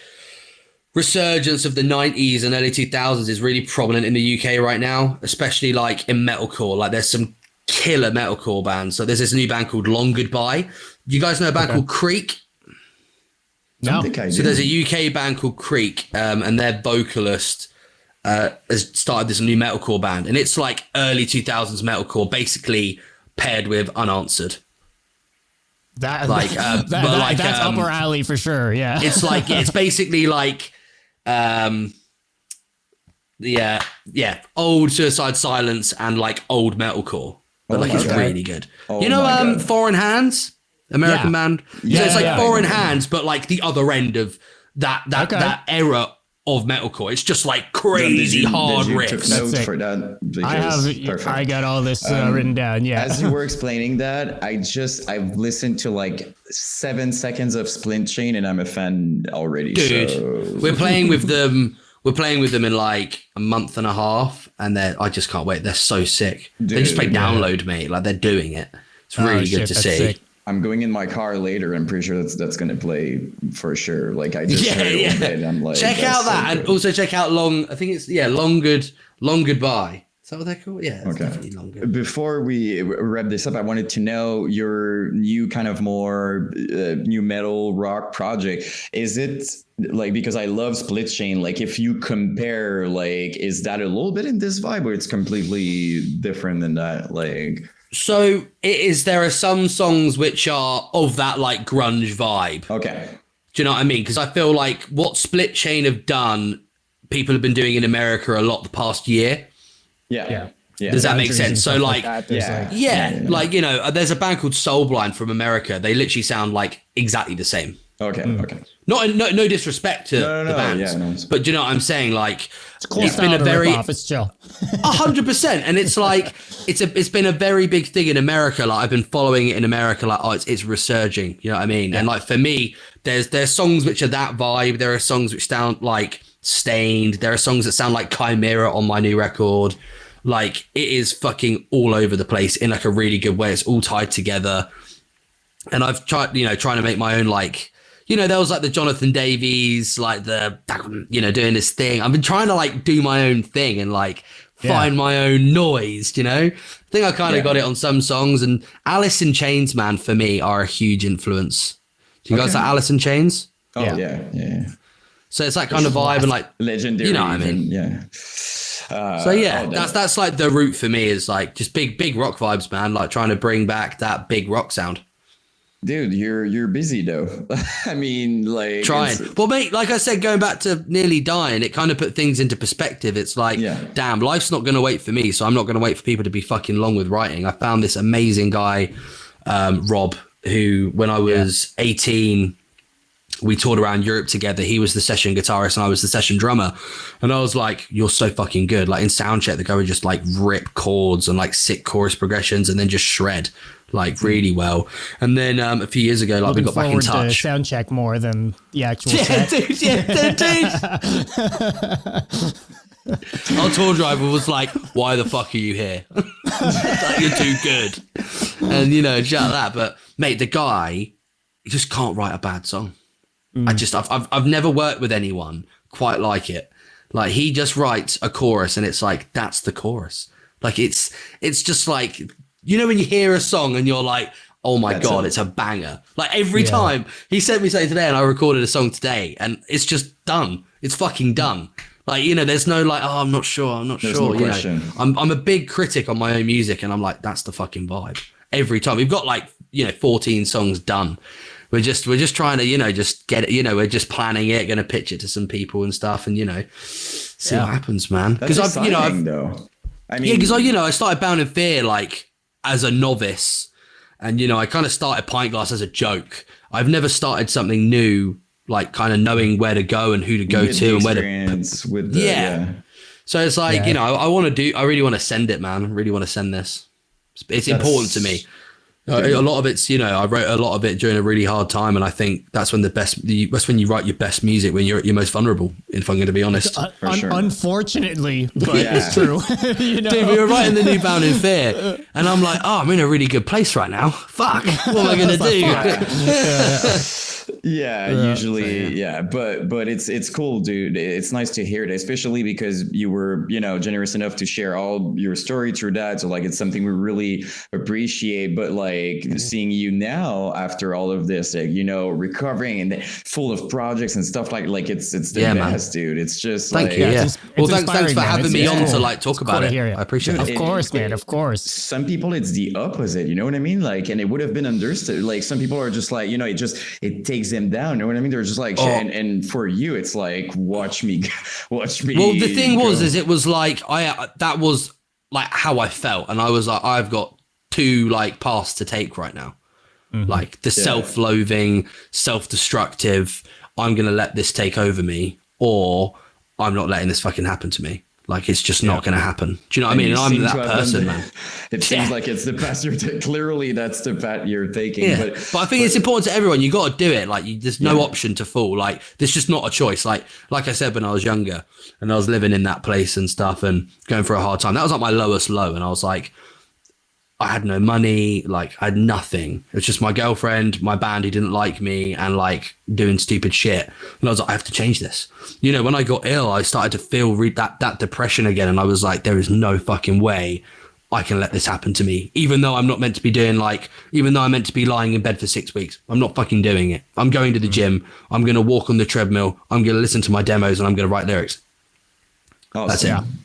resurgence of the 90s and early 2000s is really prominent in the UK right now, especially like in metalcore. Like there's some killer metalcore bands. So there's this new band called Long Goodbye. You guys know a band called Creek? No. So there's a UK band called Creek, and their vocalist has started this new metalcore band, and it's like early 2000s metalcore, basically paired with Unanswered. That's up our alley for sure. Yeah. It's basically like old Suicide Silence and like old metalcore, but it's really good. Foreign Hands, American band. Yeah, so it's like Foreign Hands, but like the other end of that era of metalcore. It's just like crazy hard riffs. Took notes for that. I got all this written down. Yeah. As you were explaining that, I've listened to like 7 seconds of Split Chain, and I'm a fan already. Dude, so. we're playing with them. We're playing with them in like a month and a half, and I just can't wait. They're so sick. They just play Download, mate. Like they're doing it. It's really good to see. Sick. I'm going in my car later. I'm pretty sure that's going to play for sure. Like I just heard it, and I'm like, check out that, and also check out Long Goodbye. Is that what they're called? Yeah. It's definitely Long Goodbye. Before we wrap this up, I wanted to know your new kind of more new metal rock project. Is it like, because I love Split Chain, like if you compare, like, is that a little bit in this vibe, or it's completely different than that? Like, so it is. There are some songs which are of that like grunge vibe. Okay. Do you know what I mean? Because I feel like what Split Chain have done, people have been doing in America a lot the past year. Yeah. Does that make sense? So like, like there's a band called Soul Blind from America. They literally sound like exactly the same. Okay. No disrespect to the bands, but do you know what I'm saying? Like, it's cool. It's been a very off. It's chill. 100%, and it's like it's been a very big thing in America. Like I've been following it in America. Like it's resurging. You know what I mean? Yeah. And like for me, there's songs which are that vibe. There are songs which sound like Stained. There are songs that sound like Chimera on my new record. Like it is fucking all over the place in like a really good way. It's all tied together, and I've tried trying to make my own like. There was like the Jonathan Davies, like doing this thing. I've been trying to like do my own thing and like find my own noise, I think I kind of got it on some songs, and Alice in Chains, man, for me are a huge influence. Do you guys like Alice in Chains? Oh, yeah. So it's that kind of vibe and like legendary. You know what I mean? Yeah. That's like the route for me is like just big rock vibes, man. Like trying to bring back that big rock sound. Dude, you're busy though. I mean, like trying. Well, mate, like I said, going back to nearly dying, it kind of put things into perspective. It's like, damn, life's not going to wait for me, so I'm not going to wait for people to be fucking long with writing. I found this amazing guy, Rob, who when I was 18, we toured around Europe together. He was the session guitarist and I was the session drummer. And I was like, you're so fucking good. Like in soundcheck, the guy would just like rip chords and like sick chorus progressions and then just shred like really well. And then a few years ago, like we got back in touch. To soundcheck more than the actual set. Dude. Our tour driver was like, why the fuck are you here? Like, you're too good. And shout that. But mate, the guy, he just can't write a bad song. I've never worked with anyone quite like it. Like he just writes a chorus and it's like, that's the chorus. Like it's just like, when you hear a song and you're like, oh my God, it's a banger. Like every time he sent me something today and I recorded a song today and it's just done. It's fucking done. Like, there's no like, oh, I'm not sure. No question. I'm a big critic on my own music and I'm like, that's the fucking vibe every time. We've got like, 14 songs done. We're just trying to, just get it, we're just planning it, going to pitch it to some people and stuff and, see what happens, man. Because I started Bound in Fear like as a novice And, you know, I kind of started Pintglass as a joke. I've never started something new, like kind of knowing where to go and who to go to and where to. With the, yeah. So it's like, you know, I really want to send it, man. I really want to send this. It's important to me. A lot of it's, you know, I wrote a lot of it during a really hard time, and I think that's when that's when you write your best music, when you're at your most vulnerable, if I'm going to be honest. Unfortunately, but it's true. You know? Dude, we were writing the new Bound in Fear, and I'm like, oh, I'm in a really good place right now. Fuck, what am I going to do? Usually, but it's cool, dude. It's nice to hear it, especially because you were, you know, generous enough to share all your story through that. So like, it's something we really appreciate. But like seeing you now after all of this, like, you know, recovering and full of projects and stuff like it's the best, man. Dude. It's just thank like, you. Well, thanks for having me on to like talk about it. I appreciate it. Of course, man. Of course. Some people, it's the opposite. You know what I mean? Like, and it would have been understood. Like, some people are just like, you know, it takes them down. You know what I mean? They're just like, and for you, it's like, watch me. Well, the thing is it was like, that was like how I felt. And I was like, I've got two like paths to take right now. Like the self-loathing, self-destructive, I'm going to let this take over me, or I'm not letting this fucking happen to me. Like, it's just not going to happen. Do you know what I mean? And I'm that person, man. It seems like it's the path you're taking. Clearly, that's the path you're taking. Yeah. But I think it's important to everyone. You got to do it. Like, there's no option to fall. Like, there's just not a choice. Like I said, when I was younger and I was living in that place and stuff and going through a hard time, that was like my lowest low. And I was like, I had no money, like I had nothing. It was just my girlfriend, my band who didn't like me, and like doing stupid shit. And I was like, I have to change this. You know, when I got ill, I started to feel that depression again. And I was like, there is no fucking way I can let this happen to me. Even though I'm not meant to be doing even though I'm meant to be lying in bed for 6 weeks, I'm not fucking doing it. I'm going to the gym. I'm going to walk on the treadmill. I'm going to listen to my demos, and I'm going to write lyrics. Awesome. That's it.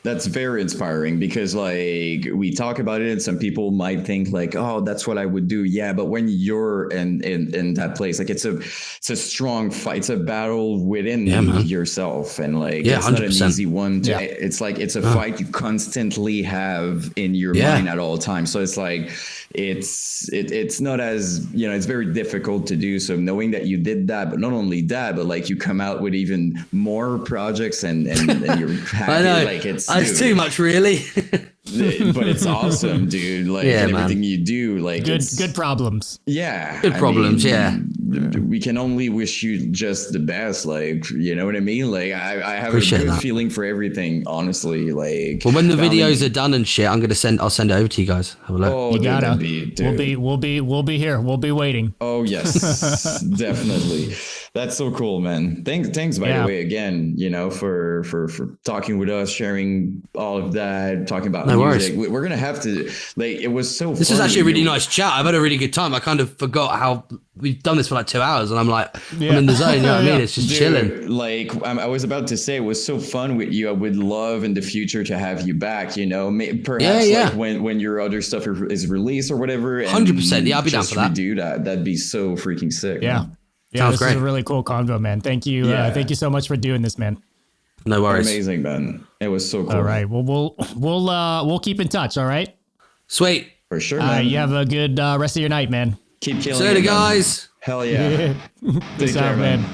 That's very inspiring, because like we talk about it and some people might think like, oh, that's what I would do. Yeah. But when you're in that place, like it's a strong fight. It's a battle within yourself. And like, it's 100%. Not an easy one. It's like, it's a fight you constantly have in your mind at all times. So it's like, it's not as, you know, it's very difficult to do. So knowing that you did that, but not only that, but like you come out with even more projects and you're happy. I know. Like it's too much, really. But it's awesome, dude. Like, and everything you do, like good problems. Yeah. Good problems. We can only wish you just the best. Like, you know what I mean? Like, I have appreciate a good feeling for everything, honestly. Like, well, when the videos are done and shit, I'll send it over to you guys. Have a look. Oh, you gotta. We'll be here. We'll be waiting. Oh yes, definitely. That's so cool, man. Thanks by the way, again, you know, for talking with us, sharing all of that, talking about music. We're gonna have to, like, it was so this fun. is actually a really nice chat. I've had a really good time. I kind of forgot how we've done this for like 2 hours, and I'm like, I'm in the zone. You know what I mean? It's just chilling. Like, I was about to say, it was so fun with you. I would love in the future to have you back. You know, perhaps like when your other stuff is released or whatever. 100%. Yeah, I'll be down for that. Do that. That'd be so freaking sick. Yeah. Man. Yeah, this is a really cool convo, man. Thank you. Thank you so much for doing this, man. No worries. Amazing, man. It was so cool. All right. Well, we'll keep in touch. All right. Sweet. For sure, man. You have a good rest of your night, man. Keep killing it, guys. Hell yeah. Peace out, man.